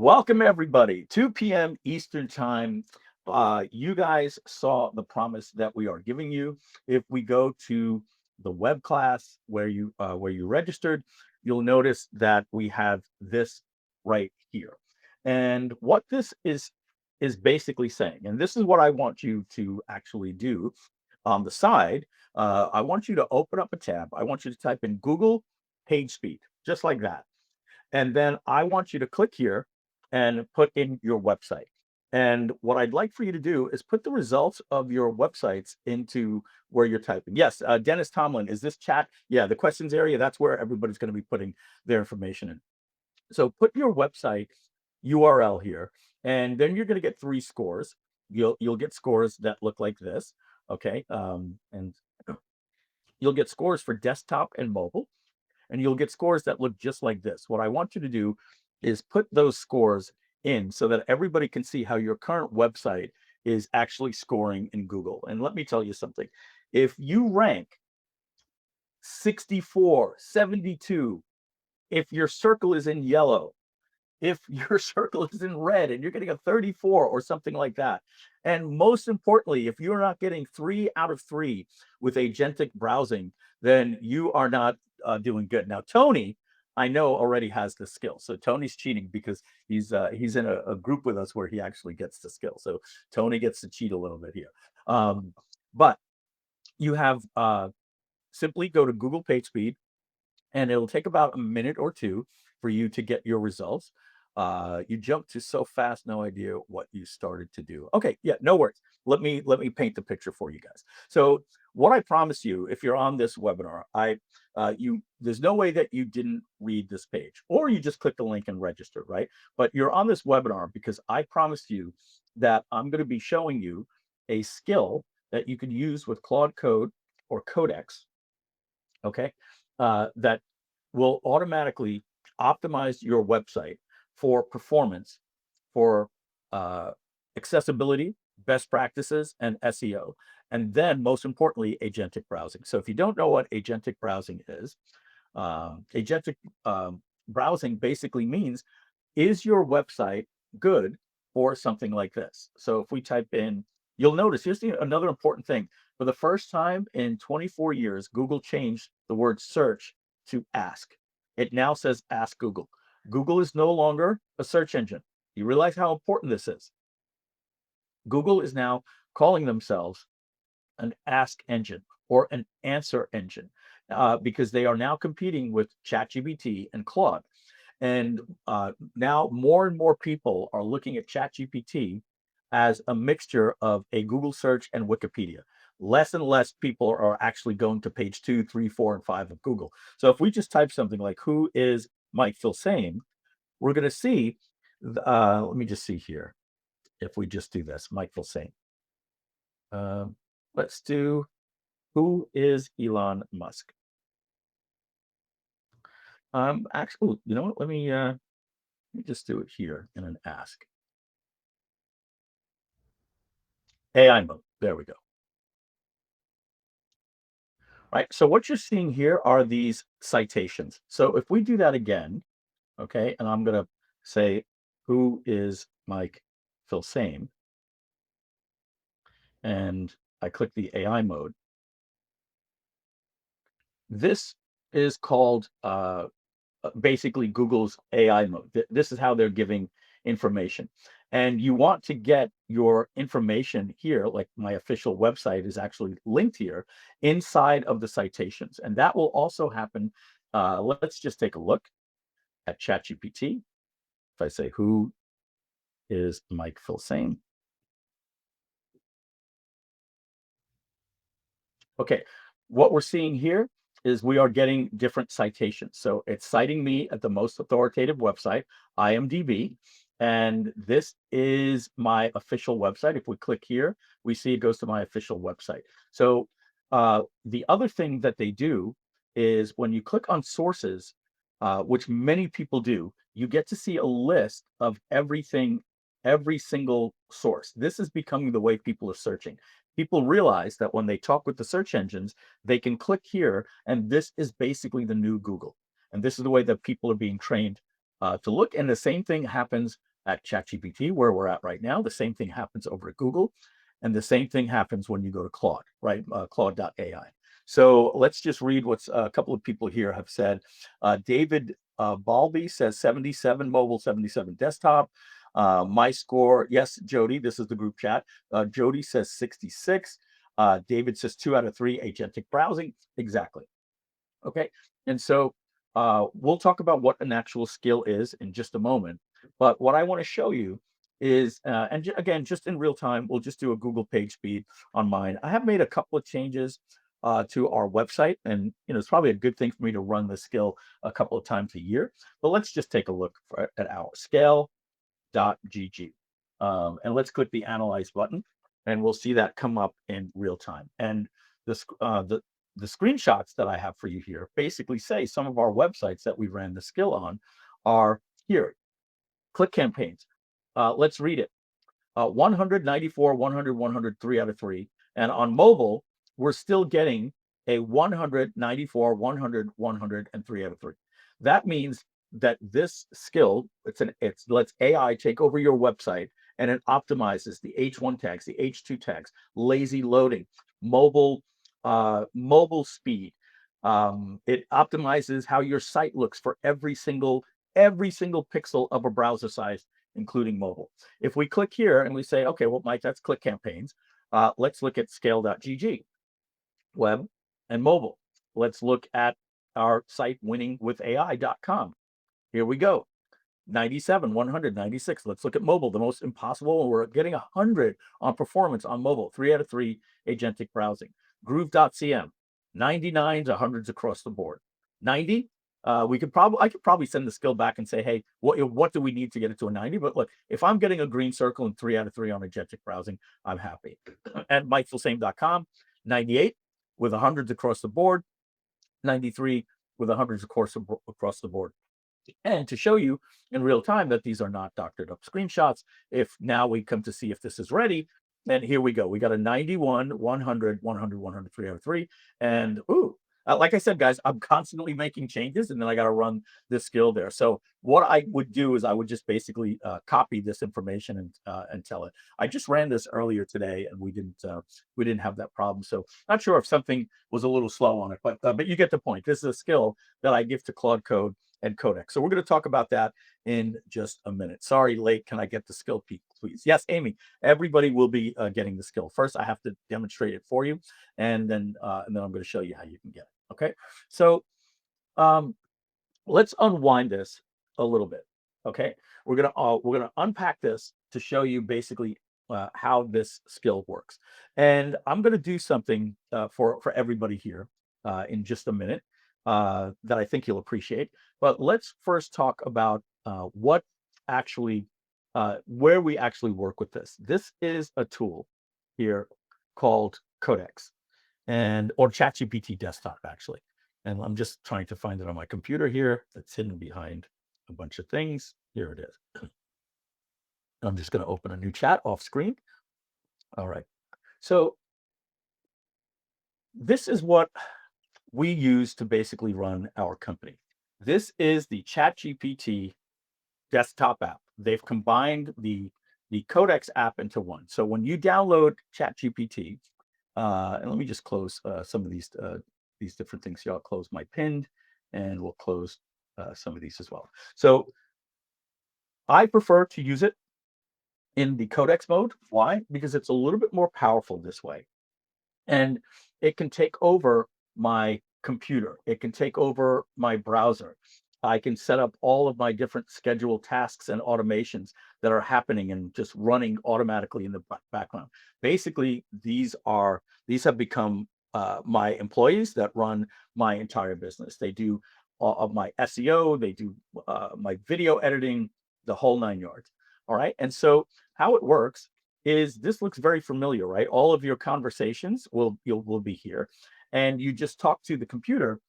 Welcome everybody, 2 p.m. Eastern Time. You guys saw the promise that we are giving you. If we go to the web class where you registered, you'll notice that we have this right here. And what this is basically saying, and this is what I want you to actually do on the side. I want you to open up a tab. I want you to type in Google PageSpeed, just like that. And then I want you to click here and put in your website. And what I'd like for you to do is put the results of your websites into where you're typing. Yes, Dennis Tomlin, is this chat? Yeah, the questions area, that's where everybody's going to be putting their information in. So put your website URL here, and then you're going to get 3 scores. You'll get scores that look like this, okay? And you'll get scores for desktop and mobile, and you'll get scores that look just like this. What I want you to do is put those scores in so that everybody can see how your current website is actually scoring in Google. And let me tell you something. If you rank 64, 72, if your circle is in yellow, if your circle is in red and you're getting a 34 or something like that. And most importantly, if you're not getting 3 out of 3 with agentic browsing, then you are not doing good. Now, Tony, I know already has the skill. So Tony's cheating because he's in a group with us where he actually gets the skill. So Tony gets to cheat a little bit here. But you have simply go to Google PageSpeed, and it'll take about a minute or two for you to get your results. You jumped to so fast, no idea what you started to do. Okay, yeah, no worries. Let me paint the picture for you guys. So what I promise you, if you're on this webinar, there's no way that you didn't read this page, or you just click the link and register, right? But you're on this webinar because I promised you that I'm going to be showing you a skill that you could use with Claude Code or Codex, okay, that will automatically optimize your website for performance, for uh, accessibility, best practices, and SEO. And then, most importantly, agentic browsing. So, if you don't know what agentic browsing is, agentic browsing basically means, is your website good for something like this? So, if we type in, you'll notice here's another important thing. For the first time in 24 years, Google changed the word search to ask. It now says ask Google. Google is no longer a search engine. You realize how important this is. Google is now calling themselves an ask engine or an answer engine because they are now competing with ChatGPT and Claude. And now more and more people are looking at ChatGPT as a mixture of a Google search and Wikipedia. Less and less people are actually going to page 2, 3, 4, and 5 of Google. So if we just type something like, who is Mike Filsame, we're going to see, let me just see here. If we just do this, Mike Filsame. Let's do, who is Elon Musk? Actually, you know what? Let me just do it here in an ask. AI mode. There we go. Right. So what you're seeing here are these citations. So if we do that again, okay, and I'm going to say, who is Mike Filsame? And I click the AI mode. This is called basically Google's AI mode. This is how they're giving information. And you want to get your information here, like my official website is actually linked here inside of the citations. And that will also happen. Let's just take a look at ChatGPT. If I say, who is Mike Filsame? Okay, what we're seeing here is we are getting different citations. So it's citing me at the most authoritative website, IMDb, and this is my official website. If we click here, we see it goes to my official website. So the other thing that they do is when you click on sources, which many people do, you get to see a list of everything, every single source. This is becoming the way people are searching. People realize that when they talk with the search engines, they can click here, and this is basically the new Google. And this is the way that people are being trained to look. And the same thing happens at ChatGPT, where we're at right now. The same thing happens over at Google. And the same thing happens when you go to Claude, right? Claude.ai. So let's just read what's a couple of people here have said. David Balby says 77 mobile, 77 desktop. My score, yes, Jody, this is the group chat. Jody says 66. David says 2 out of 3 agentic browsing. Exactly. Okay. And so we'll talk about what an actual skill is in just a moment. But what I want to show you is, again, just in real time, we'll just do a Google PageSpeed on mine. I have made a couple of changes to our website, and it's probably a good thing for me to run the skill a couple of times a year. But let's just take a look at our scale.gg. And let's click the Analyze button, and we'll see that come up in real time. And the screenshots that I have for you here basically say some of our websites that we ran the skill on are here. ClickCampaigns. Let's read it. 194, 100, 100, 3 out of 3. And on mobile, we're still getting a 194, 100, 100, and 3 out of 3. That means that this skill, it lets AI take over your website, and it optimizes the H1 tags, the H2 tags, lazy loading, mobile speed. It optimizes how your site looks for every single pixel of a browser size, including mobile. If we click here and we say, okay, well, Mike, that's ClickCampaigns. Let's look at scale.gg, web and mobile. Let's look at our site winningwithay.com. Here we go. 97, 100, 96. Let's look at mobile, the most impossible. We're getting 100 on performance on mobile, 3 out of 3 agentic browsing. Groove.cm, 99 to hundreds across the board. 90, I could probably send the skill back and say, hey, what do we need to get it to a 90? But look, if I'm getting a green circle and 3 out of 3 on agentic browsing, I'm happy. And MikeFullSame.com, 98 with hundreds across the board, 93 with hundreds across the board. And to show you in real time that these are not doctored up screenshots, if now we come to see if this is ready, and here we go. We got a 91, 100, 100, 100, 3 out of 3. And like I said, guys, I'm constantly making changes, and then I got to run this skill there. So what I would do is I would just basically copy this information and tell it. I just ran this earlier today, and we didn't have that problem. So not sure if something was a little slow on it, but you get the point. This is a skill that I give to Claude Code and Codex. So we're going to talk about that in just a minute. Sorry, late. Can I get the skill, please? Yes, Amy. Everybody will be getting the skill. First, I have to demonstrate it for you, and then I'm going to show you how you can get it. Okay. So let's unwind this a little bit. Okay. We're gonna unpack this to show you basically how this skill works, and I'm going to do something for everybody here in just a minute that I think you'll appreciate. But let's first talk about what actually, where we actually work with this. This is a tool here called Codex, or ChatGPT desktop, actually. And I'm just trying to find it on my computer here. It's hidden behind a bunch of things. Here it is. I'm just going to open a new chat off screen. All right. So this is what we use to basically run our company. This is the ChatGPT desktop app. They've combined the Codex app into one. So when you download ChatGPT, and let me just close some of these different things here. I'll close my pinned, and we'll close some of these as well. So I prefer to use it in the Codex mode. Why? Because it's a little bit more powerful this way. And it can take over my computer. It can take over my browser. I can set up all of my different scheduled tasks and automations that are happening and just running automatically in the background. Basically, these have become my employees that run my entire business. They do all of my SEO, they do my video editing, the whole 9 yards. All right. And so how it works is this looks very familiar, right? All of your conversations will be here, and you just talk to the computer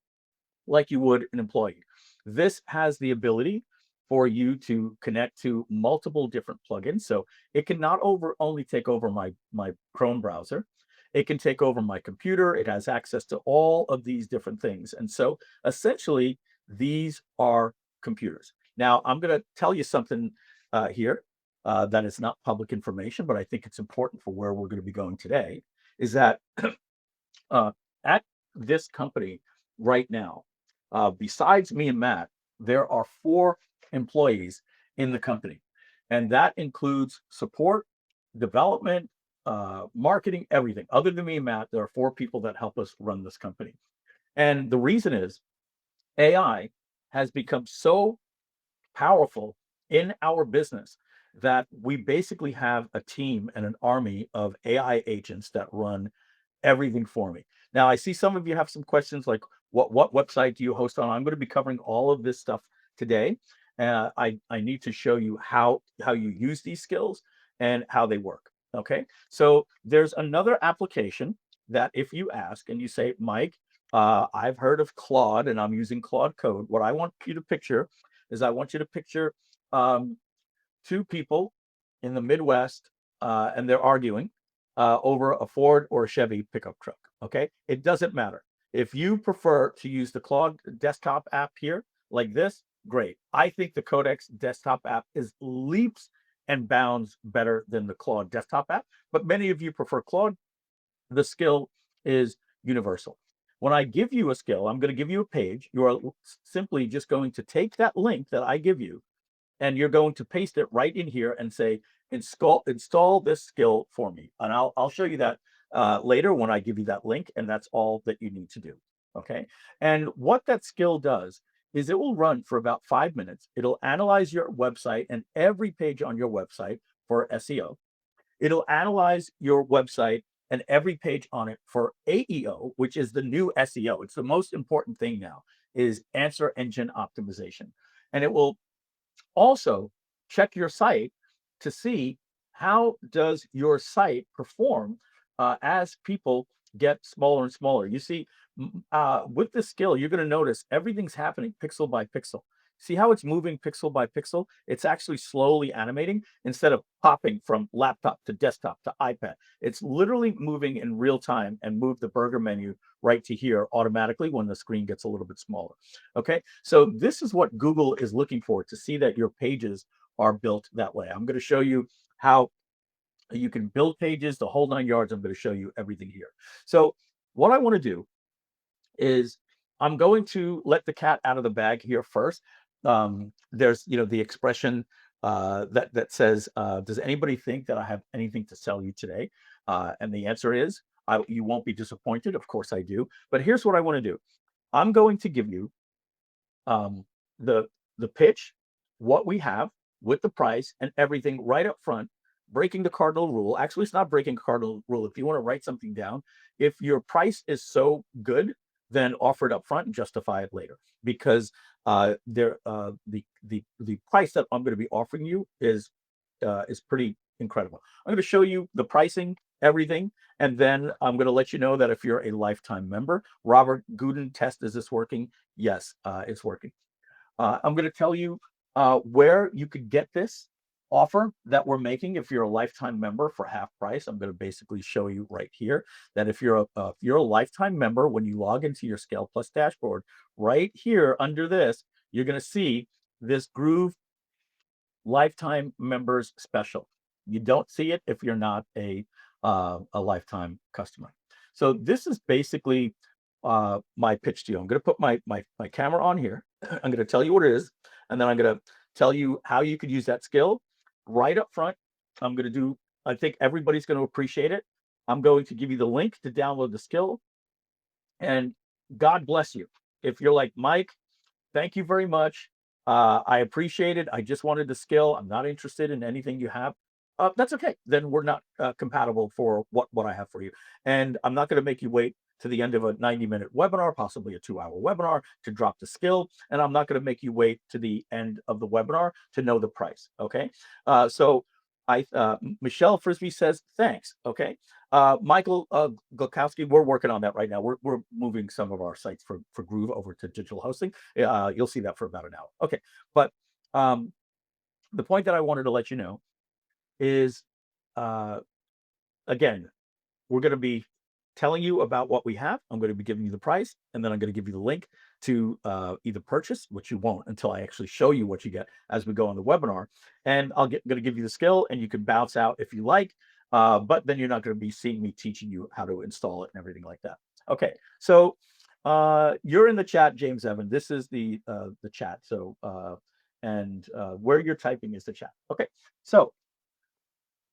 like you would an employee. This has the ability for you to connect to multiple different plugins. So it can not only take over my Chrome browser, it can take over my computer. It has access to all of these different things. And so essentially, these are computers. Now, I'm going to tell you something here that is not public information, but I think it's important for where we're going to be going today, is that uh, at this company right now, besides me and Matt, there are 4 employees in the company, and that includes support, development, marketing, everything. Other than me and Matt, there are 4 people that help us run this company. And the reason is AI has become so powerful in our business that we basically have a team and an army of AI agents that run everything for me. Now, I see some of you have some questions like, what website do you host on? I'm going to be covering all of this stuff today. I need to show you how you use these skills and how they work. Okay, so there's another application that if you ask and you say, Mike, I've heard of Claude and I'm using Claude Code. What I want you to picture is I want you to picture um, 2 people in the Midwest, and they're arguing over a Ford or a Chevy pickup truck. Okay, it doesn't matter. If you prefer to use the Claude desktop app here, like this, great. I think the Codex desktop app is leaps and bounds better than the Claude desktop app, but many of you prefer Claude. The skill is universal. When I give you a skill, I'm going to give you a page. You are simply just going to take that link that I give you and you're going to paste it right in here and say, install this skill for me. And I'll show you that later when I give you that link, and that's all that you need to do. Okay. And what that skill does is it will run for about 5 minutes. It'll analyze your website and every page on your website for SEO. It'll analyze your website and every page on it for AEO, which is the new SEO. It's the most important thing now, is answer engine optimization. And it will also check your site to see how does your site perform as people get smaller and smaller. You see, with this skill, you're going to notice everything's happening pixel by pixel. See how it's moving pixel by pixel? It's actually slowly animating instead of popping from laptop to desktop to iPad. It's literally moving in real time and move the burger menu right to here automatically when the screen gets a little bit smaller. Okay, so this is what Google is looking for, to see that your pages are built that way. I'm going to show you how you can build pages, the whole 9 yards. I'm going to show you everything here. So what I want to do is I'm going to let the cat out of the bag here first. There's, the expression that says, "Does anybody think that I have anything to sell you today?" And the answer is, you won't be disappointed. Of course, I do. But here's what I want to do. I'm going to give you um, the pitch, what we have with the price and everything right up front, breaking the cardinal rule. Actually, it's not breaking cardinal rule. If you want to write something down, if your price is so good, then offer it up front and justify it later, because the price that I'm going to be offering you is pretty incredible. I'm going to show you the pricing, everything, and then I'm going to let you know that if you're a lifetime member, Robert Gooden test, is this working? Yes, it's working. I'm going to tell you where you could get this offer that we're making if you're a lifetime member for half price. I'm going to basically show you right here that if you're a lifetime member, when you log into your ScalePlus dashboard, right here under this, you're going to see this Groove lifetime members special. You don't see it if you're not a lifetime customer. So this is basically my pitch to you. I'm going to put my camera on here. I'm going to tell you what it is, and then I'm going to tell you how you could use that skill right up front. I'm going to do. I think everybody's going to appreciate it. I'm going to give you the link to download the skill, and God bless you. If you're like, Mike, thank you very much. I appreciate it. I just wanted the skill. I'm not interested in anything you have. That's okay. Then we're not compatible for what I have for you. And I'm not going to make you wait to the end of a 90-minute webinar, possibly a 2-hour webinar, to drop the skill. And I'm not going to make you wait to the end of the webinar to know the price. Okay. So Michelle Frisbee says, thanks. Okay. Michael Glukowski, we're working on that right now. We're moving some of our sites for Groove over to digital hosting. You'll see that for about an hour. Okay, but the point that I wanted to let you know is, again, we're going to be telling you about what we have. I'm going to be giving you the price, and then I'm going to give you the link to either purchase, which you won't until I actually show you what you get as we go on the webinar. And I'm going to give you the skill, and you can bounce out if you like, but then you're not going to be seeing me teaching you how to install it and everything like that. Okay, so you're in the chat, James Evan. This is the chat. So where you're typing is the chat. Okay, so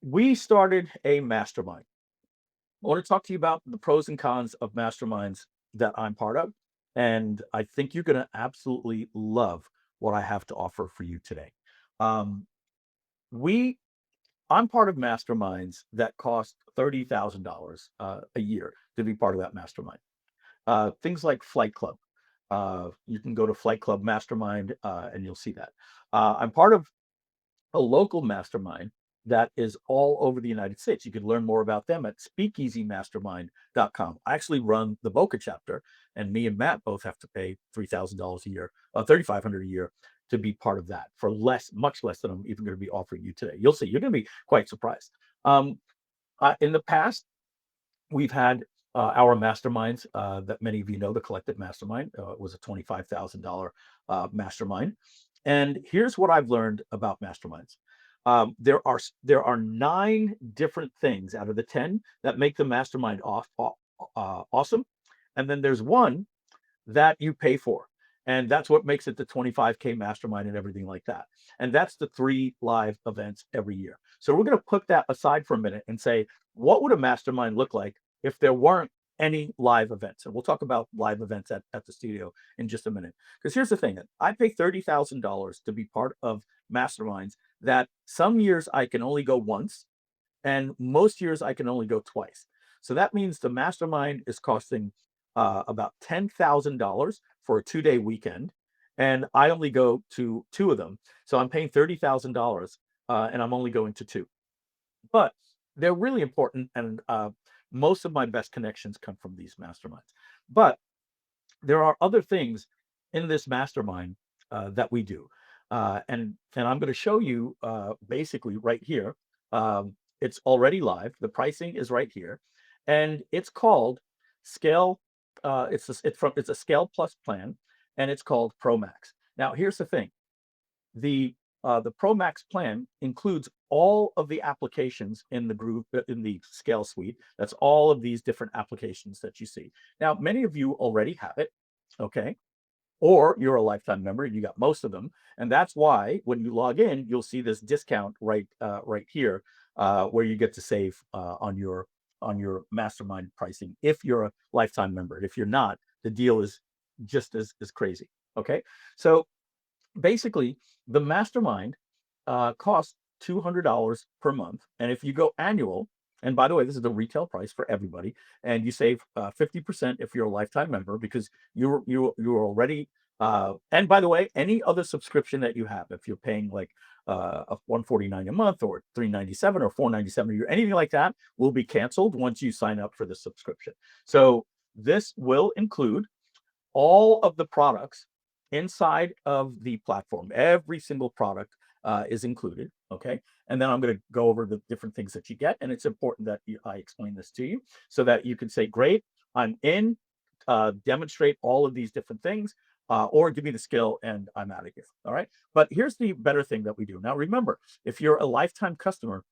we started a mastermind. I want to talk to you about the pros and cons of masterminds that I'm part of. And I think you're going to absolutely love what I have to offer for you today. Um, I'm part of masterminds that cost $30,000 a year to be part of that mastermind. Things like Flight Club. You can go to Flight Club Mastermind and you'll see that. I'm part of a local mastermind that is all over the United States. You can learn more about them at speakeasymastermind.com. I actually run the Boca chapter, and me and Matt both have to pay $3,000 a year, $3,500 a year to be part of that for much less than I'm even going to be offering you today. You'll see. You're going to be quite surprised. In the past, we've had our masterminds that many of you know, the Collective Mastermind was a $25,000 mastermind. And here's what I've learned about masterminds. There are 9 different things out of the 10 that make the mastermind awesome. And then there's one that you pay for. And that's what makes it the 25K mastermind and everything like that. And that's the 3 live events every year. So we're going to put that aside for a minute and say, what would a mastermind look like if there weren't any live events? And we'll talk about live events at the studio in just a minute. Because here's the thing, I pay $30,000 to be part of masterminds that some years I can only go once, and most years I can only go twice. So that means the mastermind is costing about $10,000 for a 2-day weekend, and I only go to 2 of them. So I'm paying $30,000, and I'm only going to 2. But they're really important, and most of my best connections come from these masterminds. But there are other things in this mastermind that we do, and I'm going to show you basically right here. It's already live. The pricing is right here, and it's called Scale. It's a ScalePlus plan, and it's called Pro Max. Now, here's the thing: the Pro Max plan includes all of the applications in the group in the Scale suite. That's all of these different applications that you see. Now, many of you already have it, okay? Or you're a lifetime member and you got most of them, and that's why when you log in, you'll see this discount right here, where you get to save on your mastermind pricing if you're a lifetime member. If you're not, the deal is just as crazy. Okay, so basically, the mastermind costs $200 per month, and if you go annual, and by the way, this is the retail price for everybody, and you save 50% if you're a lifetime member because you're already. And by the way, any other subscription that you have, if you're paying like a $149 a month or $397 or $497 a year, anything like that will be canceled once you sign up for the subscription. So this will include all of the products inside of the platform. Every single product is included, okay? And then I'm going to go over the different things that you get, and it's important that I explain this to you so that you can say, great, I'm in, demonstrate all of these different things, or give me the skill and I'm out of here, all right? But here's the better thing that we do. Now, remember, if you're a lifetime customer,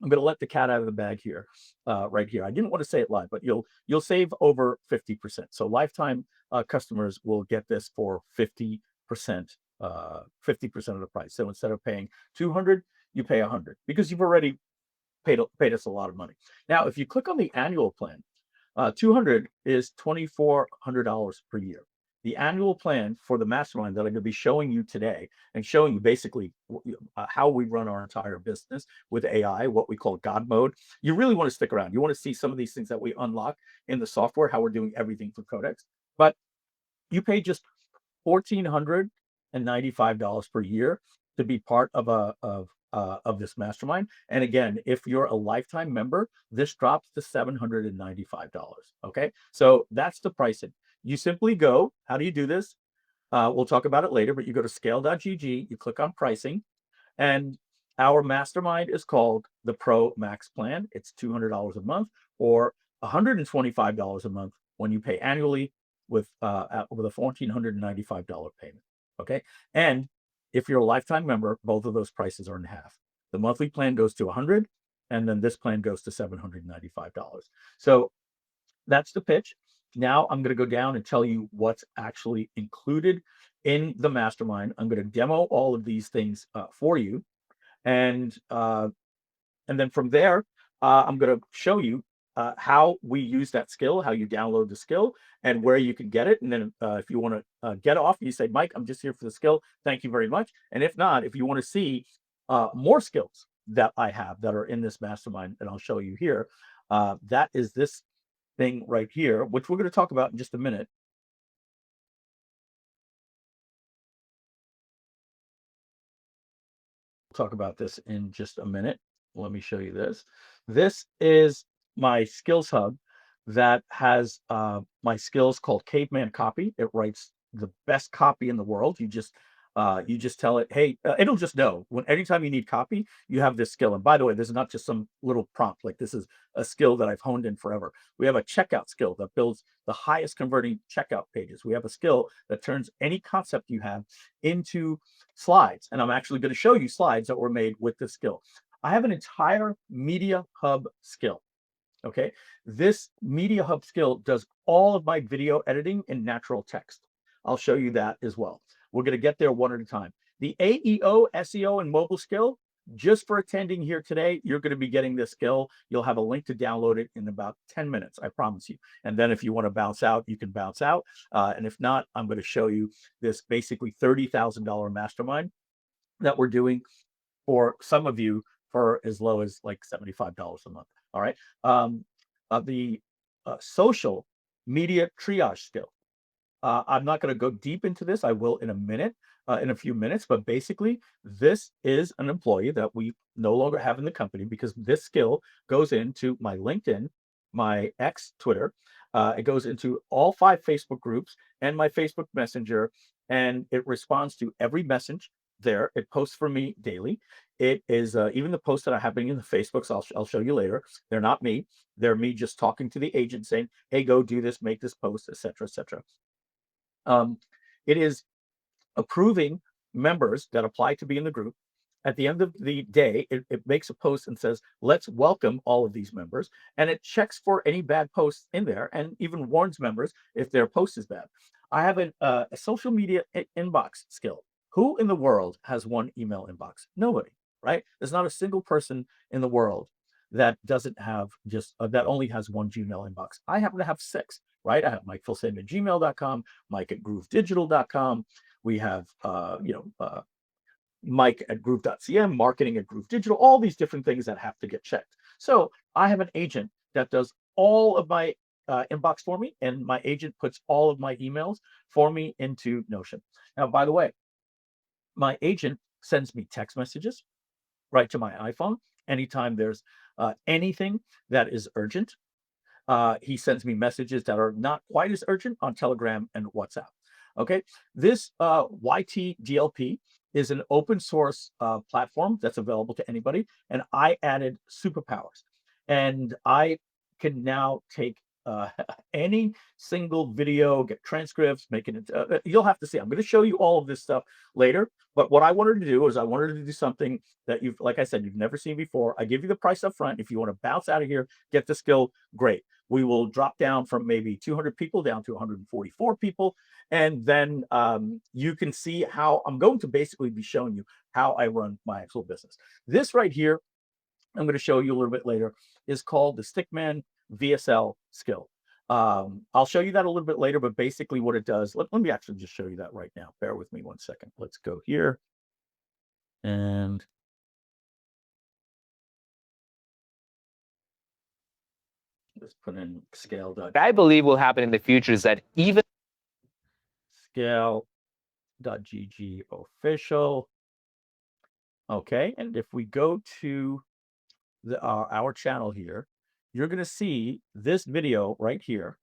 I'm going to let the cat out of the bag here, right here. I didn't want to say it live, but you'll save over 50%. So lifetime customers will get this for 50%, 50% of the price. So instead of paying 200, you pay 100 because you've already paid us a lot of money. Now, if you click on the annual plan, 200 is $2,400 per year. The annual plan for the mastermind that I'm going to be showing you today and showing you basically how we run our entire business with AI, what we call God mode. You really want to stick around. You want to see some of these things that we unlock in the software, how we're doing everything for Codex. But you pay just $1,495 per year to be part of this mastermind. And again, if you're a lifetime member, this drops to $795. Okay, so that's the pricing. You simply go. How do you do this? We'll talk about it later, but you go to scale.gg, you click on pricing, and our mastermind is called the Pro Max plan. It's $200 a month or $125 a month when you pay annually, with a $1,495 payment. Okay, and if you're a lifetime member, both of those prices are in half. The monthly plan goes to $100, and then this plan goes to $795. So that's the pitch. Now I'm going to go down and tell you what's actually included in the mastermind. I'm going to demo all of these things for you, and then from there, I'm going to show you how we use that skill, how you download the skill, and where you can get it. And then if you want to get off, you say, Mike, I'm just here for the skill. Thank you very much. And if not, if you want to see more skills that I have that are in this mastermind, and I'll show you here, that is this thing right here, which we're going to talk about in just a minute. We'll talk about this in just a minute. Let me show you this. This is my skills hub that has my skills called Caveman Copy. It writes the best copy in the world. You just tell it, hey, it'll just know when anytime you need copy, you have this skill. And by the way, this is not just some little prompt. Like, this is a skill that I've honed in forever. We have a checkout skill that builds the highest converting checkout pages. We have a skill that turns any concept you have into slides. And I'm actually going to show you slides that were made with this skill. I have an entire Media Hub skill. Okay. This Media Hub skill does all of my video editing in natural text. I'll show you that as well. We're going to get there one at a time. The AEO, SEO, and mobile skill, just for attending here today, you're going to be getting this skill. You'll have a link to download it in about 10 minutes, I promise you. And then if you want to bounce out, you can bounce out. And if not, I'm going to show you this basically $30,000 mastermind that we're doing for some of you for as low as like $75 a month. All right. The social media triage skill. I'm not going to go deep into this. I will in a few minutes. But basically, this is an employee that we no longer have in the company, because this skill goes into my LinkedIn, my X, Twitter. It goes into all 5 Facebook groups and my Facebook Messenger, and it responds to every message there. It posts for me daily. It is even the posts that are happening in the Facebooks. I'll show you later. They're not me. They're me just talking to the agent saying, hey, go do this, make this post, etc., etc. It is approving members that apply to be in the group. At the end of the day, it makes a post and says, let's welcome all of these members. And it checks for any bad posts in there and even warns members if their post is bad. I have a social media inbox skill. Who in the world has one email inbox? Nobody, right? There's not a single person in the world that doesn't have that only has one Gmail inbox. I happen to have 6. Right? I have Mike Filsaime at gmail.com, Mike at groovedigital.com. We have, Mike at groove.cm, marketing at Groove Digital, all these different things that have to get checked. So I have an agent that does all of my inbox for me, and my agent puts all of my emails for me into Notion. Now, by the way, my agent sends me text messages right to my iPhone anytime there's anything that is urgent. He sends me messages that are not quite as urgent on Telegram and WhatsApp. Okay, this YTDLP is an open source platform that's available to anybody, and I added Superpowers, and I can now take any single video, get transcripts, make it. You'll have to see. I'm going to show you all of this stuff later. But what I wanted to do is I wanted to do something that like I said, you've never seen before. I give you the price up front. If you want to bounce out of here, get the skill, great. We will drop down from maybe 200 people down to 144 people. And then you can see how I'm going to basically be showing you how I run my actual business. This right here, I'm going to show you a little bit later, is called the Stickman VSL skill. I'll show you that a little bit later, but basically what it does, let me actually just show you that right now. Bear with me one second. Let's go here. And let's put in scale. What I believe will happen in the future is that even scale.gg official. Okay, and if we go to our channel here, you're going to see this video right here.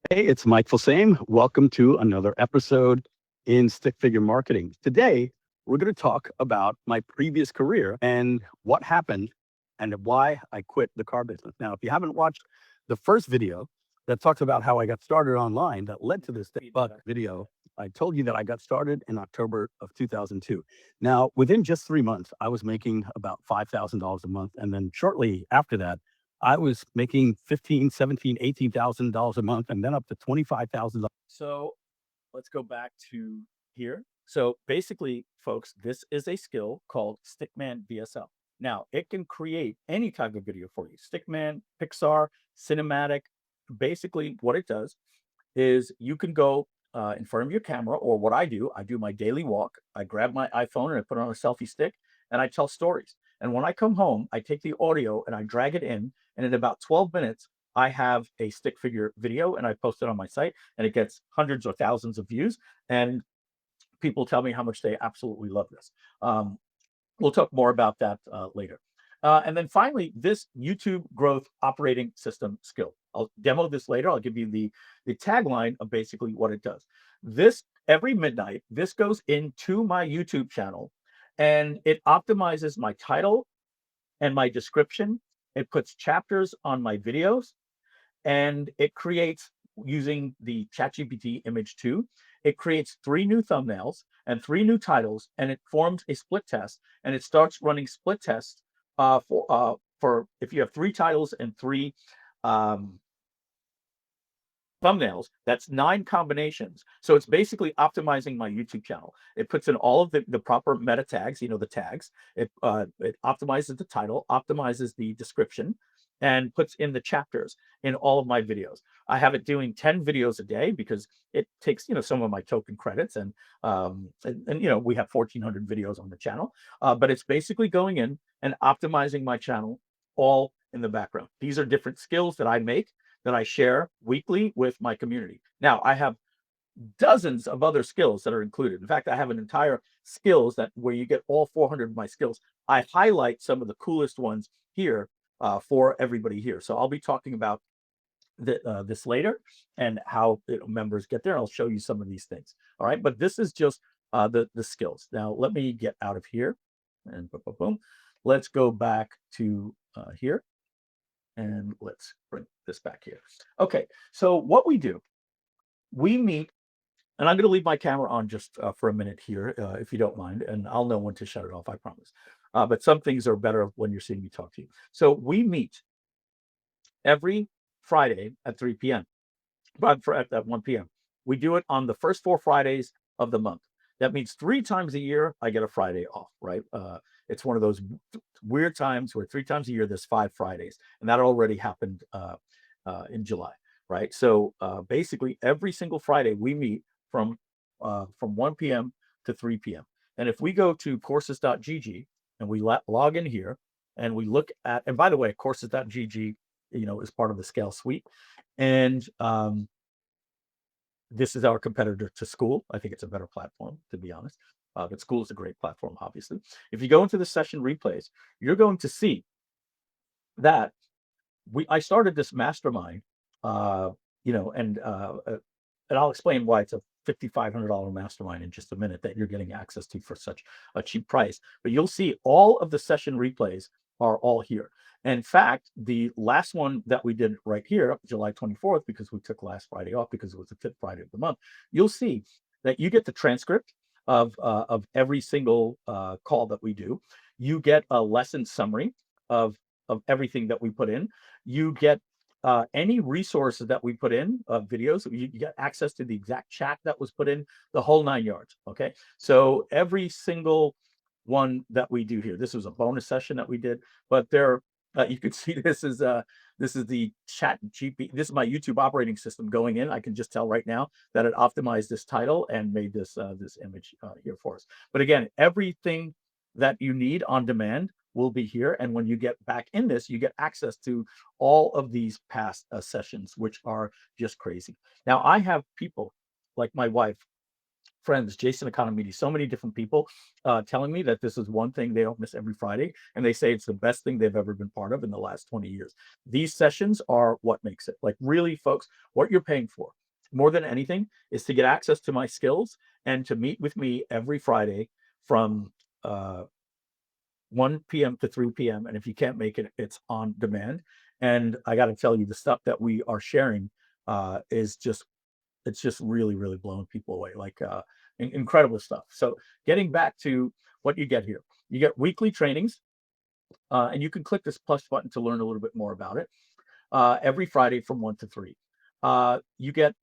Hey, it's Mike Filsaime. Welcome to another episode in Stick Figure Marketing. Today, we're going to talk about my previous career and what happened and why I quit the car business. Now, if you haven't watched the first video, that talks about how I got started online that led to this video. I told you that I got started in October of 2002. Now, within just 3 months, I was making about $5,000 a month. And then shortly after that, I was making 15, 17, $18,000 a month, and then up to $25,000. So let's go back to here. So basically, folks, this is a skill called Stickman VSL. Now, it can create any type of video for you. Stickman, Pixar, cinematic. Basically, what it does is you can go in front of your camera, or what I do my daily walk. I grab my iPhone and I put it on a selfie stick and I tell stories. And when I come home, I take the audio and I drag it in. And in about 12 minutes, I have a stick figure video and I post it on my site, and it gets hundreds or thousands of views. And people tell me how much they absolutely love this. We'll talk more about that later. And then finally, this YouTube growth operating system skill. I'll demo this later. I'll give you the tagline of basically what it does. This, every midnight, this goes into my YouTube channel and it optimizes my title and my description. It puts chapters on my videos, and it creates, using the ChatGPT image 2, it creates 3 new thumbnails and 3 new titles, and it forms a split test, and it starts running split tests for if you have 3 titles and 3 thumbnails, that's 9 combinations. So it's basically optimizing my YouTube channel. It puts in all of the proper meta tags, the tags. It optimizes the title, optimizes the description, and puts in the chapters in all of my videos. I have it doing 10 videos a day because it takes, some of my token credits, and we have 1,400 videos on the channel. But it's basically going in and optimizing my channel all in the background. These are different skills that I make, that I share weekly with my community. Now, I have dozens of other skills that are included. In fact, I have an entire skills that where you get all 400 of my skills. I highlight some of the coolest ones here for everybody here. So I'll be talking about this later and how members get there. I'll show you some of these things. All right, but this is just the skills. Now, let me get out of here and boom, boom, boom. Let's go back to here. And let's bring this back here. Okay, so what we do, we meet, and I'm going to leave my camera on just for a minute here, if you don't mind, and I'll know when to shut it off, I promise. But some things are better when you're seeing me talk to you. So we meet every Friday at 3 p.m., but at 1 p.m. We do it on the first 4 Fridays of the month. That means 3 times a year, I get a Friday off, right? It's one of those weird times where 3 times a year, there's 5 Fridays. And that already happened in July, right? So basically, every single Friday, we meet from 1 p.m. to 3 p.m. And if we go to courses.gg and we log in here and we look at, and by the way, courses.gg, is part of the Scale suite. And this is our competitor to School. I think it's a better platform, to be honest. But School is a great platform, obviously. If you go into the session replays, you're going to see that I started this mastermind, and I'll explain why it's a $5,500 mastermind in just a minute that you're getting access to for such a cheap price. But you'll see all of the session replays are all here. In fact, the last one that we did right here, July 24th, because we took last Friday off because it was the 5th Friday of the month, you'll see that you get the transcript of every single call that we do. You get a lesson summary of everything that we put in. You get any resources that we put in, videos. You get access to the exact chat that was put in, the whole 9 yards. Okay, so every single one that we do here. This was a bonus session that we did, but there. You can see this is the chat GP. This is my YouTube operating system going in. I can just tell right now that it optimized this title and made this this image here for us. But again, everything that you need on demand will be here. And when you get back in this, you get access to all of these past sessions, which are just crazy. Now, I have people like my wife, friends, Jason Economidi, so many different people telling me that this is one thing they don't miss every Friday. And they say it's the best thing they've ever been part of in the last 20 years. These sessions are what makes it. Like, really, folks, what you're paying for more than anything is to get access to my skills and to meet with me every Friday from 1 p.m. to 3 p.m. And if you can't make it, it's on demand. And I got to tell you, the stuff that we are sharing is just, it's just really, really blowing people away. Like incredible stuff. So getting back to what you get here, you get weekly trainings, and you can click this plus button to learn a little bit more about it. Every Friday from 1 to 3. You get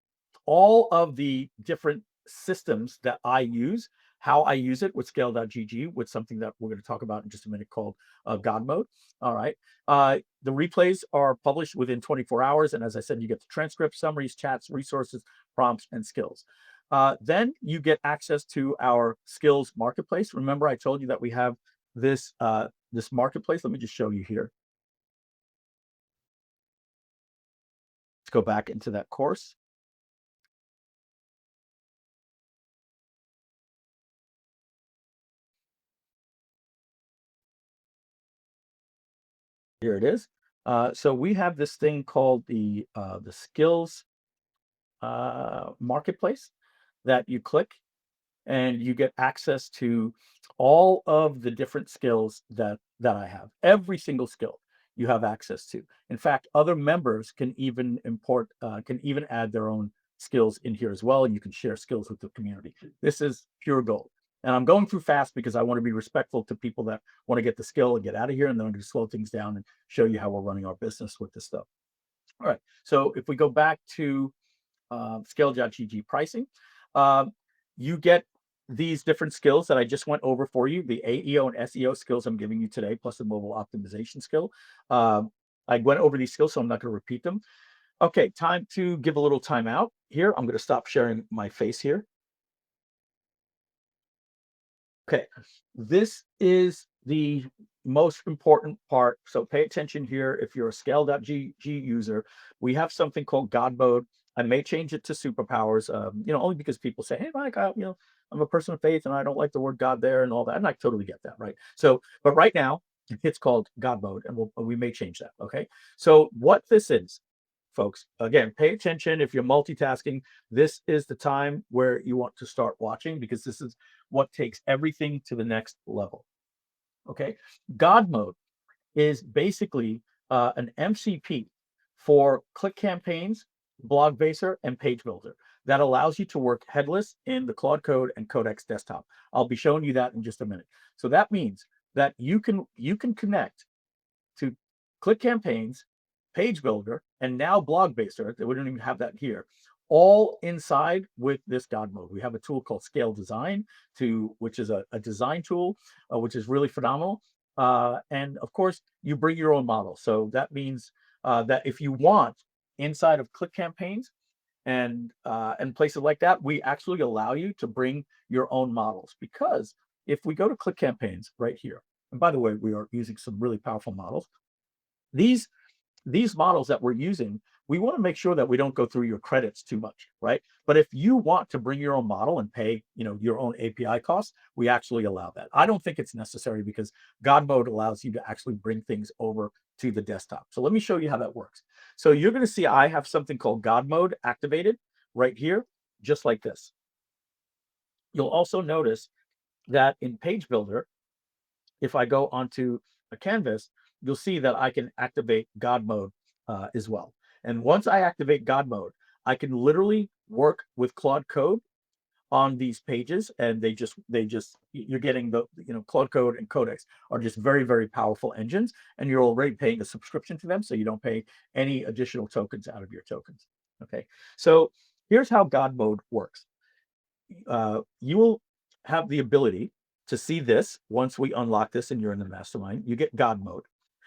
all of the different systems that I use, how I use it with scale.gg, with something that we're going to talk about in just a minute called God mode. All right. The replays are published within 24 hours. And as I said, you get the transcripts, summaries, chats, resources, prompts, and skills. Then you get access to our skills marketplace. Remember, I told you that we have this, this marketplace. Let me just show you here. Let's go back into that course. Here it is. So we have this thing called the skills marketplace that you click, and you get access to all of the different skills that I have. Every single skill you have access to. In fact, other members can even import, can even add their own skills in here as well, and you can share skills with the community. This is pure gold. And I'm going through fast because I want to be respectful to people that want to get the skill and get out of here, and then I'm going to slow things down and show you how we're running our business with this stuff. All right, so if we go back to scale.gg pricing, you get these different skills that I just went over for you, the AEO and SEO skills I'm giving you today, plus the mobile optimization skill. I went over these skills, so I'm not going to repeat them. Okay, time to give a little time out here. I'm going to stop sharing my face here. Okay, this is the most important part. So pay attention here. If you're a scale.gg user, we have something called God mode. I may change it to superpowers, only because people say, hey, Mike, I'm a person of faith and I don't like the word God there and all that. And I totally get that, right? So, but right now it's called God mode, and we may change that. Okay. So what this is, folks, again, pay attention. If you're multitasking, this is the time where you want to start watching, because this is what takes everything to the next level. Okay. God mode is basically an MCP for ClickCampaigns, BlogBaser, and PageBuilder that allows you to work headless in the Claude Code and Codex desktop. I'll be showing you that in just a minute. So that means that you can connect to ClickCampaigns, PageBuilder, and now BlogBaser. We don't even have that here, all inside with this God mode. We have a tool called Scale Design, which is a design tool, which is really phenomenal. And of course, you bring your own model. So that means that if you want, inside of ClickCampaigns and places like that, we actually allow you to bring your own models. Because if we go to ClickCampaigns right here, and by the way, we are using some really powerful models. These models that we're using, we want to make sure that we don't go through your credits too much, right? But if you want to bring your own model and pay, your own API costs, we actually allow that. I don't think it's necessary, because God mode allows you to actually bring things over to the desktop. So let me show you how that works. So you're going to see I have something called God mode activated right here, just like this. You'll also notice that in Page Builder, if I go onto a canvas, you'll see that I can activate God mode as well. And once I activate God mode, I can literally work with Claude Code on these pages, and they just you're getting the Claude Code and Codex are just very, very powerful engines, and you're already paying a subscription to them, so you don't pay any additional tokens out of your tokens. Okay, so here's how God mode works. You will have the ability to see this once we unlock this and you're in the mastermind. You get God mode.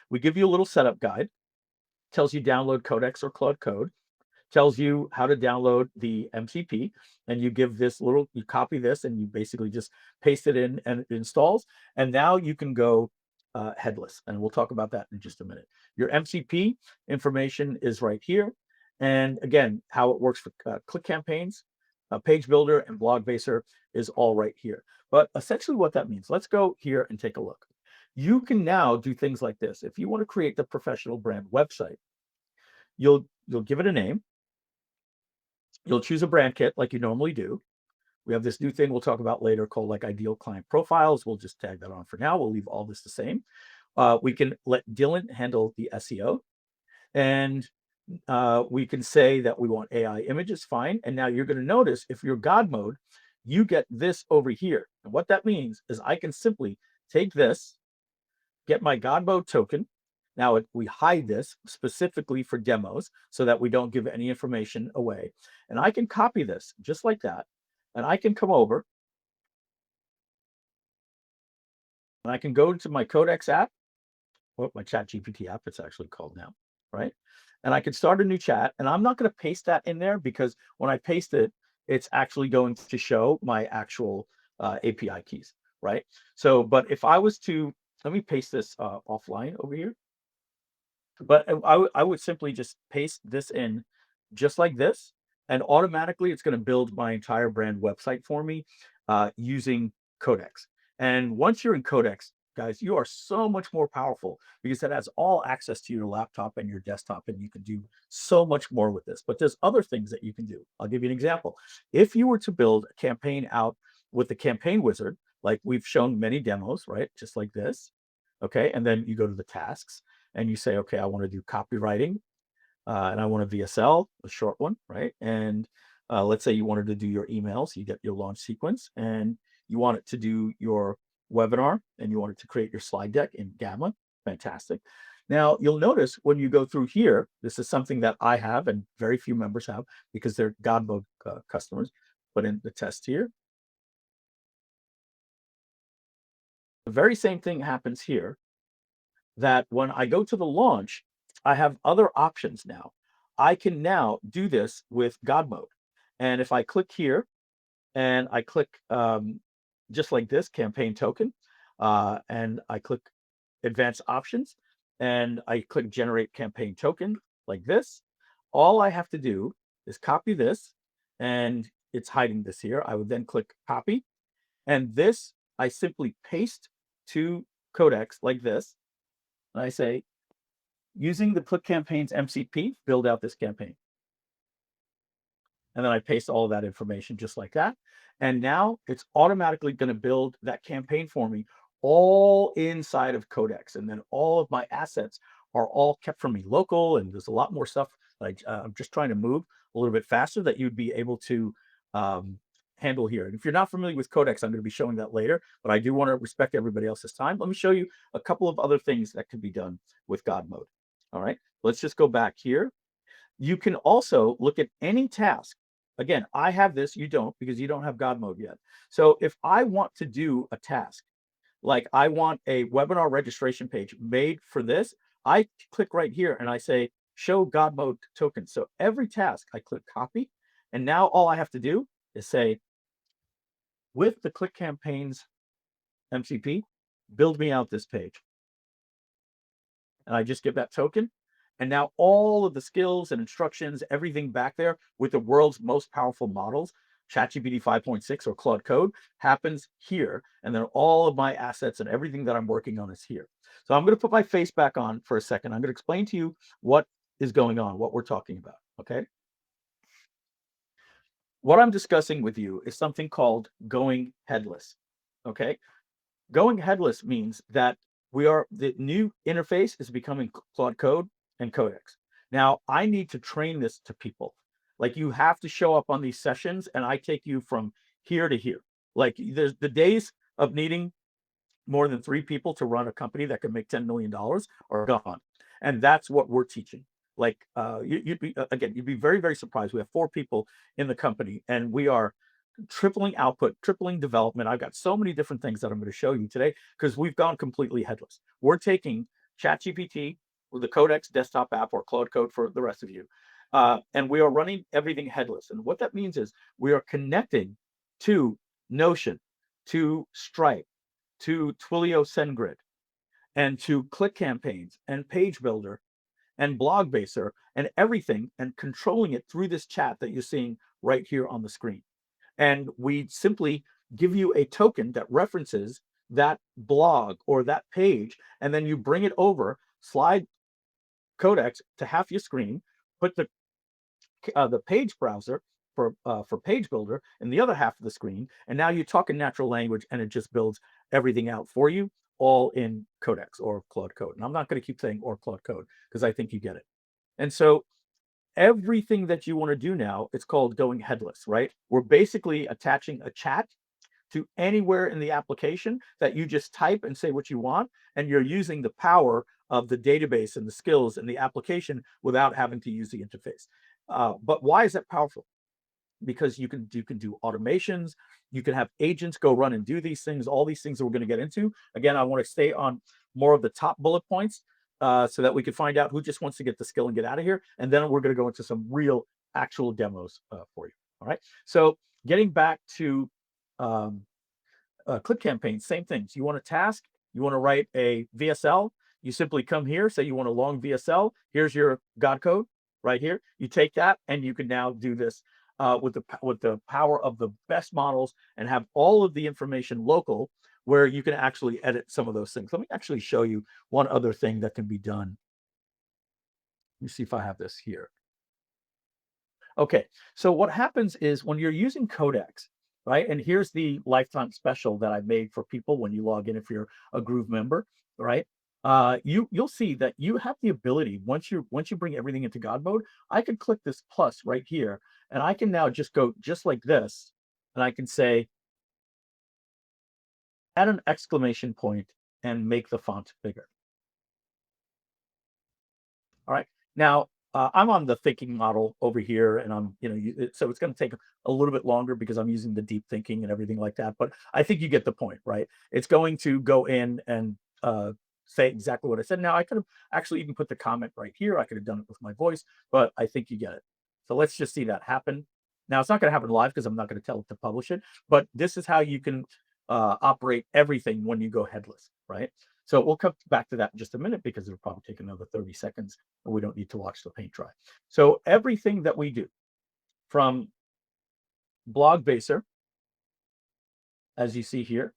We give you a little setup guide, tells you download Codex or Claude Code, tells you how to download the MCP, and you give this little, you copy this and you basically just paste it in and it installs. And now you can go headless, and we'll talk about that in just a minute. Your MCP information is right here. And again, how it works for ClickCampaigns, Page Builder, and BlogBaser is all right here. But essentially what that means, let's go here and take a look. You can now do things like this. If you want to create the professional brand website, you'll give it a name. You'll choose a brand kit like you normally do. We have this new thing we'll talk about later called like ideal client profiles. We'll just tag that on for now. We'll leave all this the same. We can let Dylan handle the SEO. And We can say that we want AI images, fine. And now you're going to notice if you're God mode, you get this over here. And what that means is I can simply take this, get my God mode token. Now we hide this specifically for demos so that we don't give any information away. And I can copy this just like that. And I can come over and I can go into my Codex app, or my Chat GPT app, it's actually called now, right? And I can start a new chat, and I'm not going to paste that in there because when I paste it, it's actually going to show my actual API keys, right? So, but if I was to, let me paste this offline over here. But I would simply just paste this in just like this, and automatically it's going to build my entire brand website for me using Codex. And once you're in Codex, guys, you are so much more powerful because it has all access to your laptop and your desktop, and you can do so much more with this. But there's other things that you can do. I'll give you an example. If you were to build a campaign out with the campaign wizard, like we've shown many demos, right? Just like this. Okay. And then you go to the tasks and you say, okay, I want to do copywriting and I want a VSL, a short one, right? And let's say you wanted to do your emails, you get your launch sequence, and you want it to do your webinar, and you want it to create your slide deck in Gamma. Fantastic. Now, you'll notice when you go through here, this is something that I have and very few members have because they're God mode customers. But in the test here, the very same thing happens here, that when I go to the launch, I have other options now. I can now do this with God mode. And if I click here and I click just like this campaign token, and I click advanced options and I click generate campaign token like this, all I have to do is copy this, and it's hiding this here. I would then click copy, and this I simply paste to Codex like this. And I say, using the ClickCampaigns MCP, build out this campaign. And then I paste all of that information just like that. And now it's automatically going to build that campaign for me all inside of Codex. And then all of my assets are all kept from me local. And there's a lot more stuff that I'm just trying to move a little bit faster that you'd be able to handle here. And if you're not familiar with Codex, I'm going to be showing that later, but I do want to respect everybody else's time. Let me show you a couple of other things that can be done with God mode. All right, let's just go back here. You can also look at any task. Again, I have this, you don't, because you don't have God mode yet. So if I want to do a task, like I want a webinar registration page made for this, I click right here and I say, show God mode token. So every task I click copy. And now all I have to do is say, with the ClickCampaigns MCP, build me out this page. And I just give that token. And now all of the skills and instructions, everything back there with the world's most powerful models, ChatGPT 5.6 or Claude Code, happens here. And then all of my assets and everything that I'm working on is here. So I'm going to put my face back on for a second. I'm going to explain to you what is going on, what we're talking about. Okay. What I'm discussing with you is something called going headless. Okay. Going headless means that the new interface is becoming Claude Code and Codex. Now, I need to train this to people. Like, you have to show up on these sessions, and I take you from here to here. Like, there's the days of needing more than 3 people to run a company that can make $10 million are gone. And that's what we're teaching. Like, you'd be very, very surprised. We have 4 people in the company, and we are tripling output, tripling development. I've got so many different things that I'm going to show you today because we've gone completely headless. We're taking ChatGPT with the Codex desktop app, or Claude Code for the rest of you, and we are running everything headless. And what that means is we are connecting to Notion, to Stripe, to Twilio SendGrid, and to ClickCampaigns and Page Builder and BlogBaser and everything, and controlling it through this chat that you're seeing right here on the screen. And we simply give you a token that references that blog or that page, and then you bring it over, slide Codex to half your screen, put the page browser for Page Builder in the other half of the screen, and now you talk in natural language, and it just builds everything out for you, all in Codex or Claude Code. And I'm not going to keep saying or Claude Code because I think you get it. And so everything that you want to do now, it's called going headless, right? We're basically attaching a chat to anywhere in the application that you just type and say what you want, and you're using the power of the database and the skills and the application without having to use the interface. But why is that powerful? Because you can do automations, you can have agents go run and do these things, all these things that we're going to get into. Again, I want to stay on more of the top bullet points so that we can find out who just wants to get the skill and get out of here. And then we're going to go into some real actual demos for you. All right. So getting back to um, ClickCampaigns, same things. You want a task, you want to write a VSL, you simply come here, say you want a long VSL, here's your God code right here. You take that and you can now do this with the power of the best models and have all of the information local where you can actually edit some of those things. Let me actually show you one other thing that can be done. Let me see if I have this here. Okay, so what happens is when you're using Codex, right? And here's the lifetime special that I made for people when you log in if you're a Groove member, right? You'll see that you have the ability once you bring everything into God mode. I could click this plus right here, and I can now just go just like this, and I can say add an exclamation point and make the font bigger. All right. Now, I'm on the thinking model over here, and I'm, so it's going to take a little bit longer because I'm using the deep thinking and everything like that. But I think you get the point, right? It's going to go in and say exactly what I said. Now, I could have actually even put the comment right here. I could have done it with my voice, but I think you get it. So let's just see that happen. Now, it's not going to happen live because I'm not going to tell it to publish it, but this is how you can operate everything when you go headless, right? So we'll come back to that in just a minute because it'll probably take another 30 seconds and we don't need to watch the paint dry. So everything that we do from BlogBaser, as you see here,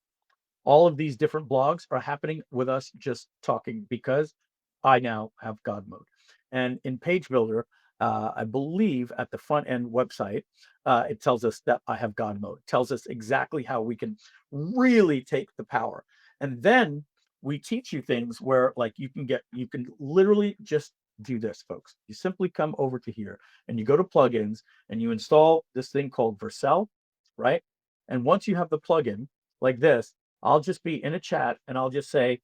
all of these different blogs are happening with us just talking because I now have God mode. And in Page Builder, I believe at the front end website, it tells us that I have God mode. It tells us exactly how we can really take the power. And then we teach you things where like you can literally just do this, folks. You simply come over to here and you go to plugins and you install this thing called Vercel, right? And once you have the plugin like this, I'll just be in a chat and I'll just say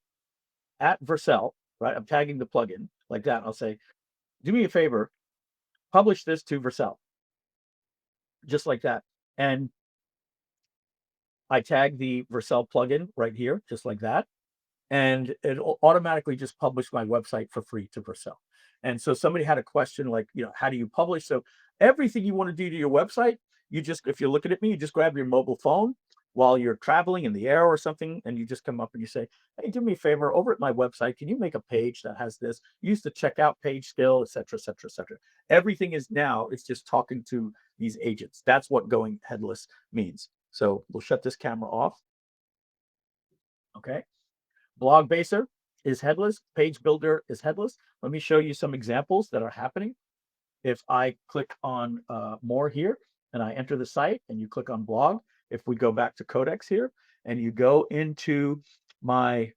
at Vercel, right? I'm tagging the plugin like that. I'll say, do me a favor, publish this to Vercel, just like that. And I tag the Vercel plugin right here, just like that. And it'll automatically just publish my website for free to Vercel. And so somebody had a question like, how do you publish? So everything you want to do to your website, if you're looking at me, you just grab your mobile phone while you're traveling in the air or something, and you just come up and you say, hey, do me a favor, over at my website, can you make a page that has this? Use the checkout page skill, et cetera, et cetera, et cetera. Everything is now, it's just talking to these agents. That's what going headless means. So we'll shut this camera off. Okay. BlogBaser is headless. Page Builder is headless. Let me show you some examples that are happening. If I click on more here and I enter the site and you click on blog, if we go back to Codex here and you go into my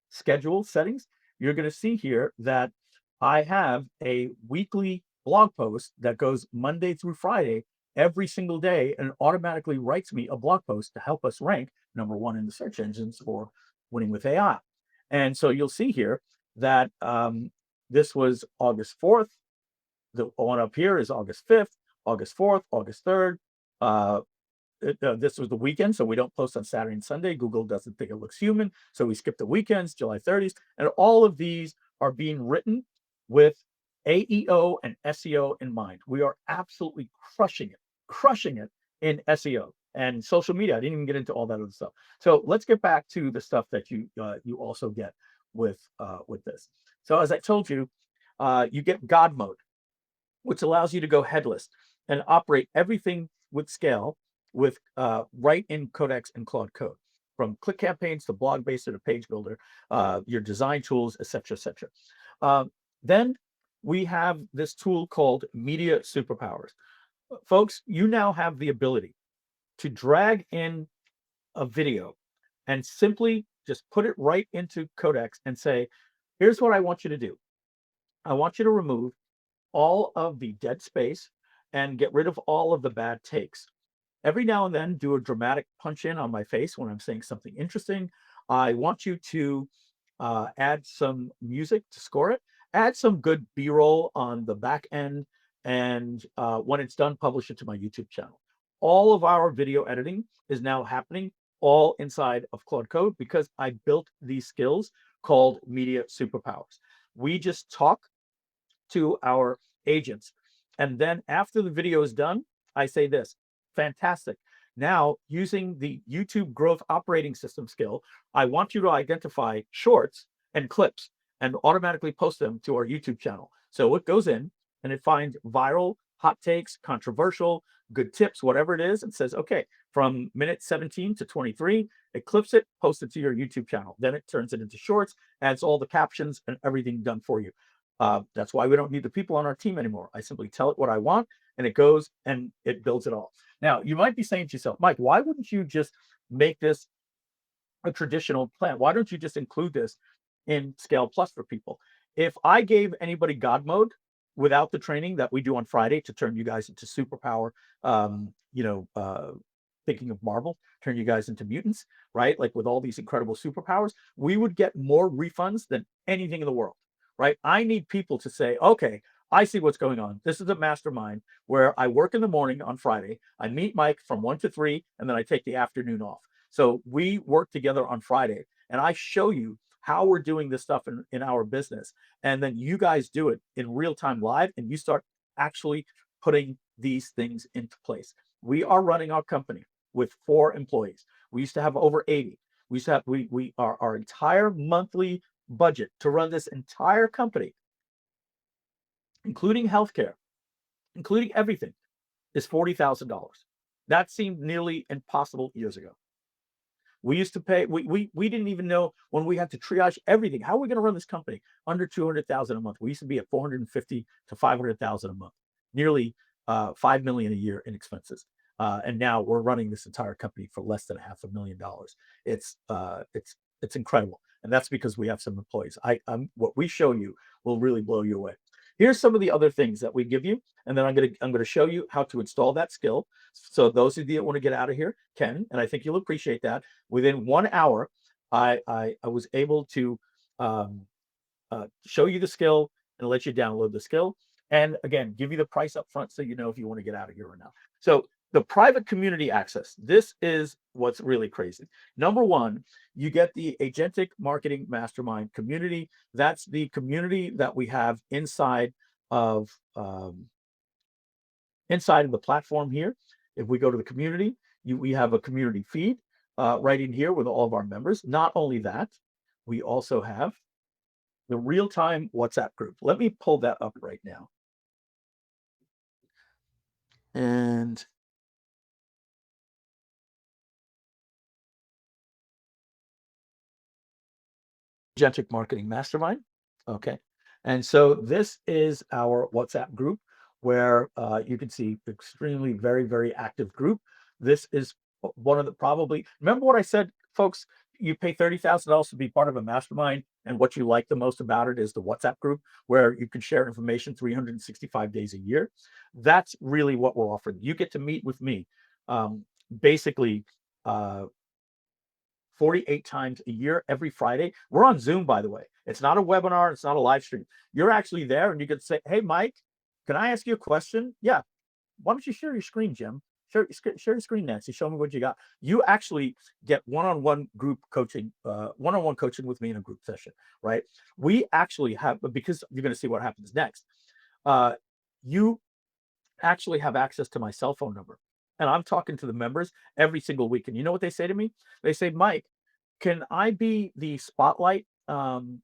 schedule settings, you're going to see here that I have a weekly blog post that goes Monday through Friday every single day and automatically writes me a blog post to help us rank #1 in the search engines for winning with AI. And so you'll see here that this was August 4th. The one up here is August 5th, August 4th, August 3rd. This was the weekend, so we don't post on Saturday and Sunday. Google doesn't think it looks human, so we skip the weekends, July 30th. And all of these are being written with AEO and SEO in mind. We are absolutely crushing it in SEO and social media. I didn't even get into all that other stuff. So let's get back to the stuff that you also get with this. So as I told you, you get God mode, which allows you to go headless and operate everything with scale with right in Codex and Claude Code, from ClickCampaigns to BlogBaser to Page Builder, your design tools, et cetera, et cetera. Then we have this tool called Media Superpowers. Folks, you now have the ability to drag in a video and simply just put it right into Codex and say, here's what I want you to do. I want you to remove all of the dead space and get rid of all of the bad takes. Every now and then, do a dramatic punch in on my face when I'm saying something interesting. I want you to add some music to score it, add some good B-roll on the back end, and when it's done, publish it to my YouTube channel. All of our video editing is now happening all inside of Claude Code because I built these skills called Media Superpowers. We just talk to our agents. And then after the video is done, I say this, fantastic. Now, using the YouTube growth operating system skill, I want you to identify shorts and clips and automatically post them to our YouTube channel. So it goes in and it finds viral, hot takes, controversial, good tips, whatever it is, and says, okay, from minute 17 to 23, it clips it, posts it to your YouTube channel. Then it turns it into shorts, adds all the captions and everything done for you. That's why we don't need the people on our team anymore. I simply tell it what I want and it goes and it builds it all. Now, you might be saying to yourself, Mike, why wouldn't you just make this a traditional plan? Why don't you just include this in ScalePlus for people? If I gave anybody God mode without the training that we do on Friday to turn you guys into superpower, thinking of Marvel, turn you guys into mutants, right? Like with all these incredible superpowers, we would get more refunds than anything in the world, right? I need people to say, okay, I see what's going on. This is a mastermind where I work in the morning on Friday. I meet Mike from 1 to 3, and then I take the afternoon off. So we work together on Friday, and I show you how we're doing this stuff in our business. And then you guys do it in real time live, and you start actually putting these things into place. We are running our company with 4 employees. We used to have over 80. We used to have, our entire monthly budget to run this entire company, including healthcare, including everything, is $40,000. That seemed nearly impossible years ago. We used to pay, we didn't even know when we had to triage everything. How are we going to run this company under 200,000 a month? We used to be at 450 to 500,000 a month, nearly 5 million a year in expenses. And now we're running this entire company for less than $500,000. It's incredible. And that's because we have some employees. What we show you will really blow you away. Here's some of the other things that we give you, and then I'm gonna show you how to install that skill. So those of you that want to get out of here can, and I think you'll appreciate that. Within 1 hour, I was able to show you the skill and let you download the skill, and again, give you the price up front so you know if you want to get out of here or not. So the private community access, this is what's really crazy. Number one, you get the Agentic Marketing Mastermind community. That's the community that we have inside of the platform here. If we go to the community, we have a community feed right in here with all of our members. Not only that, we also have the real-time WhatsApp group. Let me pull that up right now. And Agentic Marketing Mastermind. Okay. And so this is our WhatsApp group where you can see extremely, very, very active group. This is one of the remember what I said, folks, you pay $30,000 to be part of a mastermind. And what you like the most about it is the WhatsApp group where you can share information 365 days a year. That's really what we're offering. You get to meet with me basically 48 times a year, every Friday. We're on Zoom, by the way. It's not a webinar. It's not a live stream. You're actually there and you can say, hey, Mike, can I ask you a question? Yeah. Why don't you share your screen, Jim? Share your screen, Nancy. Show me what you got. You actually get one-on-one group coaching, one-on-one coaching with me in a group session, right? We actually have, because you're going to see what happens next. You actually have access to my cell phone number. And I'm talking to the members every single week. And you know what they say to me? They say, Mike, can I be the spotlight on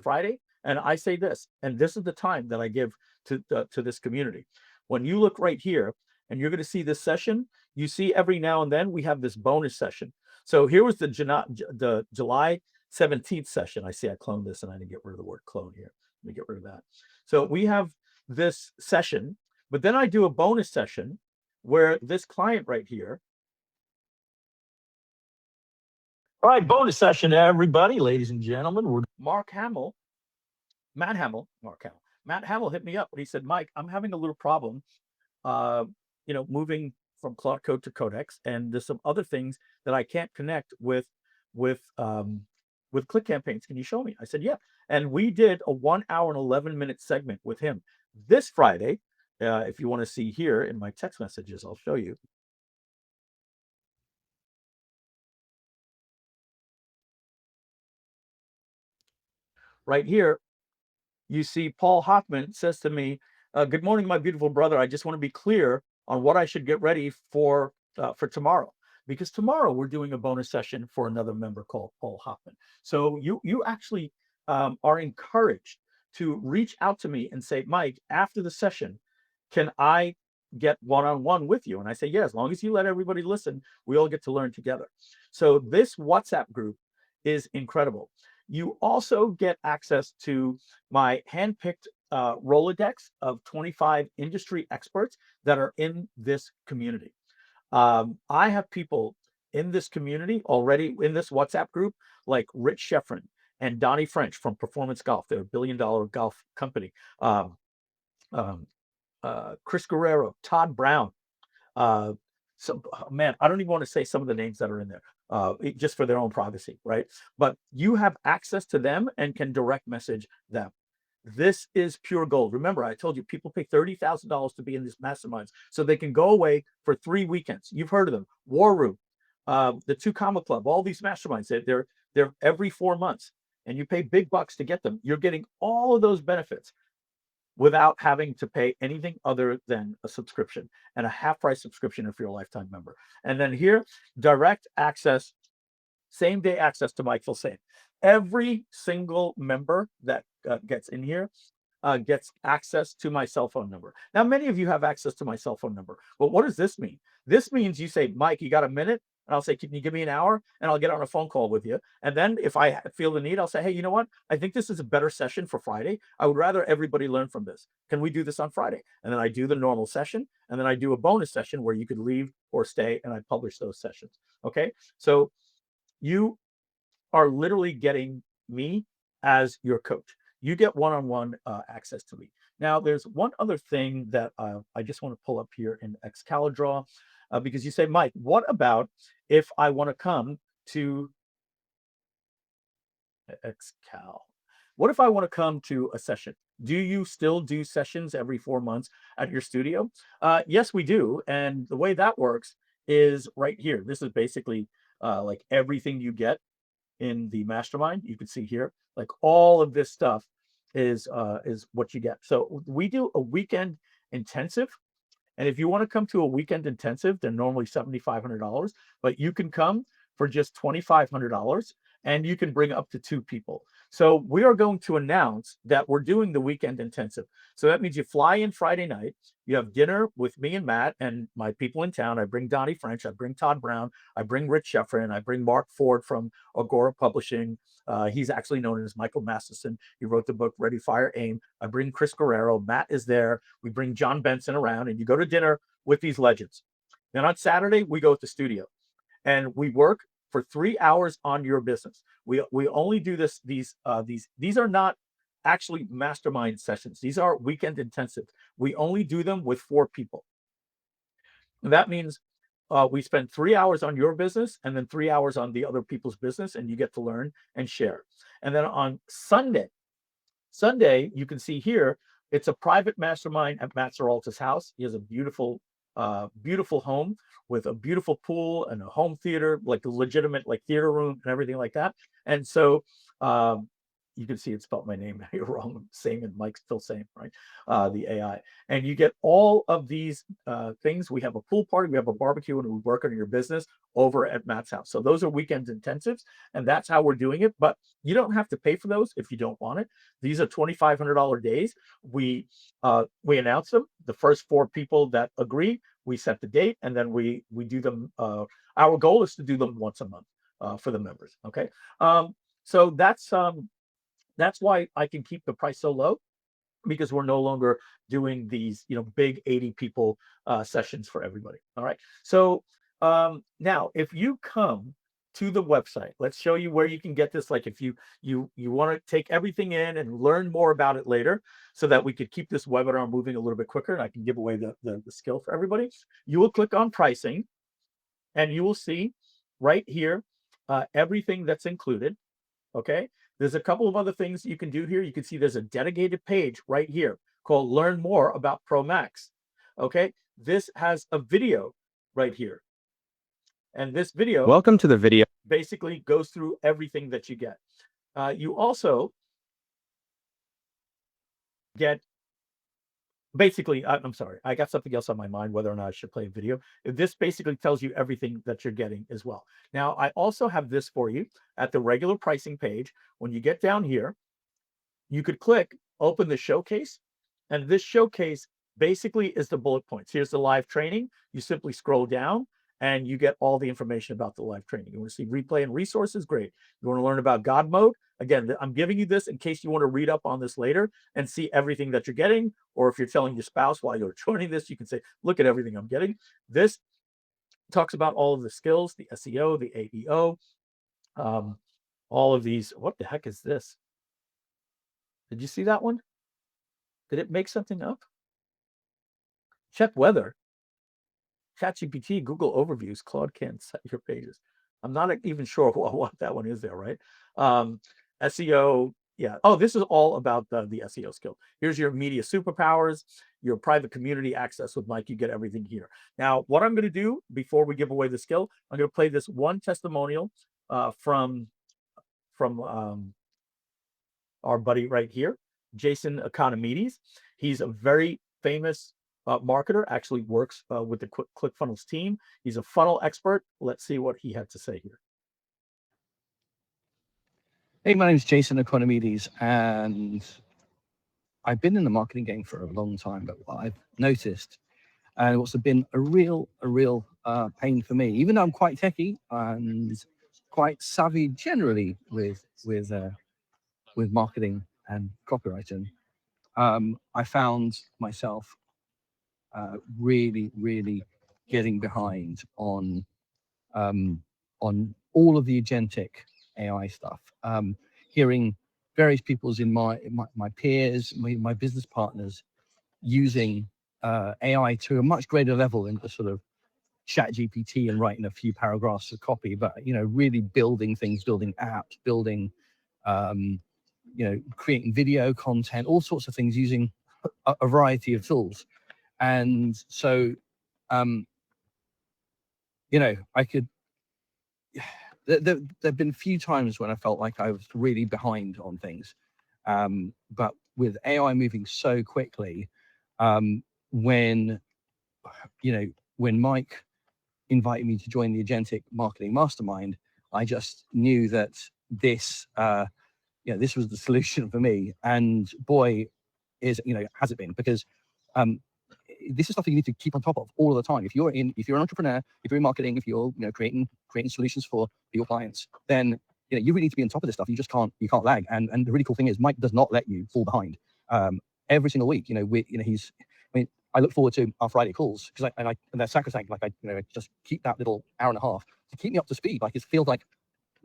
Friday? And I say this, and this is the time that I give to this community. When you look right here, and you're going to see this session, you see every now and then we have this bonus session. So here was the July 17th session. I see I cloned this and I didn't get rid of the word clone here. Let me get rid of that. So we have this session, but then I do a bonus session where this client right here. All right, bonus session, everybody, ladies and gentlemen. Matt Hamill Matt Hamill hit me up and he said, Mike, I'm having a little problem, uh, moving from Claude Code to Codex, and there's some other things that I can't connect with um, with ClickCampaigns. Can you show me? I said, yeah. And we did a 1 hour and 11-minute segment with him this Friday. If you want to see here in my text messages, I'll show you. Right here, you see Paul Hoffman says to me, good morning, my beautiful brother. I just want to be clear on what I should get ready for tomorrow, because tomorrow we're doing a bonus session for another member called Paul Hoffman. So you actually are encouraged to reach out to me and say, Mike, after the session, can I get one-on-one with you? And I say, yeah, as long as you let everybody listen, we all get to learn together. So this WhatsApp group is incredible. You also get access to my handpicked Rolodex of 25 industry experts that are in this community. I have people in this community already in this WhatsApp group, like Rich Sheffrin and Donnie French from Performance Golf. They're a billion-dollar golf company. Um, um, Chris Guerrero, Todd Brown. So, man, I don't even want to say some of the names that are in there, just for their own privacy, right? But you have access to them and can direct message them. This is pure gold. Remember, I told you people pay $30,000 to be in these masterminds so they can go away for 3 weekends. You've heard of them: War Room, the Two Comma Club, all these masterminds. They're every 4 months, and you pay big bucks to get them. You're getting all of those benefits without having to pay anything other than a subscription, and a half price subscription if you're a lifetime member. And then here, direct access, same day access to Mike Filsaime. Every single member that gets in here gets access to my cell phone number. Now, many of you have access to my cell phone number, but what does this mean? This means you say, Mike, you got a minute? And I'll say, can you give me an hour? And I'll get on a phone call with you. And then if I feel the need, I'll say, hey, you know what? I think this is a better session for Friday. I would rather everybody learn from this. Can we do this on Friday? And then I do the normal session. And then I do a bonus session where you could leave or stay, and I publish those sessions. Okay. So you are literally getting me as your coach. You get one-on-one access to me. Now, there's one other thing that I just want to pull up here in Excalidraw, because you say, Mike, what about if I want to come to Excal? What if I want to come to a session? Do you still do sessions every 4 months at your studio? Yes, we do. And the way that works is right here. This is basically like everything you get in the mastermind. You can see here, like all of this stuff is what you get. So we do a weekend intensive. And if you want to come to a weekend intensive, they're normally $7,500, but you can come for just $2,500, and you can bring up to 2 people. So we are going to announce that we're doing the weekend intensive. So that means you fly in Friday night, you have dinner with me and Matt and my people in town. I bring Donnie French, I bring Todd Brown, I bring Rich Sheffrin, I bring Mark Ford from Agora Publishing. He's actually known as Michael Masterson. He wrote the book Ready, Fire, Aim. I bring Chris Guerrero. Matt is there. We bring John Benson around, and you go to dinner with these legends. Then on Saturday, we go to the studio, and we work for 3 hours on your business. We only do these are not actually mastermind sessions. These are weekend intensive. We only do them with 4 people. And that means we spend 3 hours on your business and then 3 hours on the other people's business, and you get to learn and share. And then on Sunday, you can see here, it's a private mastermind at Matt Seralta's house. He has a beautiful, beautiful home with a beautiful pool and a home theater, like a legitimate like theater room and everything like that. And so you can see it spelled my name wrong, same in Mike's Filsaime, right? The AI. And you get all of these things. We have a pool party, we have a barbecue, and we work on your business over at Matt's house. So those are weekend intensives, and that's how we're doing it. But you don't have to pay for those if you don't want it. These are $2,500 days. We announce them. The first 4 people that agree, we set the date, and then we do them. Our goal is to do them once a month for the members. Okay, so that's why I can keep the price so low, because we're no longer doing these big 80 people sessions for everybody. All right. So now, if you come to the website. Let's show you where you can get this. Like if you want to take everything in and learn more about it later, so that we could keep this webinar moving a little bit quicker and I can give away the skill for everybody. You will click on pricing and you will see right here everything that's included. Okay, there's a couple of other things you can do here. You can see there's a dedicated page right here called Learn More About Pro Max. Okay, this has a video right here. And this video, Welcome to the video. Basically goes through everything that you get. You also get, basically, I'm sorry, I got something else on my mind, whether or not I should play a video. This basically tells you everything that you're getting as well. Now, I also have this for you at the regular pricing page. When you get down here, you could click open the showcase, and this showcase basically is the bullet points. Here's the live training. You simply scroll down and you get all the information about the live training. You want to see replay and resources? Great. You want to learn about God mode? Again, I'm giving you this in case you want to read up on this later and see everything that you're getting. Or if you're telling your spouse while you're joining this, you can say, look at everything I'm getting. This talks about all of the skills, the SEO, the AEO, all of these. What the heck is this? Did you see that one? Did it make something up? Check weather. ChatGPT, Google Overviews, Claude can set your pages. I'm not even sure what that one is there, right? SEO, yeah. Oh, this is all about the SEO skill. Here's your media superpowers, your private community access with Mike. You get everything here. Now, what I'm going to do before we give away the skill, I'm going to play this one testimonial from our buddy right here, Jason Economides. He's a very famous marketer, actually works with the ClickFunnels team. He's a funnel expert. Let's see what he had to say here. Hey, my name is Jason Economides, and I've been in the marketing game for a long time, but what I've noticed, and what's been a real pain for me, even though I'm quite techie and quite savvy generally with marketing and copywriting, I found myself really getting behind on all of the agentic AI stuff. Hearing various people's in my peers, my business partners using AI to a much greater level into sort of chat GPT and writing a few paragraphs of copy, but really building things, building apps, building creating video content, all sorts of things using a variety of tools. And so I could there've been a few times when I felt like I was really behind on things, but with AI moving so quickly, when Mike invited me to join the Agentic Marketing Mastermind, I just knew that this this was the solution for me. And boy, has it been, because this is stuff that you need to keep on top of all of the time. If you're an entrepreneur, if you're in marketing, if you're creating solutions for your clients, then you really need to be on top of this stuff. You can't lag. And the really cool thing is Mike does not let you fall behind. Every single week, I look forward to our Friday calls because and they're sacrosanct. Like I just keep that little hour and a half to keep me up to speed. Like it feels like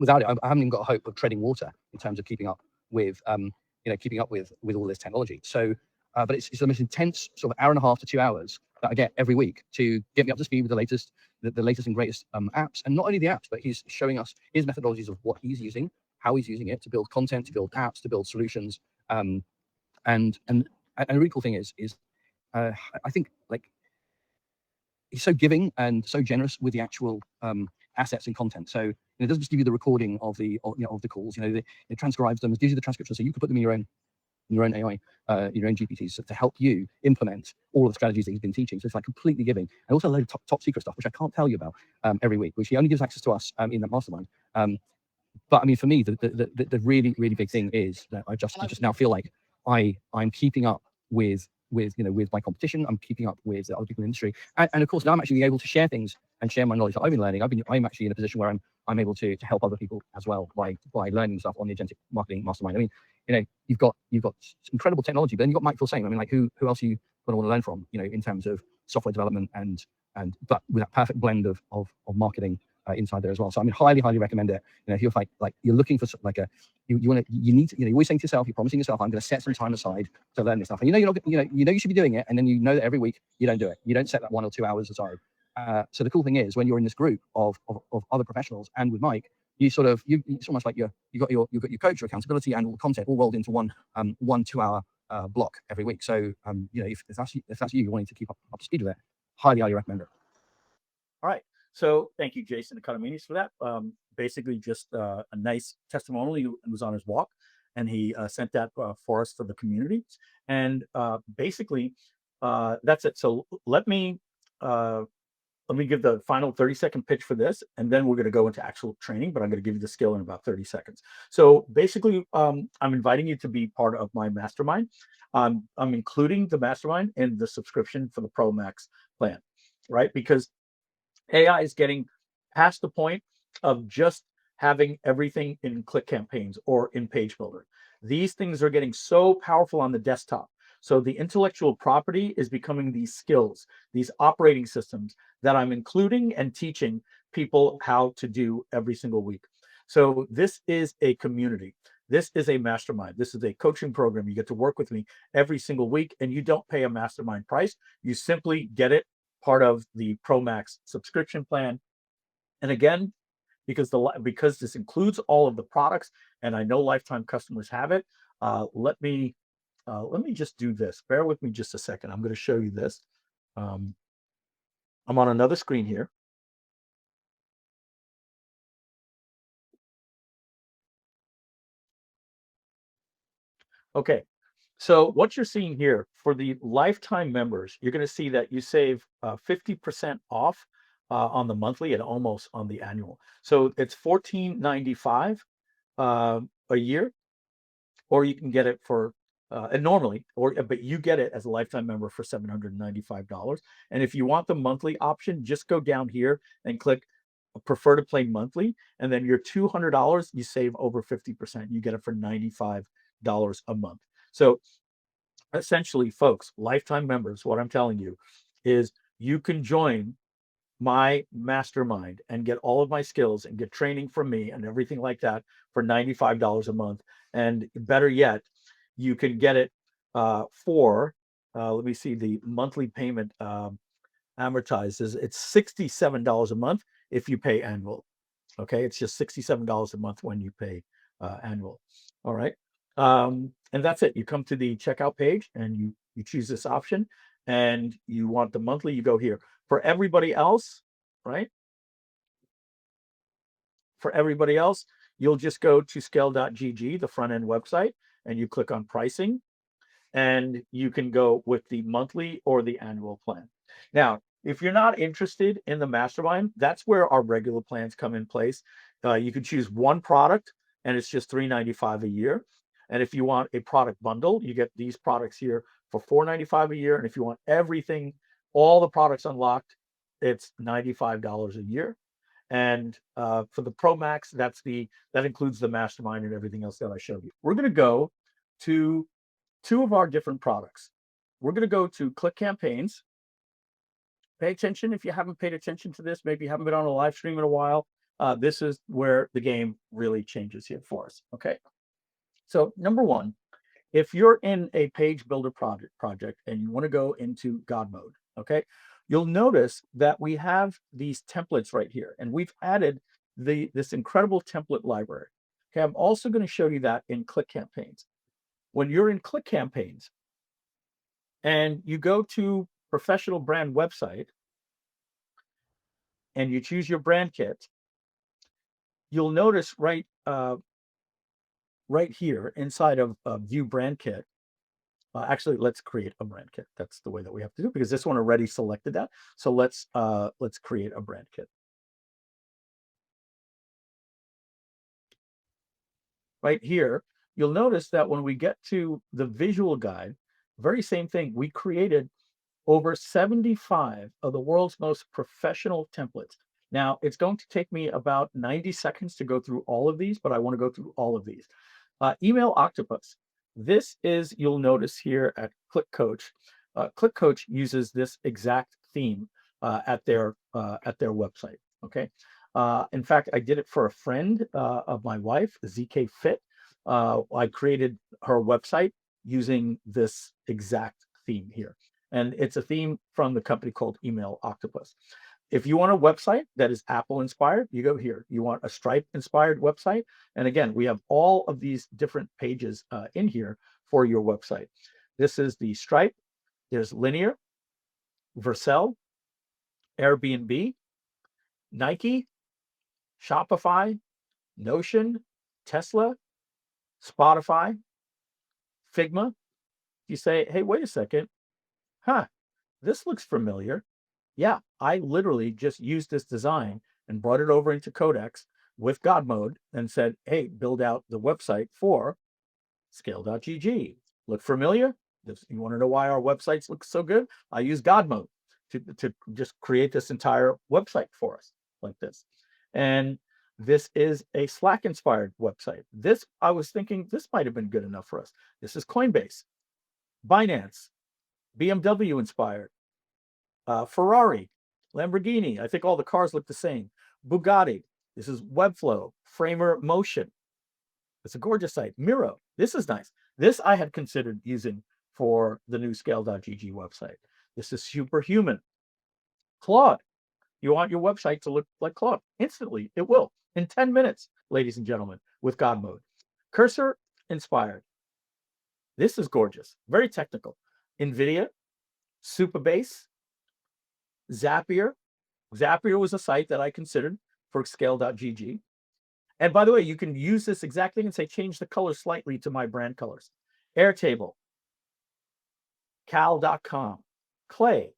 without it, I haven't even got a hope of treading water in terms of keeping up with all this technology. So. But it's the most intense sort of hour and a half to 2 hours that I get every week to get me up to speed with the latest and greatest apps. And not only the apps, but he's showing us his methodologies of what he's using, how he's using it to build content, to build apps, to build solutions. And a really cool thing is I think like he's so giving and so generous with the actual assets and content. So it doesn't just give you the recording of the calls. It transcribes them, it gives you the transcription, so you can put them in your own AI, your own GPTs to help you implement all of the strategies that he's been teaching. So it's like completely giving, and also a load of top secret stuff, which I can't tell you about every week, which he only gives access to us in that mastermind. But I mean, for me, the really big thing is that I just now feel like I'm keeping up with my competition. I'm keeping up with the other people in the industry, and of course now I'm actually able to share things and share my knowledge that I've been learning. I'm actually in a position where I'm able to help other people as well by learning stuff on the Agentic Marketing Mastermind. I mean, you've got incredible technology, but then you've got Mike Phil saying, I mean, like who else are you going to want to learn from, in terms of software development and but with that perfect blend of marketing inside there as well. So I mean, highly recommend it. You know, if you're like you're looking for like a, you need to, you know, you're always saying to yourself, you're promising yourself, I'm going to set some time aside to learn this stuff. And you know, you're not, you know you should be doing it, and then you know that every week you don't do it. You don't set that 1 or 2 hours aside. So the cool thing is when you're in this group of other professionals and with Mike, you sort of, it's almost like you got your coach, your accountability, and all the content all rolled into one 2 hour block every week. So you know, if that's you wanting to keep up to speed with it, highly recommend it. All right. So thank you, Jason Economides, for that. Basically, just a nice testimonial. He was on his walk, and he sent that for us for the community. And basically, that's it. So let me give the final 30-second pitch for this, and then we're going to go into actual training, but I'm going to give you the skill in about 30 seconds. So basically, I'm inviting you to be part of my mastermind. I'm including the mastermind in the subscription for the Pro Max plan, right? Because AI is getting past the point of just having everything in ClickCampaigns or in Page Builder. These things are getting so powerful on the desktop. So the intellectual property is becoming these skills, these operating systems that I'm including and teaching people how to do every single week. So this is a community. This is a mastermind. This is a coaching program. You get to work with me every single week, and you don't pay a mastermind price. You simply get it part of the Pro Max subscription plan. And again, because this includes all of the products, and I know lifetime customers have it, let me just do this. Bear with me just a second. I'm going to show you this. I'm on another screen here. Okay. So what you're seeing here for the lifetime members, you're going to see that you save 50% off on the monthly and almost on the annual. So it's $14.95 a year, or you can get it for and normally, but you get it as a lifetime member for $795. And if you want the monthly option, just go down here and click prefer to play monthly, and then your $200 you save over 50%. You get it for $95 a month. So essentially, folks, lifetime members, what I'm telling you is you can join my mastermind and get all of my skills and get training from me and everything like that for $95 a month. And better yet, you can get it for, let me see, the monthly payment amortizes. It's $67 a month if you pay annual. Okay, it's just $67 a month when you pay annual. All right. And that's it. You come to the checkout page and you choose this option, and you want the monthly, you go here. For everybody else, right? For everybody else, you'll just go to scale.gg, the front end website, and you click on pricing, and you can go with the monthly or the annual plan. Now, if you're not interested in the mastermind, that's where our regular plans come in place. You can choose one product, and it's just $395 a year. And if you want a product bundle, you get these products here for $495 a year. And if you want everything, all the products unlocked, it's $95 a year. And for the Pro Max, that includes the mastermind and everything else that I showed you. We're going to go to two of our different products. We're going to go to ClickCampaigns. Pay attention if you haven't paid attention to this. Maybe you haven't been on a live stream in a while. This is where the game really changes here for us. Okay. So number one, if you're in a page builder project and you want to go into God mode, okay, you'll notice that we have these templates right here, and we've added this incredible template library. Okay, I'm also going to show you that in ClickCampaigns. When you're in ClickCampaigns and you go to professional brand website and you choose your brand kit, you'll notice right here inside of view brand kit. Actually, let's create a brand kit. That's the way that we have to do it, because this one already selected that. So let's create a brand kit. Right here, you'll notice that when we get to the visual guide, very same thing. We created over 75 of the world's most professional templates. Now, it's going to take me about 90 seconds to go through all of these, but I want to go through all of these. Email Octopus. This is, you'll notice here at ClickCoach. ClickCoach uses this exact theme at their website. Okay. In fact, I did it for a friend of my wife, ZK Fit. I created her website using this exact theme here. And it's a theme from the company called Email Octopus. If you want a website that is Apple inspired, you go here. You want a Stripe inspired website. And again, we have all of these different pages in here for your website. This is the Stripe. There's Linear, Vercel, Airbnb, Nike, Shopify, Notion, Tesla, Spotify, Figma. You say, hey, wait a second. This looks familiar. Yeah, I literally just used this design and brought it over into Codex with God mode and said, hey, build out the website for scale.gg. Look familiar? You want to know why our websites look so good? I use God mode to just create this entire website for us like this. And this is a Slack inspired website. This, I was thinking this might have been good enough for us. This is Coinbase, Binance, BMW inspired, Ferrari, Lamborghini. I think all the cars look the same. Bugatti. This is Webflow, Framer Motion. It's a gorgeous site. Miro. This is nice. This I had considered using for the new scale.gg website. This is Superhuman. Claude. You want your website to look like Claude. Instantly, it will. In 10 minutes, ladies and gentlemen, with God mode. Cursor inspired. This is gorgeous. Very technical. NVIDIA, Supabase, Zapier. Zapier was a site that I considered for scale.gg. And by the way, you can use this exact thing and say, change the color slightly to my brand colors. Airtable, cal.com, Clay.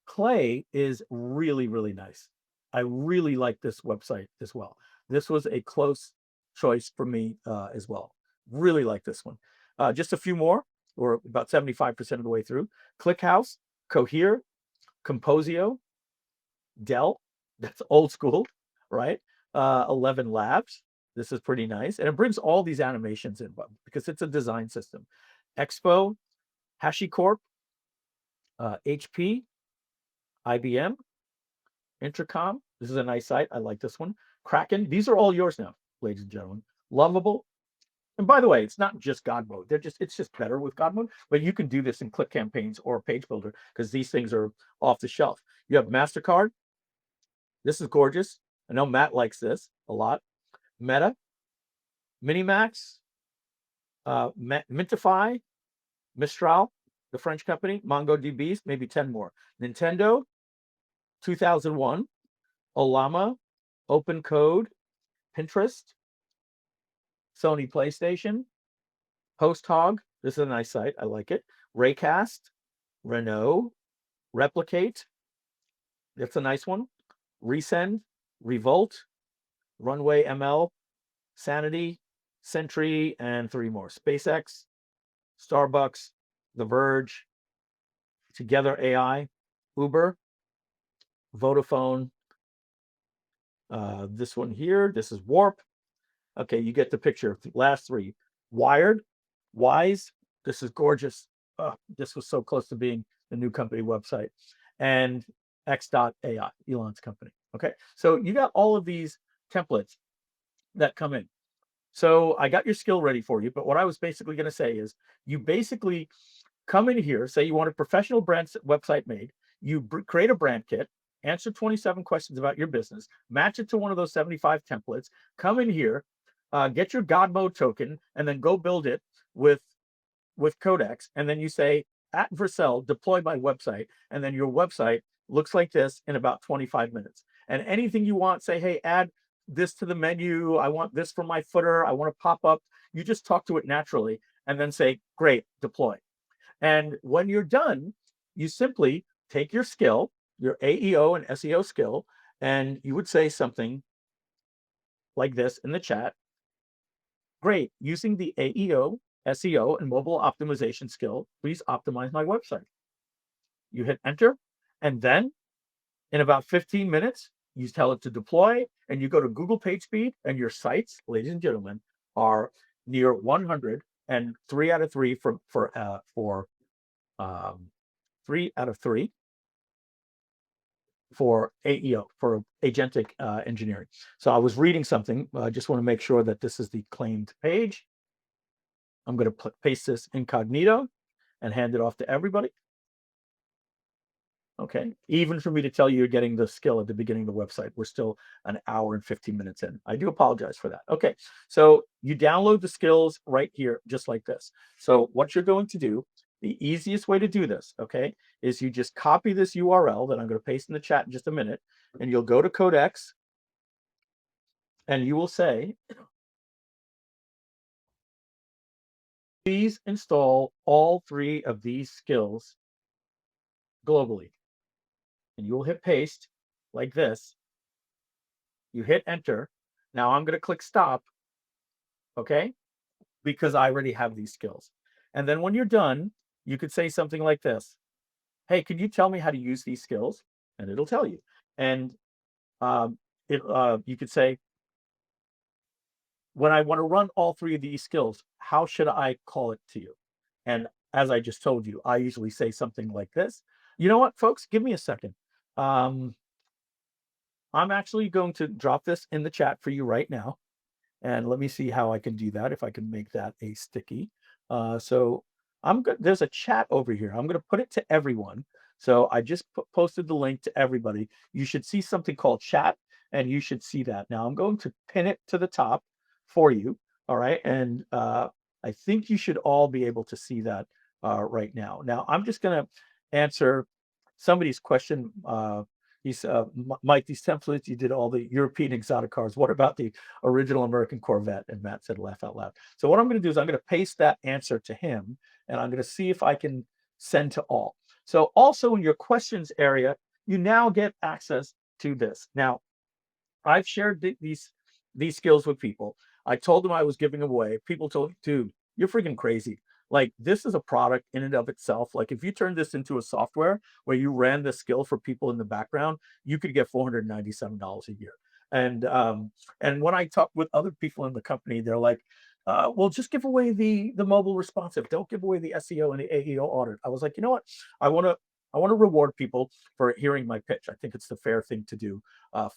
Clay is really, really nice. I really like this website as well. This was a close choice for me as well. Really like this one. Just a few more. We're about 75% of the way through. ClickHouse, Cohere, Composio, Dell. That's old school, right? 11 Labs. This is pretty nice. And it brings all these animations in because it's a design system. Expo, HashiCorp, HP, IBM, Intercom. This is a nice site. I like this one. Kraken. These are all yours now, ladies and gentlemen. Lovable. And by the way, it's not just God mode. It's just better with God mode. But you can do this in ClickCampaigns or Page Builder because these things are off the shelf. You have MasterCard. This is gorgeous. I know Matt likes this a lot. Meta, Minimax, Mintify, Mistral, the French company, MongoDBs, maybe 10 more. Nintendo, 2001, Olama, Open Code, Pinterest, Sony PlayStation, HostHog. This is a nice site. I like it. Raycast, Renault, Replicate. That's a nice one. Resend, Revolt, Runway ML, Sanity, Sentry, and 3 more. SpaceX, Starbucks, The Verge, Together AI, Uber, Vodafone. This one here, this is Warp. Okay, you get the picture. Last 3. Wired, Wise. This is gorgeous. This was so close to being the new company website. And X.AI, Elon's company. Okay, so you got all of these templates that come in. So I got your skill ready for you, but what I was basically going to say is you basically come in here, say you want a professional brand website made, you create a brand kit, answer 27 questions about your business, match it to one of those 75 templates, come in here, get your God mode token, and then go build it with Codex. And then you say, at Vercel, deploy my website. And then your website looks like this in about 25 minutes. And anything you want, say, hey, add this to the menu. I want this for my footer. I want to pop up. You just talk to it naturally and then say, great, deploy. And when you're done, you simply take your skill, your AEO and SEO skill, and you would say something like this in the chat. Great, using the AEO, SEO, and mobile optimization skill, please optimize my website. You hit enter, and then in about 15 minutes, you tell it to deploy, and you go to Google PageSpeed, and your sites, ladies and gentlemen, are near 100 and 3 out of 3 for 3 out of 3 for AEO, for agentic engineering. So I was reading something. I just want to make sure that this is the claimed page. I'm going to paste this incognito and hand it off to everybody. Okay, even for me to tell you you're getting the skill at the beginning of the website, we're still an hour and 15 minutes in. I do apologize for that. Okay, so you download the skills right here, just like this. So what you're going to do, the easiest way to do this, okay, is you just copy this URL that I'm going to paste in the chat in just a minute, and you'll go to Codex, and you will say, please install all 3 of these skills globally. And you will hit paste like this. You hit enter. Now I'm going to click stop, okay? Because I already have these skills. And then when you're done, you could say something like this. Hey, can you tell me how to use these skills? And it'll tell you. And you could say, when I want to run all 3 of these skills, how should I call it to you? And as I just told you, I usually say something like this. You know what, folks? Give me a second. I'm actually going to drop this in the chat for you right now. And let me see how I can do that, if I can make that a sticky. So there's a chat over here. I'm going to put it to everyone. So I just posted the link to everybody. You should see something called chat, and you should see that. Now I'm going to pin it to the top for you. All right. And I think you should all be able to see that right now. Now I'm just going to answer somebody's question. He's Mike, these templates, you did all the European exotic cars. What about the original American Corvette? And Matt said, laugh out loud. So what I'm going to do is I'm going to paste that answer to him, and I'm going to see if I can send to all. So also in your questions area, you now get access to this. Now, I've shared these skills with people. I told them I was giving them away. People told, dude, you're freaking crazy. Like, this is a product in and of itself. Like, if you turn this into a software where you ran the skill for people in the background, you could get $497 a year. And when I talk with other people in the company, they're like, well, just give away the mobile responsive. Don't give away the SEO and the AEO audit. I was like, you know what? I want to reward people for hearing my pitch. I think it's the fair thing to do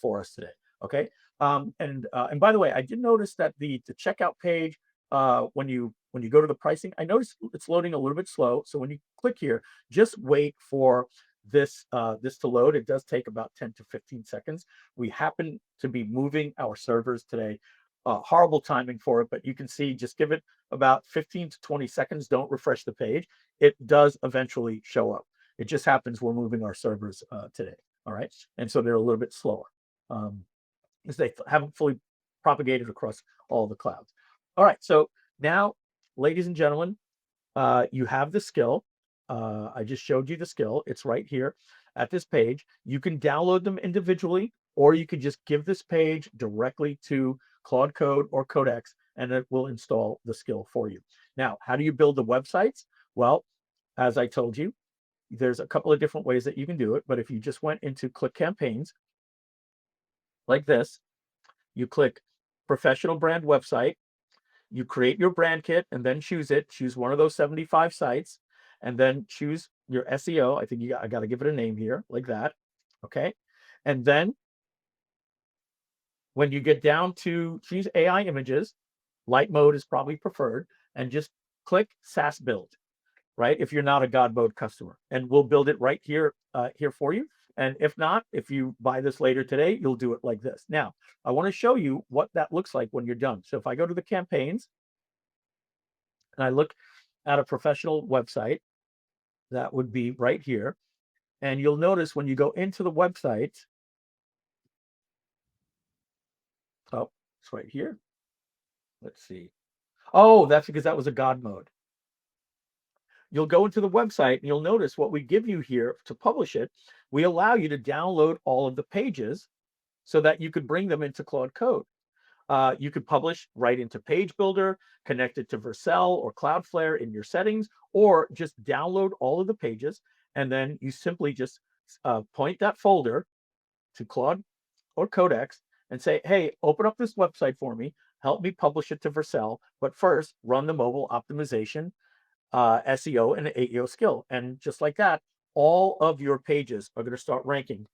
for us today. Okay. And by the way, I did notice that the checkout page, when you go to the pricing, I noticed it's loading a little bit slow. So when you click here, just wait for this to load. It does take about 10 to 15 seconds. We happen to be moving our servers today. Horrible timing for it, but you can see, just give it about 15 to 20 seconds. Don't refresh the page. It does eventually show up. It just happens we're moving our servers today. All right. And so they're a little bit slower because they haven't fully propagated across all the clouds. All right. So now, ladies and gentlemen, you have the skill. I just showed you the skill. It's right here at this page. You can download them individually, or you could just give this page directly to Claude Code or Codex, and it will install the skill for you. Now, how do you build the websites? Well, as I told you, there's a couple of different ways that you can do it. But if you just went into ClickCampaigns like this, you click professional brand website, you create your brand kit, and then choose one of those 75 sites, and then choose your SEO. I think I got to give it a name here, like that. Okay. And then when you get down to choose AI images, light mode is probably preferred, and just click SaaS build, right? If you're not a God mode customer, and we'll build it right here, here for you. And if not, if you buy this later today, you'll do it like this. Now, I want to show you what that looks like when you're done. So if I go to the campaigns and I look at a professional website, that would be right here. And you'll notice when you go into the website, oh, it's right here. Let's see. Oh, that's because that was a God mode. You'll go into the website and you'll notice what we give you here to publish it. We allow you to download all of the pages so that you could bring them into Claude Code. You could publish right into Page Builder, connect it to Vercel or Cloudflare in your settings, or just download all of the pages. And then you simply just point that folder to Claude or Codex and say, hey, open up this website for me. Help me publish it to Vercel. But first, run the mobile optimization, SEO, and AEO skill. And just like that, all of your pages are going to start ranking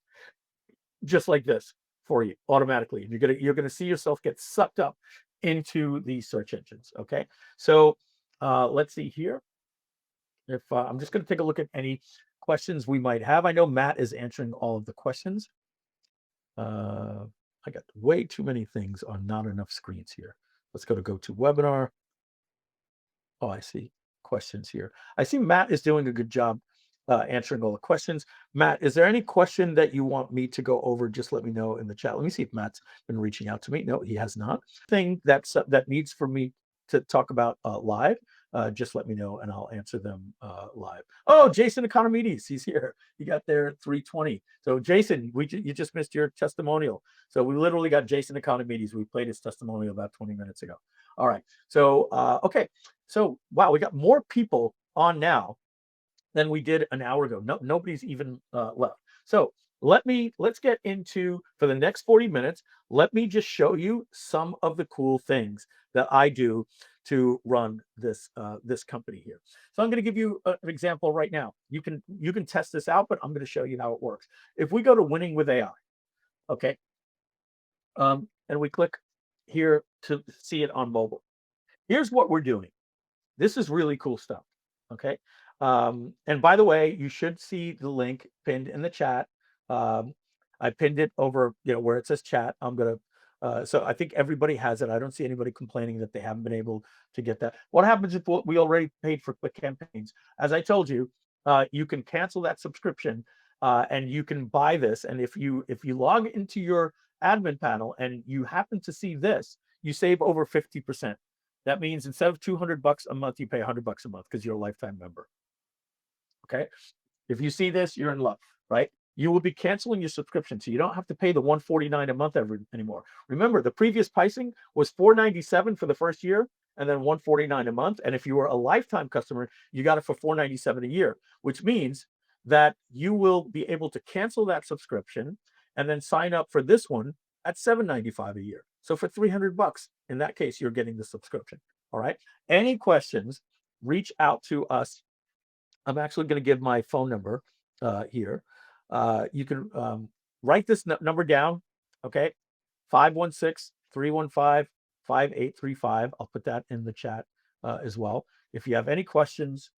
just like this for you automatically. And you're gonna see yourself get sucked up into these search engines. Okay, so let's see here. If I'm just gonna take a look at any questions we might have. I know Matt is answering all of the questions. I got way too many things on not enough screens here. Let's go to webinar. Oh, I see questions here. I see Matt is doing a good job answering all the questions. Matt, is there any question that you want me to go over? Just let me know in the chat. Let me see if Matt's been reaching out to me. No, he has not. Thing that needs for me to talk about live, just let me know and I'll answer them live. Oh, Jason Economides, he's here. He got there at 3:20. So Jason, you just missed your testimonial. So we literally got Jason Economides. We played his testimonial about 20 minutes ago. All right. So okay. So wow, we got more people on now than we did an hour ago. No, nobody's even left. So let's get into, for the next 40 minutes, let me just show you some of the cool things that I do to run this this company here. So I'm going to give you an example right now. You can test this out, but I'm going to show you how it works. If we go to Winning with AI, okay, and we click here to see it on mobile. Here's what we're doing. This is really cool stuff. Okay. And by the way, you should see the link pinned in the chat. I pinned it over, where it says chat. I'm going to, so I think everybody has it. I don't see anybody complaining that they haven't been able to get that. What happens if we already paid for ClickCampaigns? As I told you, you can cancel that subscription and you can buy this. And if you log into your admin panel and you happen to see this, you save over 50%. That means instead of $200 a month, you pay $100 a month because you're a lifetime member. Okay. If you see this, you're in luck, right? You will be canceling your subscription, so you don't have to pay the $149 a month anymore. Remember, the previous pricing was $497 for the first year and then $149 a month. And if you were a lifetime customer, you got it for $497 a year, which means that you will be able to cancel that subscription and then sign up for this one at $795 a year. So for $300, in that case, you're getting the subscription. All right. Any questions, reach out to us. I'm actually going to give my phone number here. You can write this number down. Okay. 516-315-5835. I'll put that in the chat as well. If you have any questions,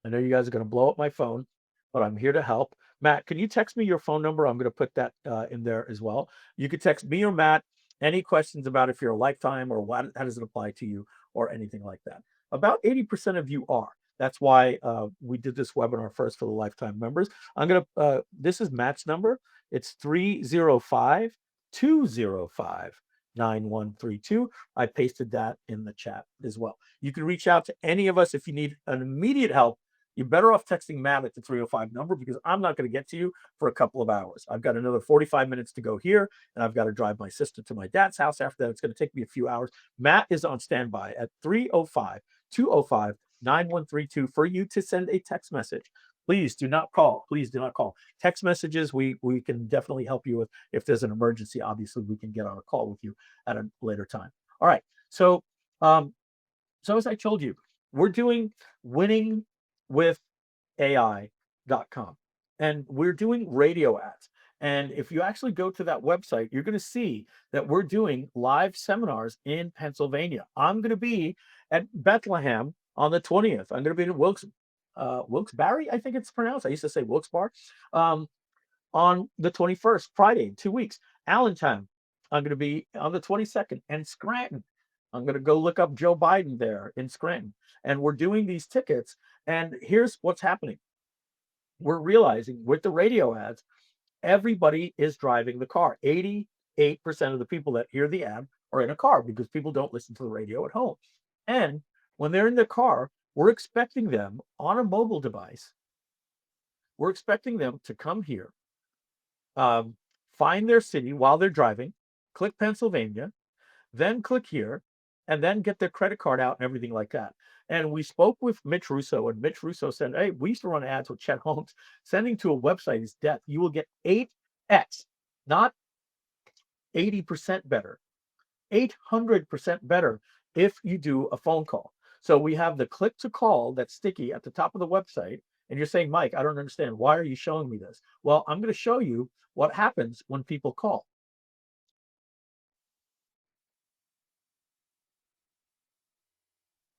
I know you guys are going to blow up my phone, but I'm here to help. Matt, can you text me your phone number? I'm going to put that in there as well. You could text me or Matt any questions about if you're a lifetime or how does it apply to you or anything like that. About 80% of you are. That's why we did this webinar first for the lifetime members. I'm going to, this is Matt's number. It's 305-205-9132. I pasted that in the chat as well. You can reach out to any of us if you need an immediate help. You're better off texting Matt at the 305 number because I'm not going to get to you for a couple of hours. I've got another 45 minutes to go here, and I've got to drive my sister to my dad's house. After that, it's going to take me a few hours. Matt is on standby at 305-205-9132 for you to send a text message. Please do not call. Please do not call. Text messages, we can definitely help you with. If there's an emergency, obviously, we can get on a call with you at a later time. All right. So, so as I told you, we're doing Winning with AI.com, and we're doing radio ads. And if you actually go to that website, you're going to see that we're doing live seminars in Pennsylvania. I'm going to be at Bethlehem on the 20th. I'm going to be in Wilkes-Barre, I think it's pronounced. I used to say Wilkes-Barre. On the 21st, Friday, in 2 weeks. Allentown, I'm going to be on the 22nd, and Scranton. I'm going to go look up Joe Biden there in Scranton. And we're doing these tickets. And here's what's happening. We're realizing with the radio ads, everybody is driving the car. 88% of the people that hear the ad are in a car because people don't listen to the radio at home. And when they're in the car, we're expecting them on a mobile device. We're expecting them to come here, find their city while they're driving, click Pennsylvania, then click here, and then get their credit card out and everything like that. And we spoke with Mitch Russo, and Mitch Russo said, hey, we used to run ads with Chet Holmes. Sending to a website is death. You will get 8x, not 80% better, 800% better if you do a phone call. So we have the click to call that's sticky at the top of the website, And you're saying, Mike, I don't understand. Why are you showing me this? Well, I'm going to show you what happens when people call.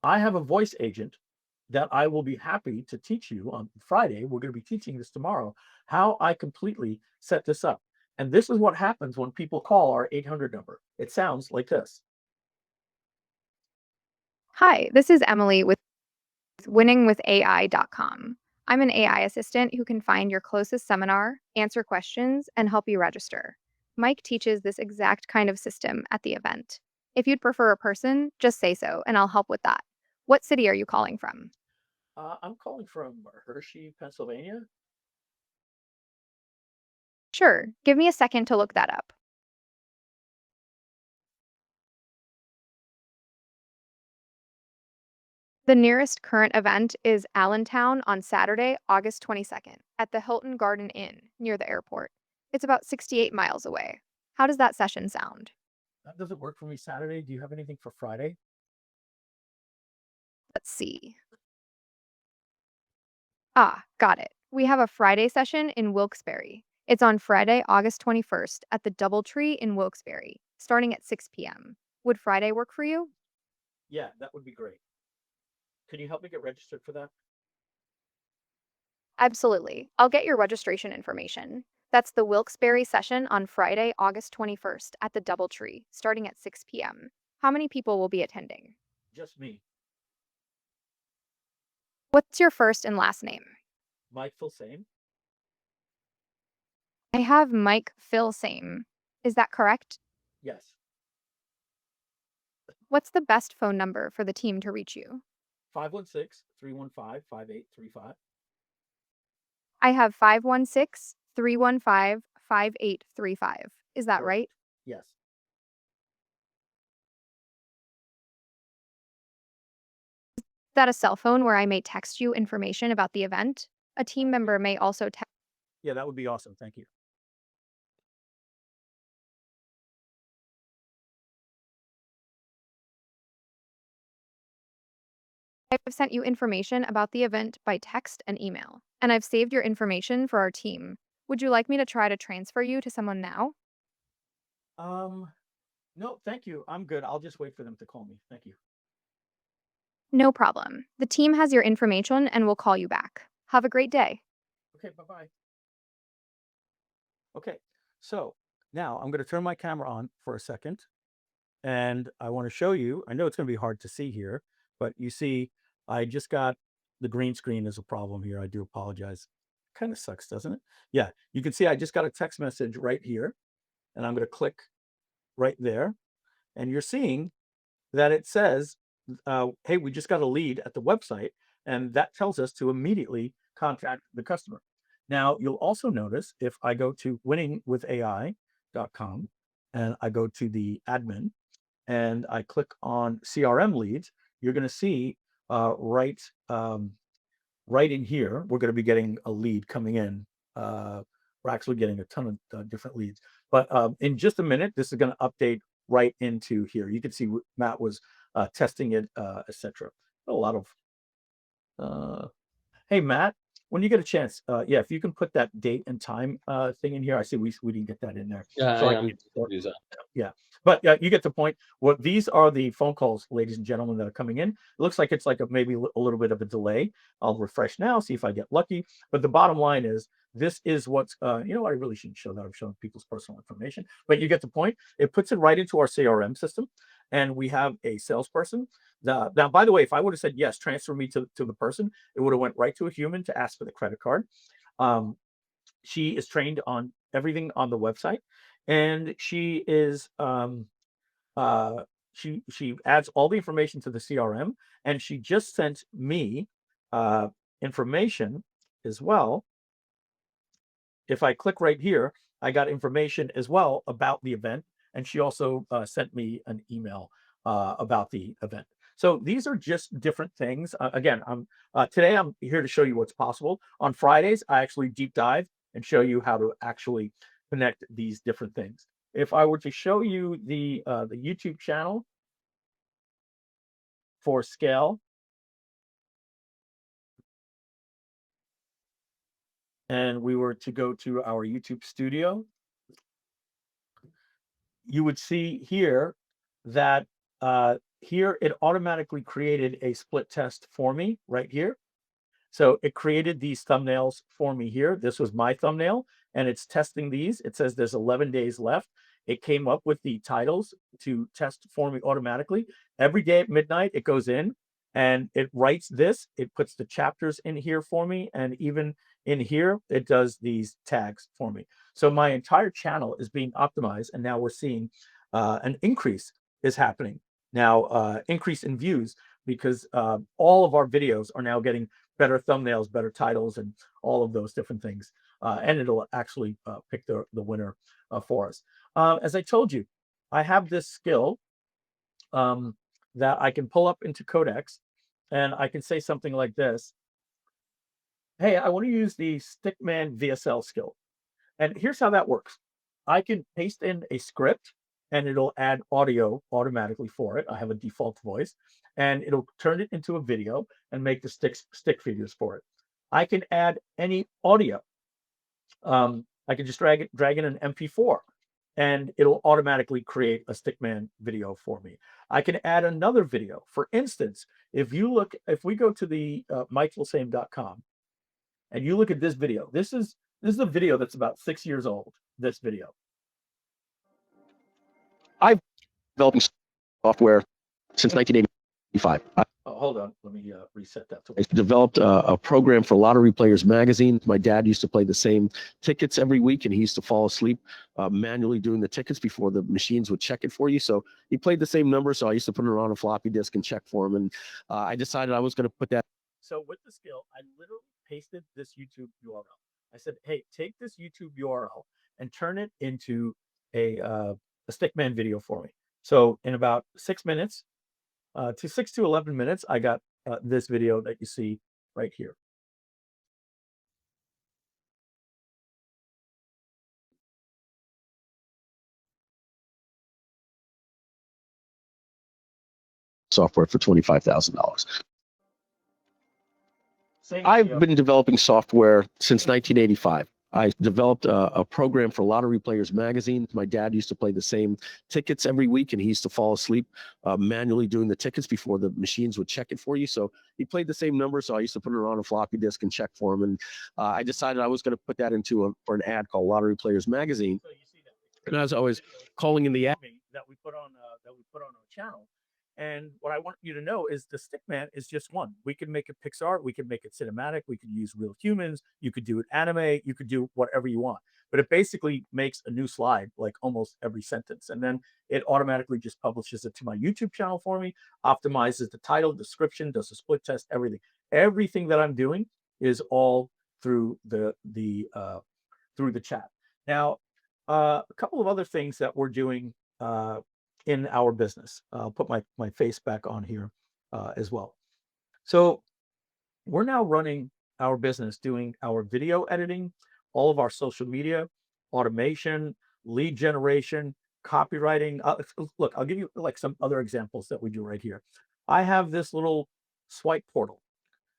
I have a voice agent that I will be happy to teach you on Friday. We're going to be teaching this tomorrow, how I completely set this up. And this is what happens when people call our 800 number. It sounds like this. Hi, this is Emily with winningwithai.com. I'm an AI assistant who can find your closest seminar, answer questions, and help you register. Mike teaches this exact kind of system at the event. If you'd prefer a person, just say so, and I'll help with that. What city are you calling from? I'm calling from Hershey, Pennsylvania. Sure, give me a second to look that up. The nearest current event is Allentown on Saturday, August 22nd, at the Hilton Garden Inn near the airport. It's about 68 miles away. How does that session sound? That doesn't work for me Saturday. Do you have anything for Friday? Let's see. Ah, got it. We have a Friday session in Wilkes-Barre. It's on Friday, August 21st at the DoubleTree in Wilkes-Barre, starting at 6 p.m. Would Friday work for you? Yeah, that would be great. Can you help me get registered for that? Absolutely. I'll get your registration information. That's the Wilkes-Barre session on Friday, August 21st at the DoubleTree, starting at 6 p.m. How many people will be attending? Just me. What's your first and last name? Mike Filsame. I have Mike Filsame. Is that correct? Yes. What's the best phone number for the team to reach you? 516-315-5835. I have 516-315-5835. Is that right? Yes. Is that a cell phone where I may text you information about the event? A team member may also text. Yeah, that would be awesome. Thank you. I've sent you information about the event by text and email, and I've saved your information for our team. Would you like me to try to transfer you to someone now? No, thank you. I'm good. I'll just wait for them to call me. Thank you. No problem. The team has your information and will call you back. Have a great day. Okay, bye-bye. Okay, so now I'm going to turn my camera on for a second, and I want to show you. I know it's going to be hard to see here, but you see, I just got the green screen is a problem here. I do apologize. Kind of sucks, doesn't it? Yeah, you can see I just got a text message right here, and I'm going to click right there, and you're seeing that it says, hey, we just got a lead at the website, and that tells us to immediately contact the customer. Now, you'll also notice if I go to winningwithai.com and I go to the admin and I click on CRM leads, you're going to see right in here, we're going to be getting a lead coming in. We're actually getting a ton of different leads. But in just a minute, this is going to update right into here. You can see Matt was testing it, etc. A lot of hey, Matt, when you get a chance, yeah, if you can put that date and time thing in here. I see we didn't get that in there. Yeah, So I I can am. Use that. yeah, but you get the point. What these are the phone calls, ladies and gentlemen, that are coming in. It looks like it's like maybe a little bit of a delay. I'll refresh now, see if I get lucky. But the bottom line is, this is what's I really shouldn't show that. I'm showing people's personal information, but you get the point. It puts it right into our CRM system, and we have a salesperson. Now, by the way, if I would have said yes, transfer me to the person, it would have went right to a human to ask for the credit card. She is trained on everything on the website, and she is she adds all the information to the CRM, and she just sent me information as well. If I click right here, I got information as well about the event, and she also sent me an email about the event. So these are just different things. Again, today I'm here to show you what's possible. On Fridays, I actually deep dive and show you how to actually connect these different things. If I were to show you the YouTube channel for Scale, and we were to go to our YouTube studio, you would see here that here it automatically created a split test for me right here. So it created these thumbnails for me here. This was my thumbnail, and it's testing these. It says there's 11 days left. It came up with the titles to test for me automatically. Every day at midnight, it goes in and it writes this. It puts the chapters in here for me. And even in here, it does these tags for me. So my entire channel is being optimized. And now we're seeing an increase is happening now, increase in views, because all of our videos are now getting better thumbnails, better titles, and all of those different things. And it'll actually pick the winner for us. As I told you, I have this skill that I can pull up into Codex, and I can say something like this. Hey, I want to use the Stickman VSL skill. And here's how that works. I can paste in a script and it'll add audio automatically for it. I have a default voice, and it'll turn it into a video and make the stick figures for it. I can add any audio. I can just drag in an MP4 and it'll automatically create a Stickman video for me. I can add another video. For instance, if we go to the mikeswillsame.com and you look at this video, this is a video that's about 6 years old, this video. I've developing software since 1985. Hold on, let me reset that. I developed a program for Lottery Players magazine. My dad used to play the same tickets every week, and he used to fall asleep manually doing the tickets before the machines would check it for you. So he played the same number, so I used to put it on a floppy disk and check for him. And I decided I was going to put that. So with the skill, I literally pasted this YouTube URL. I said, hey, take this YouTube URL and turn it into a Stickman video for me. So in about 6 minutes, 6 to 11 minutes, I got this video that you see right here. Software for $25,000. I've been developing software since 1985. I developed a program for Lottery Players magazine. My dad used to play the same tickets every week, and he used to fall asleep manually doing the tickets before the machines would check it for you. So he played the same number, so I used to put it on a floppy disk and check for him. And I decided I was going to put that into for an ad called Lottery Players magazine. So you see that. And as I was calling in the ad that we put on our channel. And what I want you to know is the Stickman is just one. We can make it Pixar, we can make it cinematic, we could use real humans, you could do it anime, you could do whatever you want. But it basically makes a new slide like almost every sentence. And then it automatically just publishes it to my YouTube channel for me, optimizes the title, description, does a split test, everything. Everything that I'm doing is all through the chat. Now, a couple of other things that we're doing in our business. I'll put my face back on here as well. So we're now running our business, doing our video editing, all of our social media, automation, lead generation, copywriting. Look, I'll give you like some other examples that we do right here. I have this little swipe portal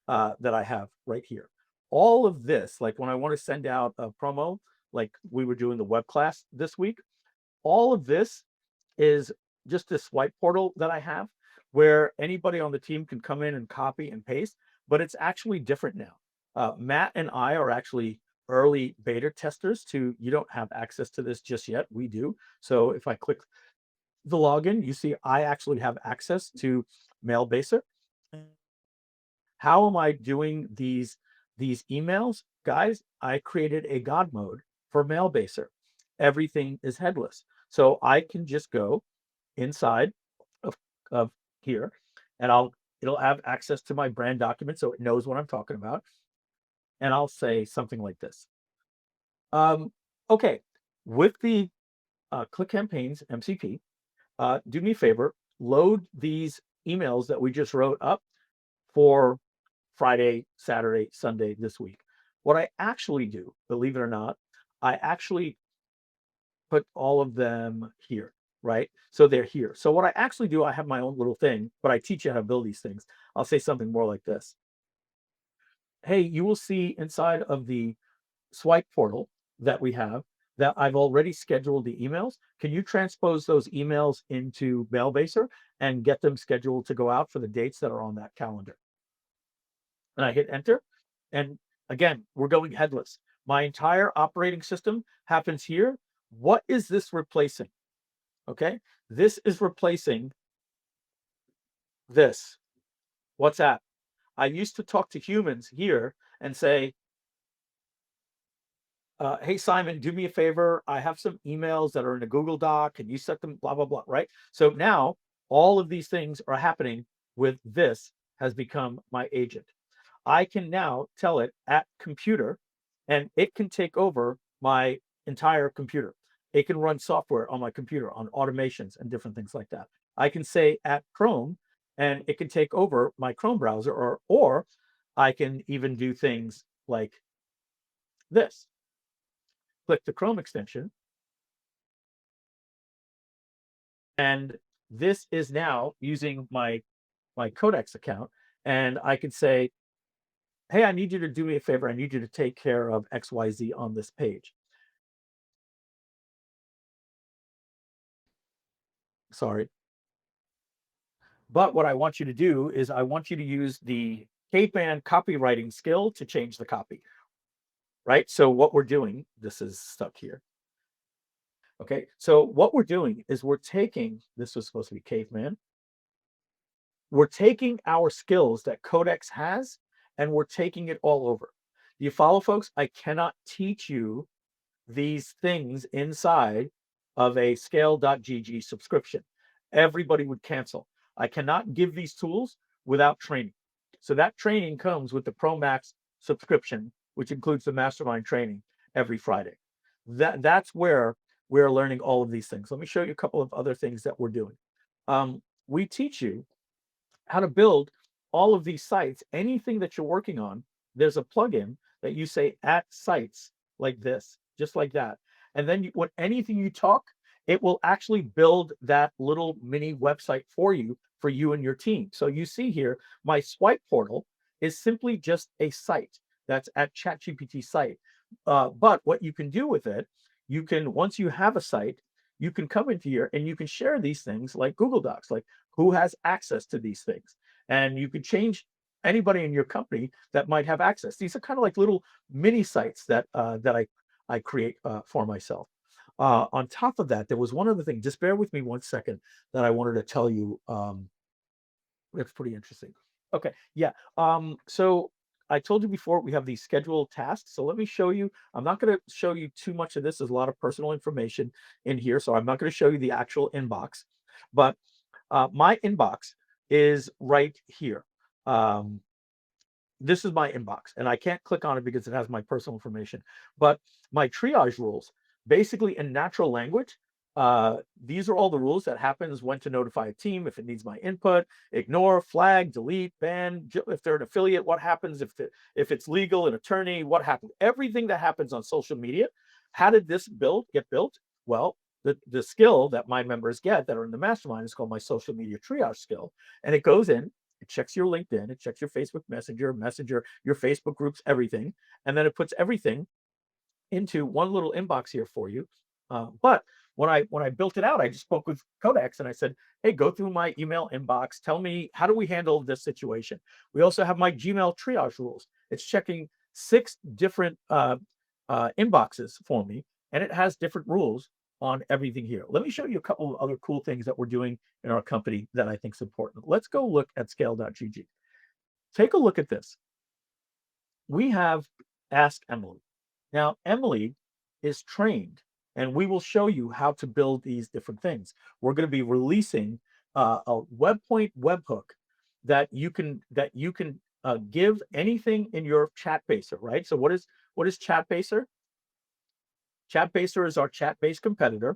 that I have right here. All of this, like when I want to send out a promo, like we were doing the web class this week, all of this is just this swipe portal that I have where anybody on the team can come in and copy and paste, but it's actually different now. Matt and I are actually early beta testers you don't have access to this just yet. We do. So if I click the login, you see I actually have access to BlogBaser. How am I doing these emails? Guys, I created a God mode for BlogBaser. Everything is headless. So I can just go inside of here and it'll have access to my brand document, so it knows what I'm talking about. And I'll say something like this. Okay, with the ClickCampaigns MCP, do me a favor, load these emails that we just wrote up for Friday, Saturday, Sunday this week. What I actually do, believe it or not, I actually put all of them here, right? So they're here. So what I actually do, I have my own little thing, but I teach you how to build these things. I'll say something more like this. Hey, you will see inside of the swipe portal that we have that I've already scheduled the emails. Can you transpose those emails into BlogBaser and get them scheduled to go out for the dates that are on that calendar? And I hit enter. And again, we're going headless. My entire operating system happens here. What is this replacing? Okay, this is replacing this. What's that? I used to talk to humans here and say, hey, Simon, do me a favor. I have some emails that are in a Google Doc. Can you set them, blah, blah, blah, right? So now all of these things are happening with this has become my agent. I can now tell it at computer, and it can take over my entire computer. It can run software on my computer, on automations and different things like that. I can say at Chrome, and it can take over my Chrome browser, or I can even do things like this. Click the Chrome extension, and this is now using my Codex account, and I can say, hey, I need you to do me a favor. I need you to take care of XYZ on this page. Sorry. But what I want you to do is I want you to use the caveman copywriting skill to change the copy, right? So what we're doing, this is stuck here. Okay, so what we're doing is we're taking, this was supposed to be caveman. We're taking our skills that Codex has and we're taking it all over. Do you follow, folks? I cannot teach you these things inside of a scale.gg subscription. Everybody would cancel. I cannot give these tools without training. So that training comes with the Pro Max subscription, which includes the Mastermind training every Friday. That's where we're learning all of these things. Let me show you a couple of other things that we're doing. We teach you how to build all of these sites. Anything that you're working on, there's a plugin that you say at sites like this, just like that. And then when anything you talk, it will actually build that little mini website for you and your team. So you see here, my swipe portal is simply just a site that's at ChatGPT site. But what you can do with it, you can, once you have a site, you can come into here and you can share these things like Google Docs, like who has access to these things. And you can change anybody in your company that might have access. These are kind of like little mini sites that I create for myself. On top of that, there was one other thing. Just bear with me 1 second that I wanted to tell you. It's pretty interesting. Okay, yeah. So I told you before we have these scheduled tasks. So let me show you. I'm not going to show you too much of this. There's a lot of personal information in here, so I'm not going to show you the actual inbox. But my inbox is right here. This is my inbox, and I can't click on it because it has my personal information. But my triage rules, basically in natural language, these are all the rules that happens when to notify a team, if it needs my input, ignore, flag, delete, ban, if they're an affiliate, what happens, if it's legal, an attorney, what happens, everything that happens on social media. How did this get built? Well, the skill that my members get that are in the mastermind is called my social media triage skill. And it goes in, it checks your LinkedIn, it checks your Facebook Messenger, your Facebook groups, everything. And then it puts everything into one little inbox here for you. But when I built it out, I just spoke with Codex and I said, hey, go through my email inbox. Tell me, how do we handle this situation? We also have my Gmail triage rules. It's checking 6 different inboxes for me, and it has different rules on everything here. Let me show you a couple of other cool things that we're doing in our company that I think is important. Let's go look at scale.gg. Take a look at this. We have Ask Emily. Now, Emily is trained, and we will show you how to build these different things. We're going to be releasing a WebPoint webhook that you can give anything in your ChatBaser, right? So what is ChatBaser? ChatBaser is our chat-based competitor,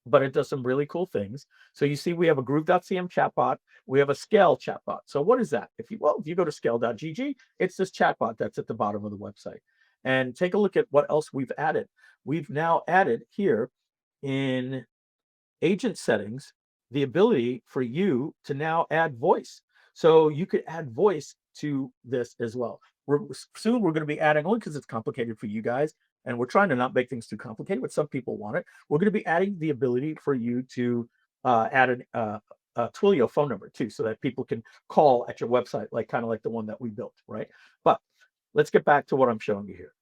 but it does some really cool things. So you see, we have a Groove.cm chatbot. We have a Scale chatbot. So what is that? If you go to scale.gg, it's this chatbot that's at the bottom of the website. And take a look at what else we've added. We've now added here in agent settings the ability for you to now add voice. So you could add voice to this as well. Soon we're going to be adding, only because it's complicated for you guys, and we're trying to not make things too complicated, but some people want it. We're going to be adding the ability for you to add a Twilio phone number too, so that people can call at your website, like kind of like the one that we built, right? But let's get back to what I'm showing you here.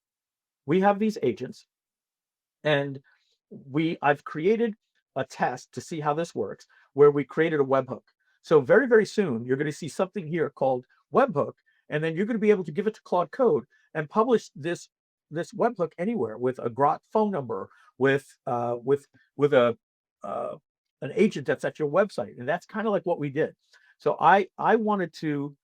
We have these agents, and I've created a test to see how this works, where we created a webhook. So very, very soon, you're going to see something here called webhook, and then you're going to be able to give it to Claude Code and publish this webhook anywhere with a Grok phone number, with a an agent that's at your website, and that's kind of like what we did. So I wanted to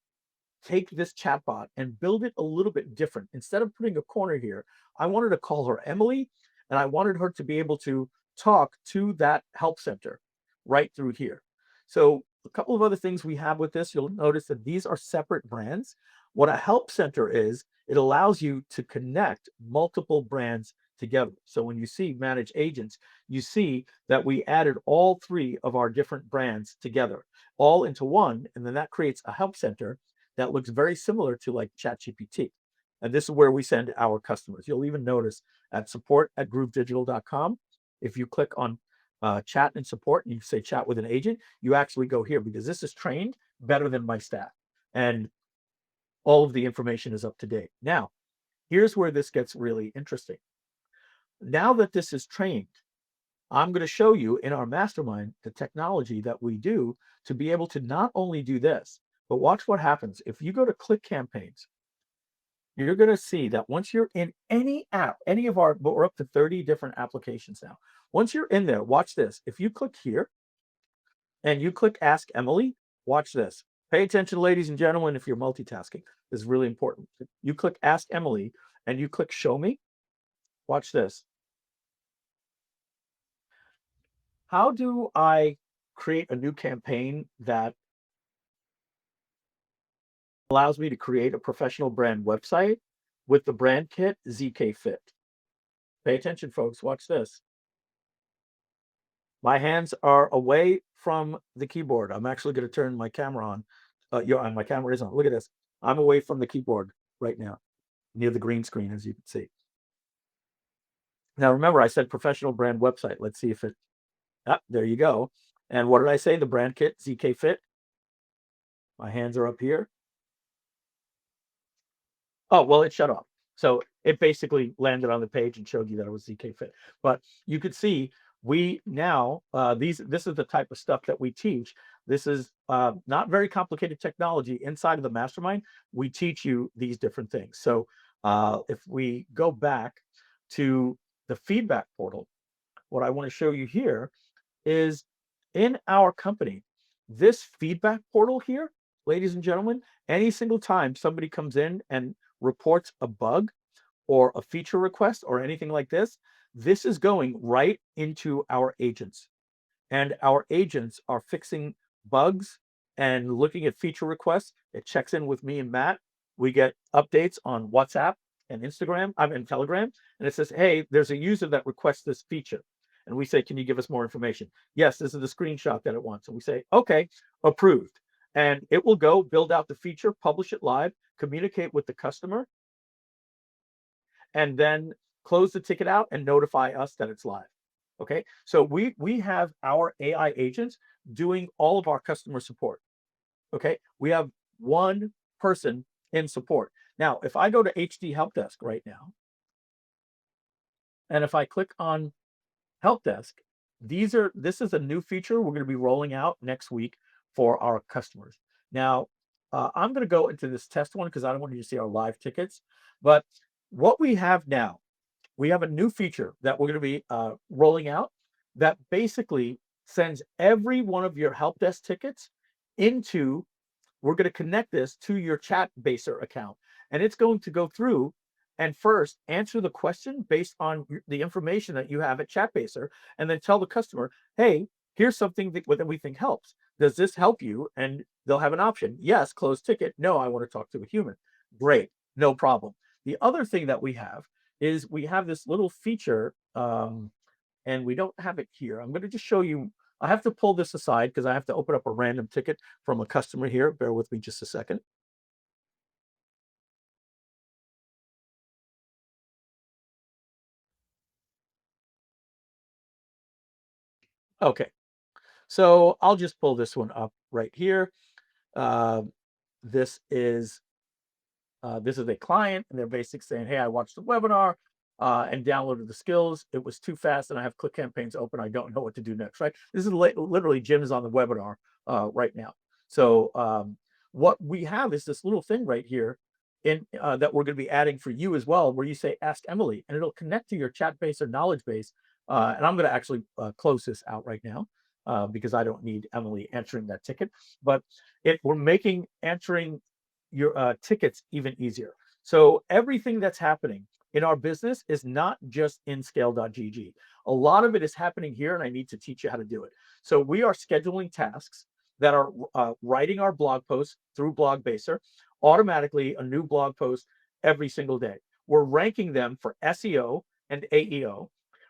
take this chatbot and build it a little bit different. Instead of putting a corner here, I wanted to call her Emily, and I wanted her to be able to talk to that help center right through here. So a couple of other things we have with this, you'll notice that these are separate brands. What a help center is, it allows you to connect multiple brands together. So when you see manage agents, you see that we added all three of our different brands together, all into one, and then that creates a help center that looks very similar to like ChatGPT. And this is where we send our customers. You'll even notice at support@groovedigital.com, if you click on chat and support and you say chat with an agent, you actually go here, because this is trained better than my staff. And all of the information is up to date. Now, here's where this gets really interesting. Now that this is trained, I'm going to show you in our mastermind the technology that we do to be able to not only do this, but watch what happens. If you go to ClickCampaigns, you're going to see that once you're in any app, any of our, but we're up to 30 different applications now. Once you're in there, watch this. If you click here and you click Ask Emily, watch this. Pay attention, ladies and gentlemen, if you're multitasking. This is really important. You click Ask Emily and you click Show Me. Watch this. How do I create a new campaign that allows me to create a professional brand website with the brand kit ZK Fit? Pay attention, folks. Watch this. My hands are away from the keyboard. I'm actually going to turn my camera on. My camera is on. Look at this. I'm away from the keyboard right now, near the green screen, as you can see. Now, remember, I said professional brand website. Let's see if it, there you go. And what did I say? The brand kit, ZK Fit. My hands are up here. Oh, well, it shut off. So it basically landed on the page and showed you that it was ZK Fit. But you could see we now, this is the type of stuff that we teach. This is not very complicated technology. Inside of the mastermind, we teach you these different things. So if we go back to the feedback portal, what I want to show you here is in our company, this feedback portal here, ladies and gentlemen, any single time somebody comes in and reports a bug or a feature request or anything like this, this is going right into our agents. And our agents are fixing bugs and looking at feature requests. It checks in with me and Matt. We get updates on WhatsApp and Instagram, and Telegram, and it says, hey, there's a user that requests this feature. And we say, can you give us more information? Yes, this is the screenshot that it wants. And we say, okay, approved. And it will go build out the feature, publish it live, communicate with the customer, and then close the ticket out and notify us that it's live. Okay, so we have our AI agents doing all of our customer support. Okay, we have one person in support. Now, if I go to HD Help Desk right now, and if I click on Help Desk, this is a new feature we're going to be rolling out next week for our customers. Now, I'm going to go into this test one because I don't want you to see our live tickets. But what we have now, we have a new feature that we're going to be rolling out that basically sends every one of your help desk tickets into, we're going to connect this to your ChatBaser account. And it's going to go through and first answer the question based on the information that you have at ChatBaser, and then tell the customer, hey, here's something that we think helps. Does this help you? And they'll have an option. Yes, close ticket. No, I want to talk to a human. Great, no problem. The other thing that we have is we have this little feature, and we don't have it here. I'm going to just show you I have to pull this aside because I have to open up a random ticket from a customer here. Bear with me just a second. Okay, so I'll just pull this one up right here. Uh, this is a client, and they're basically saying, hey, I watched the webinar and downloaded the skills. It was too fast, and I have ClickCampaigns open. I don't know what to do next, right? This is literally Jim is on the webinar right now. So what we have is this little thing right here that we're going to be adding for you as well, where you say, ask Emily, and it'll connect to your chat base or knowledge base. And I'm going to actually close this out right now because I don't need Emily answering that ticket. But we're making answering your tickets even easier. So everything that's happening in our business is not just in scale.gg. A lot of it is happening here, and I need to teach you how to do it. So we are scheduling tasks that are writing our blog posts through BlogBaser, automatically a new blog post every single day. We're ranking them for SEO and AEO.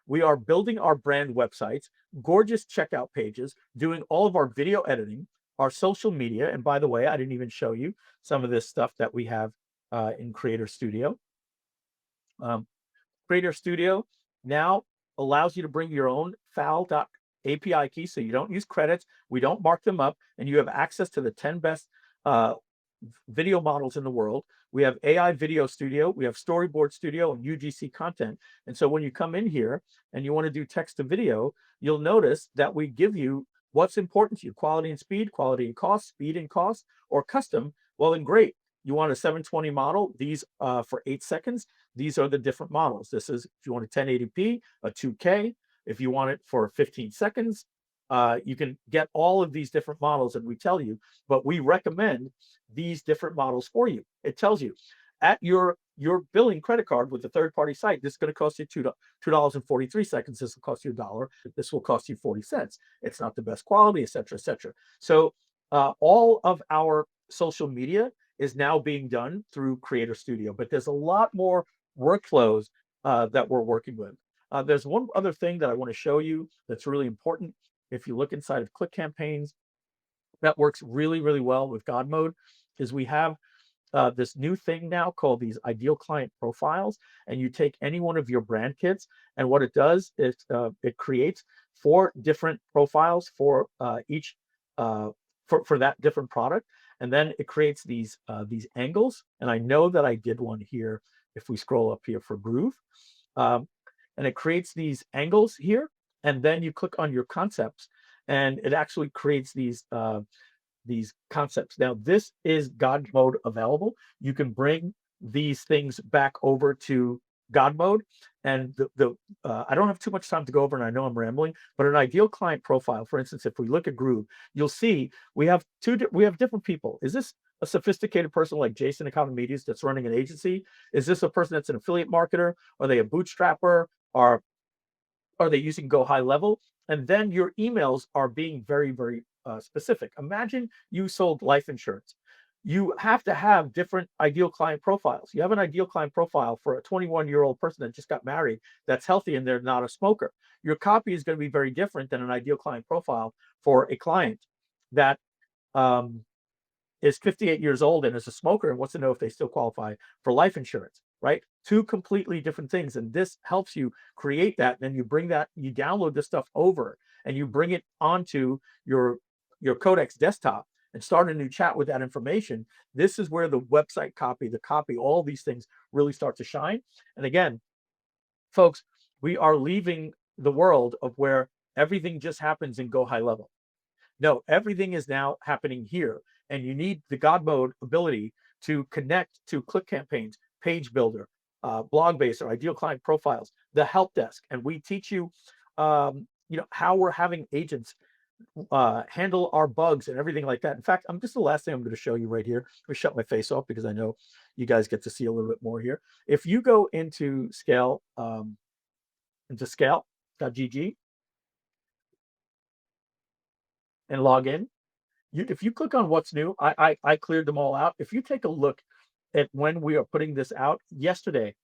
We are building our brand websites, gorgeous checkout pages, doing all of our video editing, our social media. And by the way, I didn't even show you some of this stuff that we have in Creator Studio. Creator Studio now allows you to bring your own file.api key, so you don't use credits, we don't mark them up, and you have access to the 10 best video models in the world. We have AI Video Studio, we have Storyboard Studio, and UGC content. And so when you come in here and you want to do text to video, you'll notice that we give you what's important to you: quality and speed, quality and cost, speed and cost, or custom. Well, then great. You want a 720 model, these for 8 seconds. These are the different models. This is if you want a 1080p, a 2K. If you want it for 15 seconds, you can get all of these different models, and we tell you, but we recommend these different models for you. It tells you at your billing credit card with the third-party site, this is going to cost you $2.43. This will cost you $1. This will cost you 40 cents. It's not the best quality, et cetera, et cetera. So all of our social media is now being done through Creator Studio, but there's a lot more workflows that we're working with. There's one other thing that I want to show you that's really important. If you look inside of ClickCampaigns, that works really, really well with God mode, is we have this new thing now called these ideal client profiles, and you take any one of your brand kits, and what it does is it creates 4 different profiles for each for that different product, and then it creates these angles. And I know that I did one here. If we scroll up here for Groove, and it creates these angles here, and then you click on your concepts, and it actually creates these concepts. Now, this is God mode available. You can bring these things back over to God mode, and I don't have too much time to go over, and I know I'm rambling, but an ideal client profile, for instance, if we look at Groove, you'll see we have different people. Is this a sophisticated person like Jason Economides that's running an agency? Is this a person that's an affiliate marketer? Are they a bootstrapper? Are they using Go High Level? And then your emails are being very, very specific. Imagine you sold life insurance. You have to have different ideal client profiles. You have an ideal client profile for a 21-year-old person that just got married, that's healthy, and they're not a smoker. Your copy is going to be very different than an ideal client profile for a client that is 58 years old and is a smoker and wants to know if they still qualify for life insurance, right? 2 completely different things. And this helps you create that. And then you bring that, you download this stuff over, and you bring it onto your Codex desktop and start a new chat with that information. This is where the website copy, all these things really start to shine. And again, folks, we are leaving the world of where everything just happens in Go High Level. No, everything is now happening here, and you need the God mode ability to connect to ClickCampaigns, Page Builder, BlogBaser, Ideal Client Profiles, the help desk, and we teach you, how we're having agents handle our bugs and everything like that. In fact, the last thing I'm going to show you right here. Let me shut my face off because I know you guys get to see a little bit more here. If you go into scale.gg, and log in, if you click on what's new, I cleared them all out. If you take a look at when we are putting this out yesterday,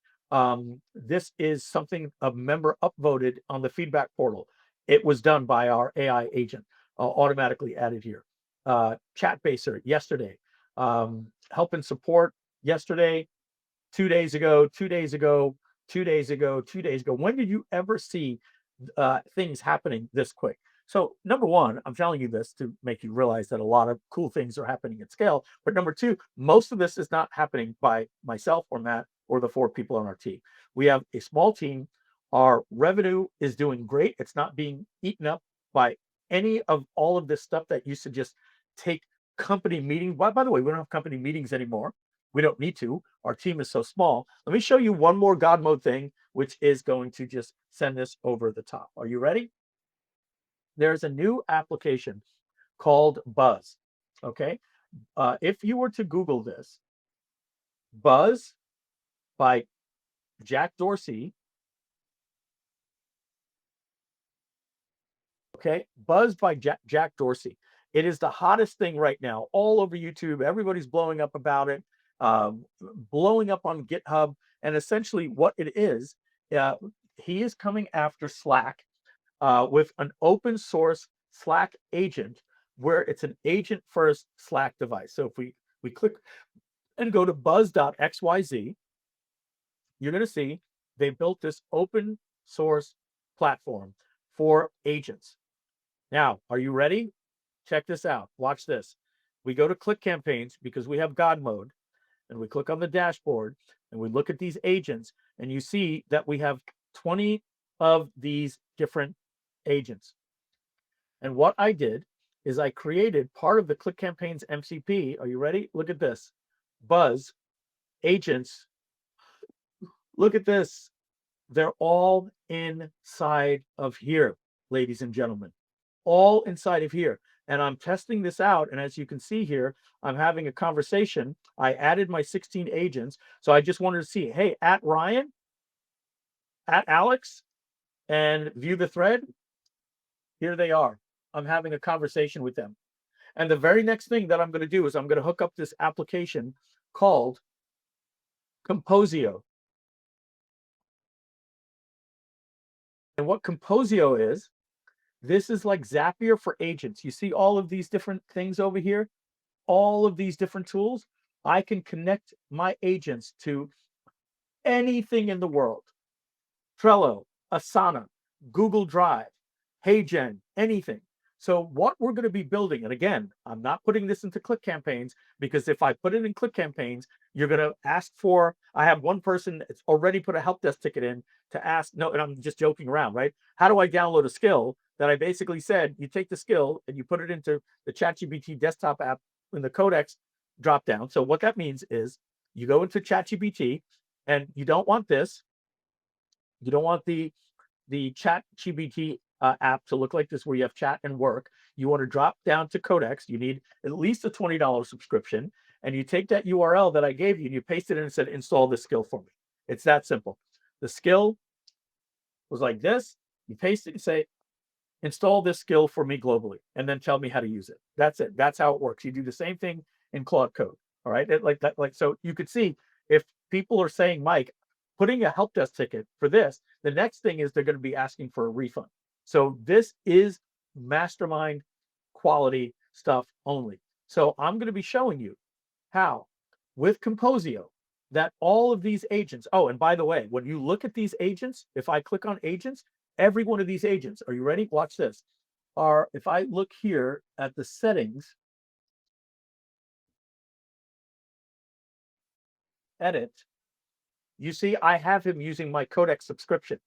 this is something a member upvoted on the feedback portal. it was done by our AI agent, automatically added here. ChatBaser yesterday, help and support yesterday, 2 days ago, 2 days ago, 2 days ago, 2 days ago. When did you ever see things happening this quick? So number one, I'm telling you this to make you realize that a lot of cool things are happening at scale. But number two, most of this is not happening by myself or Matt or the 4 people on our team. We have a small team. Our revenue is doing great. It's not being eaten up by any of all of this stuff that used to just take company meetings. By the way, we don't have company meetings anymore. We don't need to. Our team is so small. Let me show you one more God mode thing, which is going to just send this over the top. Are you ready? There's a new application called Buzz. Okay. If you were to Google this, Buzz by Jack Dorsey. Okay. Buzz by Jack Dorsey. It is the hottest thing right now all over YouTube. Everybody's blowing up about it, blowing up on GitHub. And essentially what it is, he is coming after Slack with an open source Slack agent where it's an agent first Slack device. So if we click and go to buzz.xyz, you're going to see they built this open source platform for agents. Now, are you ready? Check this out. Watch this. We go to ClickCampaigns because we have God mode, and we click on the dashboard and we look at these agents, and you see that we have 20 of these different agents. And what I did is I created part of the ClickCampaigns MCP. Are you ready? Look at this. Buzz agents. Look at this. They're all inside of here, ladies and gentlemen. All inside of here. And I'm testing this out. And as you can see here, I'm having a conversation. I added my 16 agents. So I just wanted to see, hey, at Ryan, at Alex, and view the thread. Here they are. I'm having a conversation with them. And the very next thing that I'm going to do is I'm going to hook up this application called Composio. And what Composio is, this is like Zapier for agents. You see all of these different things over here, all of these different tools. I can connect my agents to anything in the world. Trello, Asana, Google Drive, HeyGen, anything. So what we're going to be building, and again, I'm not putting this into ClickCampaigns because if I put it in ClickCampaigns, you're going to ask for, I have one person that's already put a help desk ticket in to ask, no, and I'm just joking around, right? How do I download a skill that I basically said, you take the skill and you put it into the ChatGPT desktop app in the Codex drop down. So what that means is you go into ChatGPT and you don't want this. You don't want the ChatGPT app to look like this where you have chat and work. You want to drop down to Codex. You need at least a $20 subscription. And you take that URL that I gave you and you paste it in and said, install this skill for me. It's that simple. The skill was like this. You paste it and say, install this skill for me globally, and then tell me how to use it. That's it. That's how it works. You do the same thing in Claude Code. All right. Like that, so you could see if people are saying, Mike, putting a help desk ticket for this, the next thing is they're going to be asking for a refund. So this is Mastermind quality stuff only. So I'm going to be showing you how with Composio that all of these agents, oh, and by the way, when you look at these agents, if I click on agents, every one of these agents, are you ready? Watch this. If I look here at the settings, edit, you see I have him using my Codex subscription.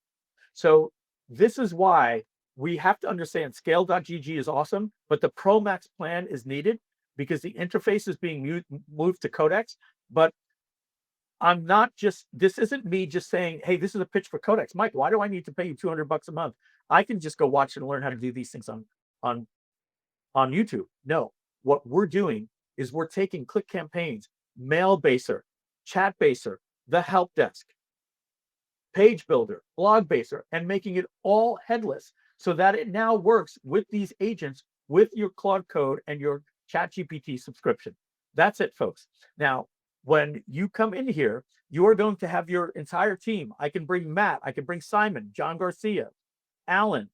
So this is why we have to understand scale.gg is awesome, but the Pro Max plan is needed because the interface is being moved to Codex. But I'm not just, this isn't me just saying, hey, this is a pitch for Codex. Mike, why do I need to pay you $200 a month? I can just go watch and learn how to do these things on YouTube. No, what we're doing is we're taking ClickCampaigns, MailBaser, ChatBaser, the help desk, Page Builder, BlogBaser, and making it all headless so that it now works with these agents with your Claude Code and your ChatGPT subscription. That's it, folks. Now, when you come in here, you are going to have your entire team. I can bring Matt, I can bring Simon, John Garcia, Alan,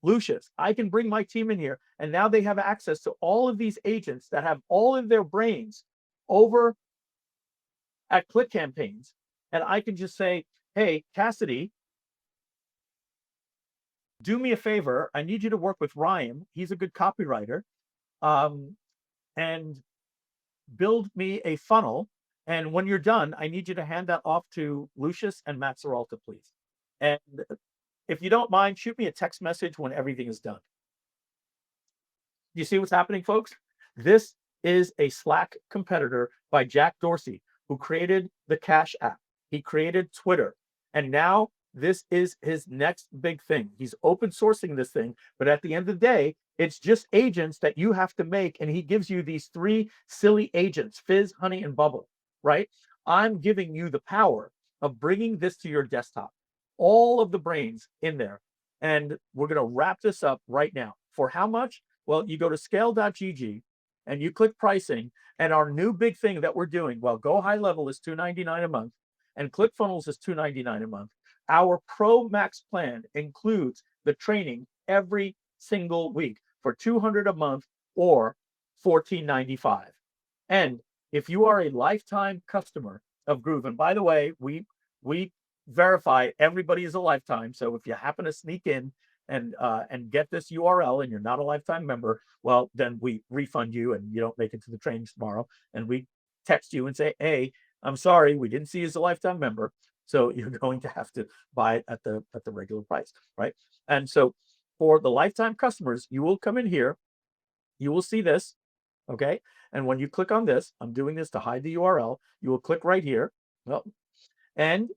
Lucius, I can bring my team in here, and now they have access to all of these agents that have all of their brains over at ClickCampaigns. And I can just say, hey, Cassidy, do me a favor. I need you to work with Ryan. He's a good copywriter. And build me a funnel. And when you're done, I need you to hand that off to Lucius and Matt Seralta, please. And if you don't mind, shoot me a text message when everything is done. You see what's happening, folks? This is a Slack competitor by Jack Dorsey, who created the Cash app. He created Twitter. And now this is his next big thing. He's open sourcing this thing, but at the end of the day, it's just agents that you have to make. And he gives you these 3 silly agents, Fizz, Honey, and Bubble, right? I'm giving you the power of bringing this to your desktop. All of the brains in there. And we're going to wrap this up right now. For how much? Well, you go to scale.gg and you click pricing, and our new big thing that we're doing, well, Go High Level is $299 a month and ClickFunnels is $299 a month. Our Pro Max plan includes the training every single week for $200 a month or $14.95. And if you are a lifetime customer of Groove, and by the way, we verify everybody is a lifetime. So if you happen to sneak in and get this URL and you're not a lifetime member, well, then we refund you and you don't make it to the training tomorrow. And we text you and say, hey, I'm sorry, we didn't see you as a lifetime member. So you're going to have to buy it at the regular price, right? And so for the lifetime customers, you will come in here, you will see this, okay? And when you click on this, I'm doing this to hide the URL, you will click right here, well, and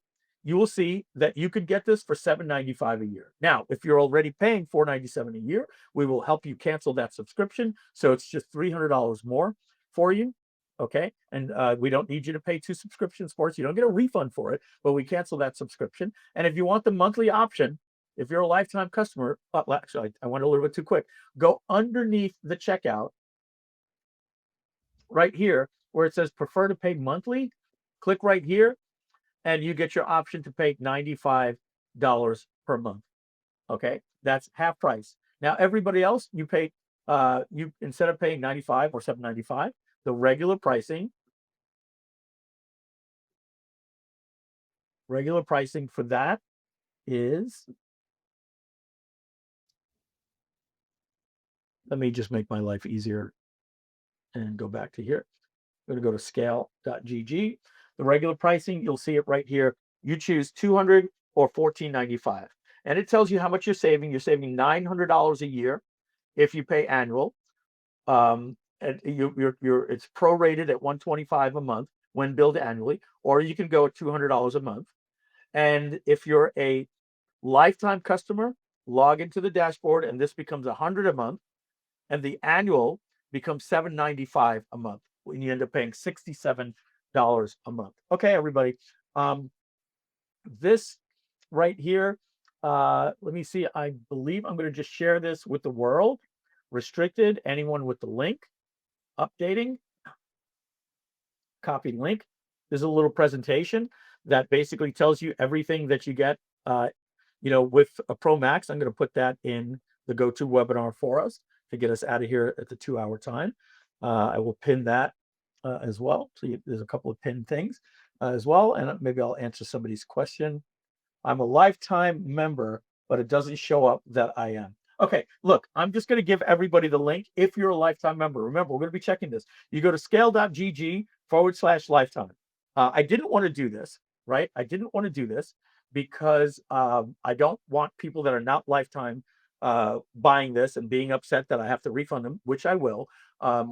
you will see that you could get this for $7.95 a year. Now, if you're already paying $497 a year, we will help you cancel that subscription. So it's just $300 more for you. Okay. And we don't need you to pay 2 subscriptions for it. So you don't get a refund for it, but we cancel that subscription. And if you want the monthly option, if you're a lifetime customer, actually, I went a little bit too quick. Go underneath the checkout right here where it says prefer to pay monthly. Click right here and you get your option to pay $95 per month. Okay. That's half price. Now, everybody else, you pay, you instead of paying $95 or $7.95, the regular pricing for that is, let me just make my life easier and go back to here. I'm going to go to scale.gg. The regular pricing, you'll see it right here. You choose $200 or $14.95. And it tells you how much you're saving. You're saving $900 a year if you pay annual. And it's prorated at $125 a month when billed annually, or you can go at $200 a month. And if you're a lifetime customer, log into the dashboard, and this becomes $100 a month, and the annual becomes $7.95 a month when you end up paying $67 a month. Okay, everybody. This right here, let me see. I believe I'm going to just share this with the world. Restricted, anyone with the link, updating, copy link. There's a little presentation that basically tells you everything that you get, with a Pro Max. I'm going to put that in the go-to webinar for us to get us out of here at the 2-hour time. I will pin that as well. So there's a couple of pinned things as well. And maybe I'll answer somebody's question. I'm a lifetime member, but it doesn't show up that I am. Okay, look, I'm just going to give everybody the link if you're a lifetime member. Remember, we're going to be checking this. You go to scale.gg/lifetime. I didn't want to do this, right? I didn't want to do this because I don't want people that are not lifetime buying this and being upset that I have to refund them, which I will. I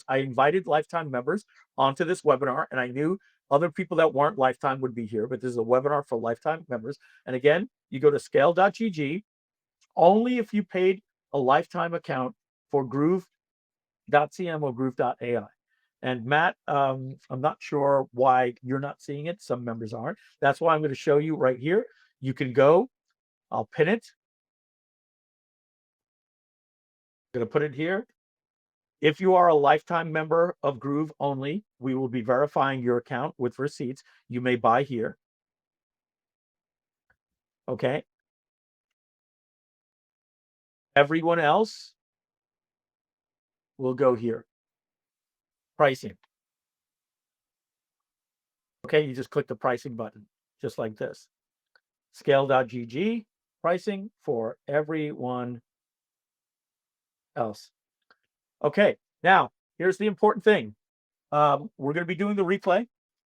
invited lifetime members onto this webinar, and I knew other people that weren't lifetime would be here, but this is a webinar for lifetime members. And again, you go to scale.gg only if you paid a lifetime account for Groove.cm or Groove.ai. And Matt, I'm not sure why you're not seeing it. Some members aren't. That's why I'm going to show you right here. You can go, I'll pin it. I'm going to put it here. If you are a lifetime member of Groove only, we will be verifying your account with receipts. You may buy here. Okay. Everyone else will go here. Pricing. Okay, you just click the pricing button, just like this. Scale.gg, pricing for everyone else. Okay, now here's the important thing. We're going to be doing the replay.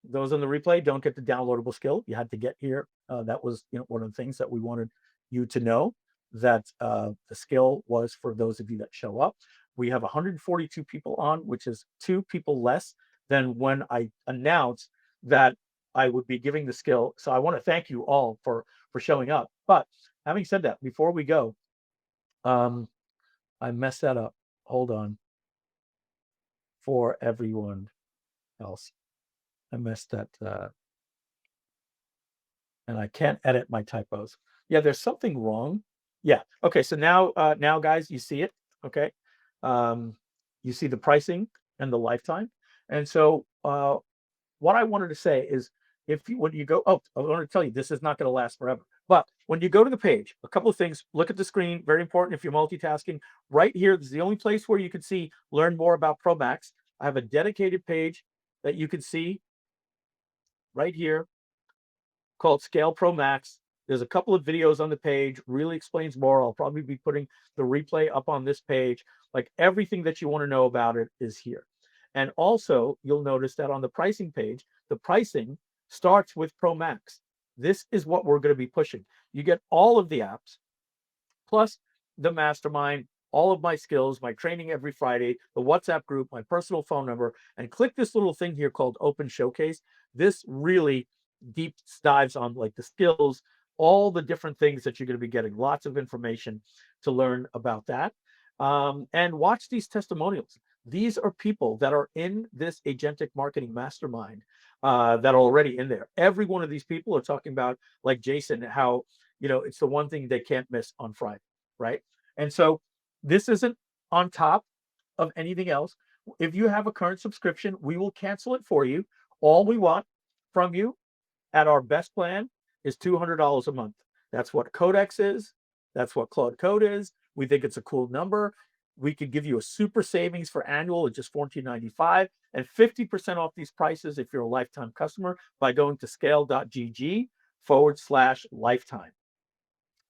Those on the replay don't get the downloadable skill. You had to get here. That was one of the things that we wanted you to know, that the skill was for those of you that show up. We have 142 people on, which is 2 people less than when I announced that I would be giving the skill. So I want to thank you all for showing up. But having said that, before we go, I messed that up. Hold on. For everyone else, I messed that, and I can't edit my typos. Yeah, there's something wrong. Yeah. Okay. So now, guys, you see it. Okay. You see the pricing and the lifetime. And so, what I wanted to say is, when you go, I want to tell you, this is not going to last forever. But when you go to the page, a couple of things. Look at the screen. Very important if you're multitasking. Right here, this is the only place where you can see learn more about Pro Max. I have a dedicated page that you can see right here called Scale Pro Max. There's a couple of videos on the page, really explains more. I'll probably be putting the replay up on this page. Like, everything that you want to know about it is here. And also, you'll notice that on the pricing page, the pricing starts with Pro Max. This is what we're going to be pushing. You get all of the apps, plus the Mastermind, all of my skills, my training every Friday, the WhatsApp group, my personal phone number, and click this little thing here called Open Showcase. This really deep dives on like the skills, all the different things that you're going to be getting, lots of information to learn about that. And watch these testimonials. These are people that are in this Agentic Marketing Mastermind that are already in there. Every one of these people are talking about, like Jason, how it's the one thing they can't miss on Friday, right? And so this isn't on top of anything else. If you have a current subscription, we will cancel it for you. All we want from you at our best plan is $200 a month. That's what Codex is. That's what Cloud Code is. We think it's a cool number. We could give you a super savings for annual at just $14.95 and 50% off these prices if you're a lifetime customer by going to scale.gg/lifetime,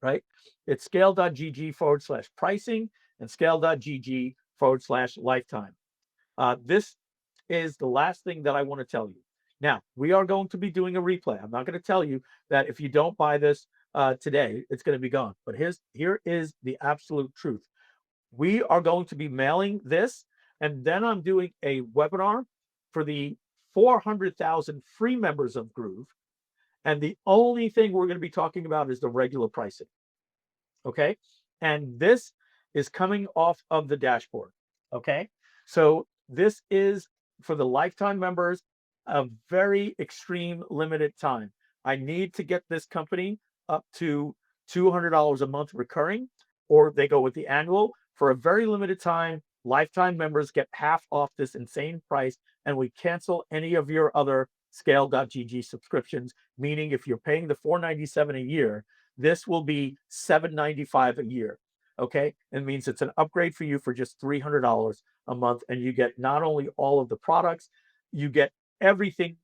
right? It's scale.gg/pricing and scale.gg/lifetime. This is the last thing that I want to tell you. Now, we are going to be doing a replay. I'm not going to tell you that if you don't buy this today, it's going to be gone. But here is the absolute truth. We are going to be mailing this, and then I'm doing a webinar for the 400,000 free members of Groove. And the only thing we're going to be talking about is the regular pricing. Okay. And this is coming off of the dashboard. Okay. So this is for the lifetime members, a very extreme limited time. I need to get this company up to $200 a month recurring, or they go with the annual. For a very limited time, lifetime members get half off this insane price, and we cancel any of your other Scale.gg subscriptions, meaning if you're paying the $497 a year, this will be $795 a year. Okay. It means it's an upgrade for you for just $300 a month. And you get not only all of the products, you get everything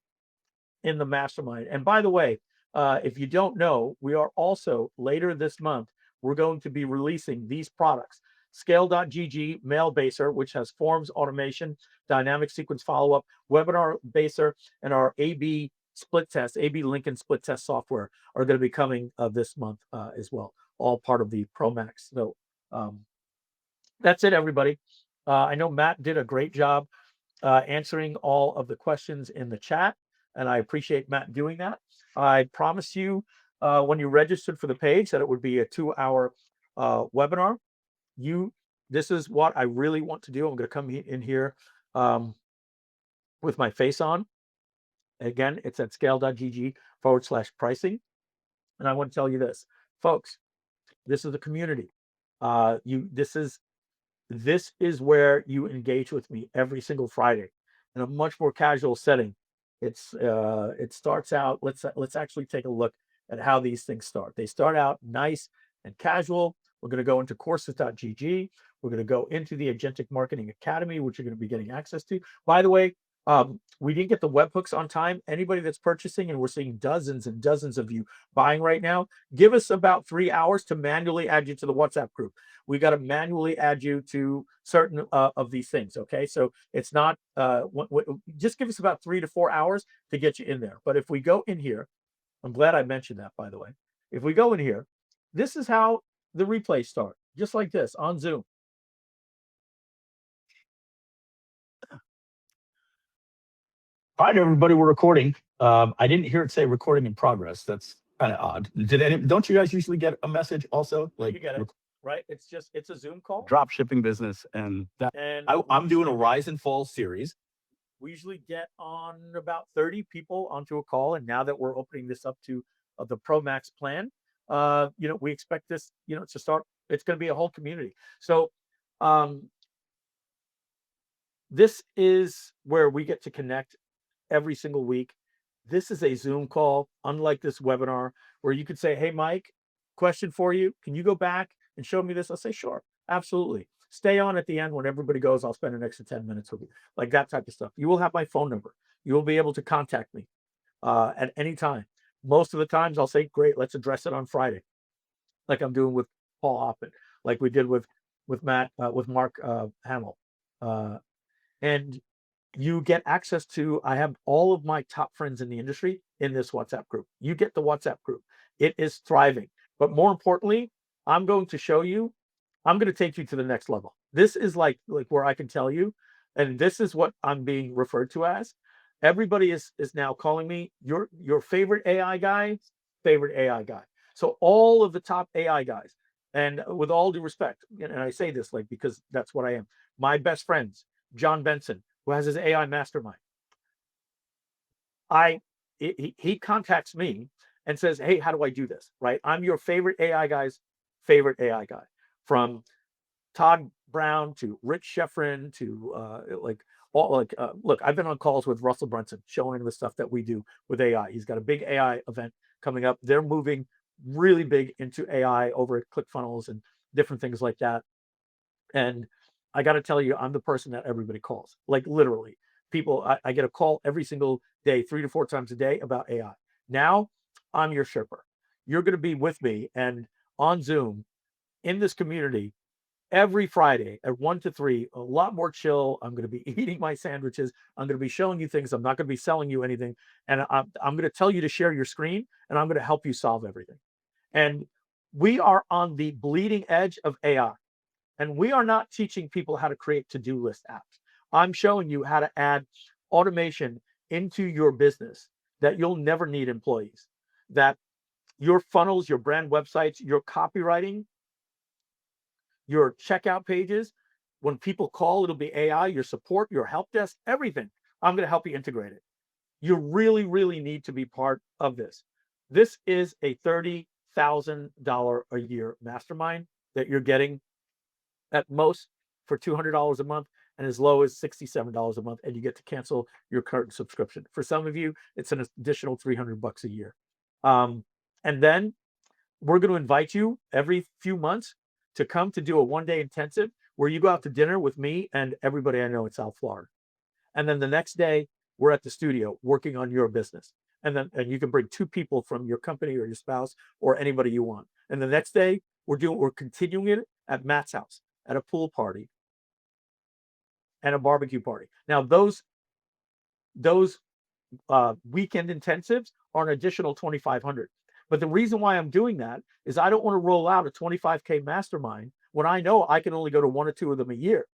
in the Mastermind. And by the way, if you don't know, we are also later this month, we're going to be releasing these products. Scale.gg MailBaser, which has forms automation, dynamic sequence follow-up, Webinar Baser, and our AB split test, AB Lincoln split test software are going to be coming this month as well, all part of the Pro Max. So that's it, everybody. I know Matt did a great job answering all of the questions in the chat, and I appreciate Matt doing that. I promised you when you registered for the page that it would be a 2-hour webinar. This is what I really want to do. I'm going to come in here with my face on. Again, it's at scale.gg/pricing. And I want to tell you this, folks, this is the community. This is where you engage with me every single Friday in a much more casual setting. It starts out, let's actually take a look at how these things start. They start out nice and casual. We're going to go into courses.gg. We're going to go into the Agentic Marketing Academy, which you're going to be getting access to. By the way, we didn't get the webhooks on time. Anybody that's purchasing, and we're seeing dozens and dozens of you buying right now, give us about 3 hours to manually add you to the WhatsApp group. We got to manually add you to certain of these things. Okay, so it's not just give us about 3 to 4 hours to get you in there. But if we go in here, I'm glad I mentioned that, by the way. If we go in here, this is how the replays start, just like this on Zoom. All right, everybody, we're recording. I didn't hear it say recording in progress. That's kind of odd. Don't you guys usually get a message also? Like, you get it, right? It's a Zoom call. Drop shipping business, and that. And I'm doing a Rise and Fall series. We usually get on about 30 people onto a call, and now that we're opening this up to the Pro Max plan, we expect this, to start. It's going to be a whole community. So, this is where we get to connect every single week. This is a Zoom call, unlike this webinar, where you could say, "Hey, Mike, question for you. Can you go back and show me this?" I'll say, "Sure, absolutely." Stay on at the end when everybody goes. I'll spend an extra 10 minutes with you, like that type of stuff. You will have my phone number. You will be able to contact me at any time. Most of the times I'll say, "Great, let's address it on Friday," like I'm doing with Paul Hoffman, like we did with Matt, with Mark Hamill. And you get access to, I have all of my top friends in the industry in this WhatsApp group. You get the WhatsApp group. It is thriving. But more importantly, I'm going to show you, I'm going to take you to the next level. This is like where I can tell you, and this is what I'm being referred to as. Everybody is now calling me your favorite AI guy, favorite AI guy. So all of the top AI guys, and with all due respect, and I say this because that's what I am. My best friends, John Benson, who has his AI mastermind. He contacts me and says, "Hey, how do I do this?" Right? I'm your favorite AI guy's favorite AI guy, from Todd Brown to Rich Sheffrin to look, I've been on calls with Russell Brunson showing the stuff that we do with AI. He's got a big AI event coming up. They're moving really big into AI over at ClickFunnels and different things like that. And I got to tell you, I'm the person that everybody calls. Like, literally, people, I get a call every single day, 3 to 4 times a day, about AI. Now, I'm your Sherpa. You're going to be with me and on Zoom in this community every Friday at 1 to 3, a lot more chill. I'm going to be eating my sandwiches. I'm going to be showing you things. I'm not going to be selling you anything. And I'm going to tell you to share your screen, and I'm going to help you solve everything. And we are on the bleeding edge of AI. And we are not teaching people how to create to-do list apps. I'm showing you how to add automation into your business that you'll never need employees, that your funnels, your brand websites, your copywriting, your checkout pages, when people call, it'll be AI, your support, your help desk, everything. I'm going to help you integrate it. You really, really need to be part of this. This is a $30,000 a year mastermind that you're getting at most for $200 a month, and as low as $67 a month, and you get to cancel your current subscription. For some of you, it's an additional $300 a year. And then we're going to invite you every few months to come to do a one-day intensive where you go out to dinner with me and everybody I know in South Florida. And then the next day, we're at the studio working on your business. And you can bring 2 people from your company or your spouse or anybody you want. And the next day, we're continuing it at Matt's house, at a pool party and a barbecue party. Now, those weekend intensives are an additional $2,500. But the reason why I'm doing that is I don't want to roll out a $25K mastermind when I know I can only go to 1 or 2 of them a year.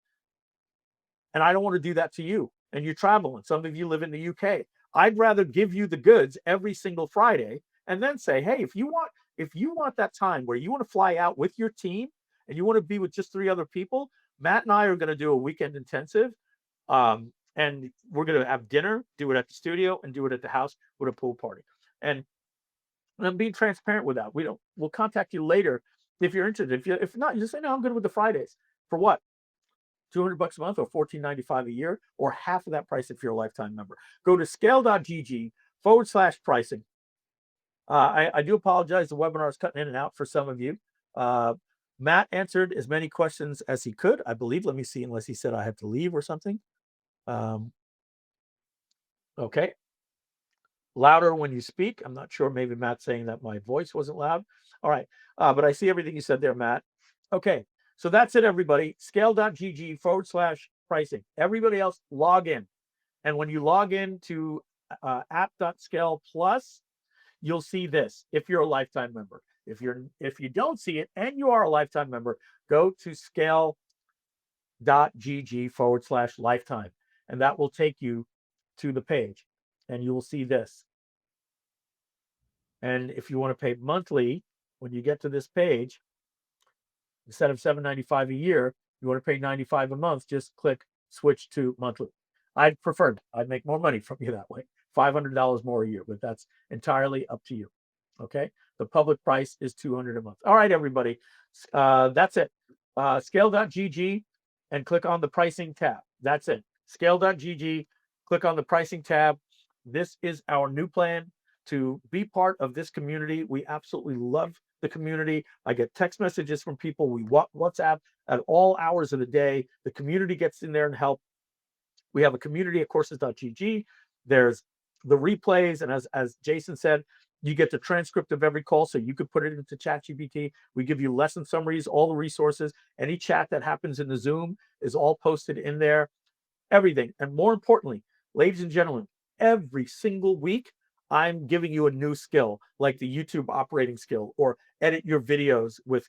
And I don't want to do that to you. And you're traveling. Some of you live in the UK. I'd rather give you the goods every single Friday and then say, "Hey, if you want that time where you want to fly out with your team and you want to be with just 3 other people, Matt and I are going to do a weekend intensive. And we're going to have dinner, do it at the studio, and do it at the house with a pool party." And I'm being transparent with that. We'll contact you later if you're interested. If not, you just say, "No, I'm good with the Fridays." For what? $200 a month or $14.95 a year, or half of that price if you're a lifetime member. Go to scale.gg/pricing. I do apologize. The webinar is cutting in and out for some of you. Matt answered as many questions as he could, I believe. Let me see, unless he said I have to leave or something. Okay. Louder when you speak. I'm not sure. Maybe Matt's saying that my voice wasn't loud. All right. But I see everything you said there, Matt. Okay. So that's it, everybody. Scale.gg/pricing. Everybody else, log in. And when you log in to app.ScalePlus, you'll see this if you're a lifetime member. If you don't see it and you are a lifetime member, go to scale.gg/lifetime, and that will take you to the page, and you will see this. And if you want to pay monthly, when you get to this page, instead of $7.95 a year, you want to pay $95 a month, just click switch to monthly. I'd prefer, I'd make more money from you that way, $500 more a year, but that's entirely up to you. Okay. The public price is $200 a month. All right, everybody. That's it. Scale.gg and click on the pricing tab. That's it. Scale.gg, click on the pricing tab. This is our new plan to be part of this community. We absolutely love the community. I get text messages from people. We WhatsApp at all hours of the day. The community gets in there and help. We have a community at courses.gg. There's the replays, and as Jason said, you get the transcript of every call, so you could put it into ChatGPT. We give you lesson summaries, all the resources. Any chat that happens in the Zoom is all posted in there. Everything. And more importantly, ladies and gentlemen, every single week, I'm giving you a new skill, like the YouTube operating skill, or edit your videos with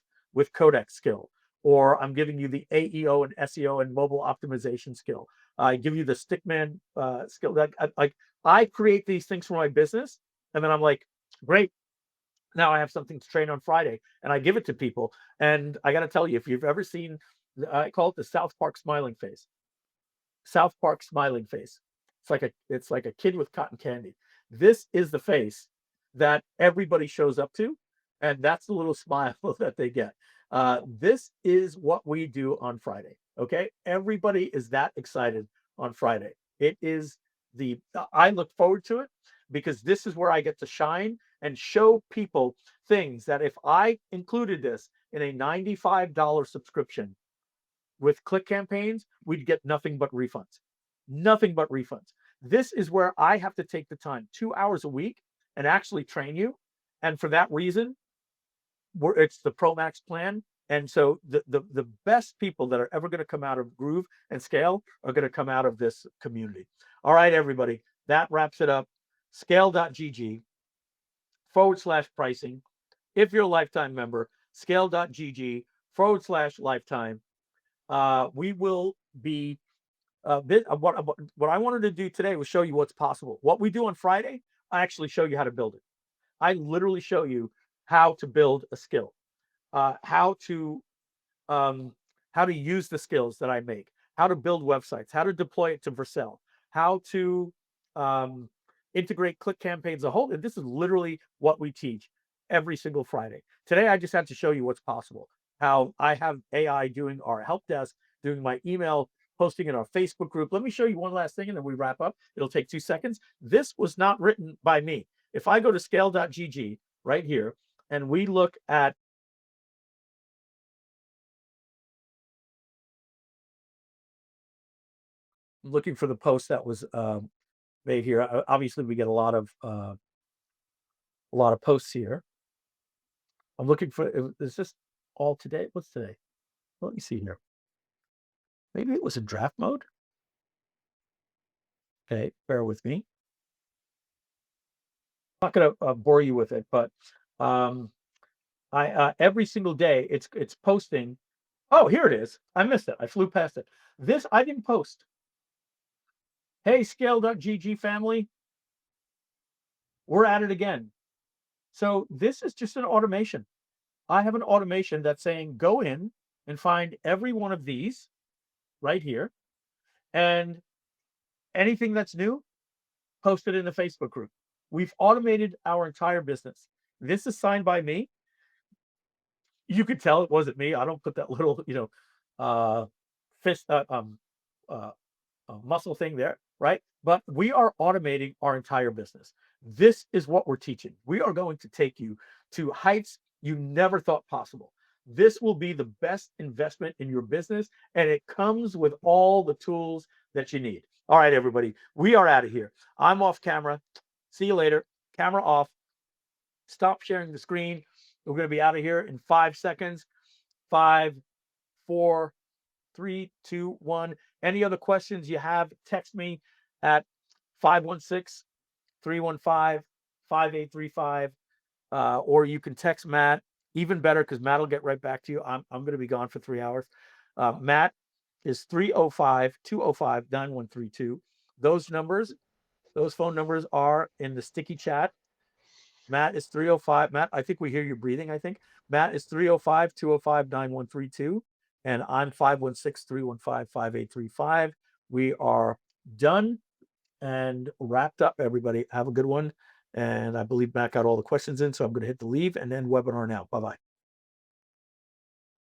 Codex skill, or I'm giving you the AEO and SEO and mobile optimization skill. I give you the Stickman skill. I create these things for my business, and then I'm like, great. Now I have something to train on Friday, and I give it to people. And I got to tell you, if you've ever seen, I call it the South Park smiling face. South Park smiling face. It's like a kid with cotton candy. This is the face that everybody shows up to, and that's the little smile that they get. This is what we do on Friday. Okay, everybody is that excited on Friday. It is I look forward to it because this is where I get to shine and show people things that if I included this in a $95 subscription with ClickCampaigns, we'd get nothing but refunds. Nothing but refunds. This is where I have to take the time, 2 hours a week, and actually train you. And for that reason, it's the Pro Max plan. And so the best people that are ever going to come out of Groove and Scale are going to come out of this community. All right, everybody, that wraps it up. Scale.gg/pricing. If you're a lifetime member, scale.gg/lifetime. We will be what I wanted to do today was show you what's possible. What we do on Friday, I actually show you how to build it. I literally show you how to build a skill, how to use the skills that I make, how to build websites, how to deploy it to Vercel, how to integrate ClickCampaigns a whole. This is literally what we teach every single Friday. Today, I just had to show you what's possible. How I have AI doing our help desk, doing my email, posting in our Facebook group. Let me show you one last thing, and then we wrap up. It'll take 2 seconds. This was not written by me. If I go to scale.gg right here, and we look at looking for the post that was made here. Obviously, we get a lot of posts here. I'm looking for. Is this all today? What's today? Let me see here. Maybe it was in draft mode. Okay, bear with me. I'm not going to bore you with it, but I every single day it's posting. Oh, here it is. I missed it. I flew past it. This I didn't post. Hey, Scale.gg family, we're at it again. So this is just an automation. I have an automation that's saying go in and find every one of these right here, and anything that's new, post it in the Facebook group. We've automated our entire business. This is signed by me. You could tell it wasn't me. I don't put that little, muscle thing there, right? But we are automating our entire business. This is what we're teaching. We are going to take you to heights you never thought possible. This will be the best investment in your business, and it comes with all the tools that you need. All right, everybody, we are out of here. I'm off camera. See you later. Camera off. Stop sharing the screen. We're going to be out of here in 5 seconds. 5, 4, 3, 2, 1. Any other questions you have, text me at 516-315-5835. Or you can text Matt. Even better, because Matt will get right back to you. I'm going to be gone for 3 hours. Matt is 305-205-9132. Those phone numbers are in the sticky chat. Matt is 305. Matt, I think we hear you breathing, I think. Matt is 305-205-9132. And I'm 516-315-5835. We are done and wrapped up, everybody. Have a good one. And I believe Matt got all the questions in, so I'm going to hit the leave and end webinar now. Bye-bye.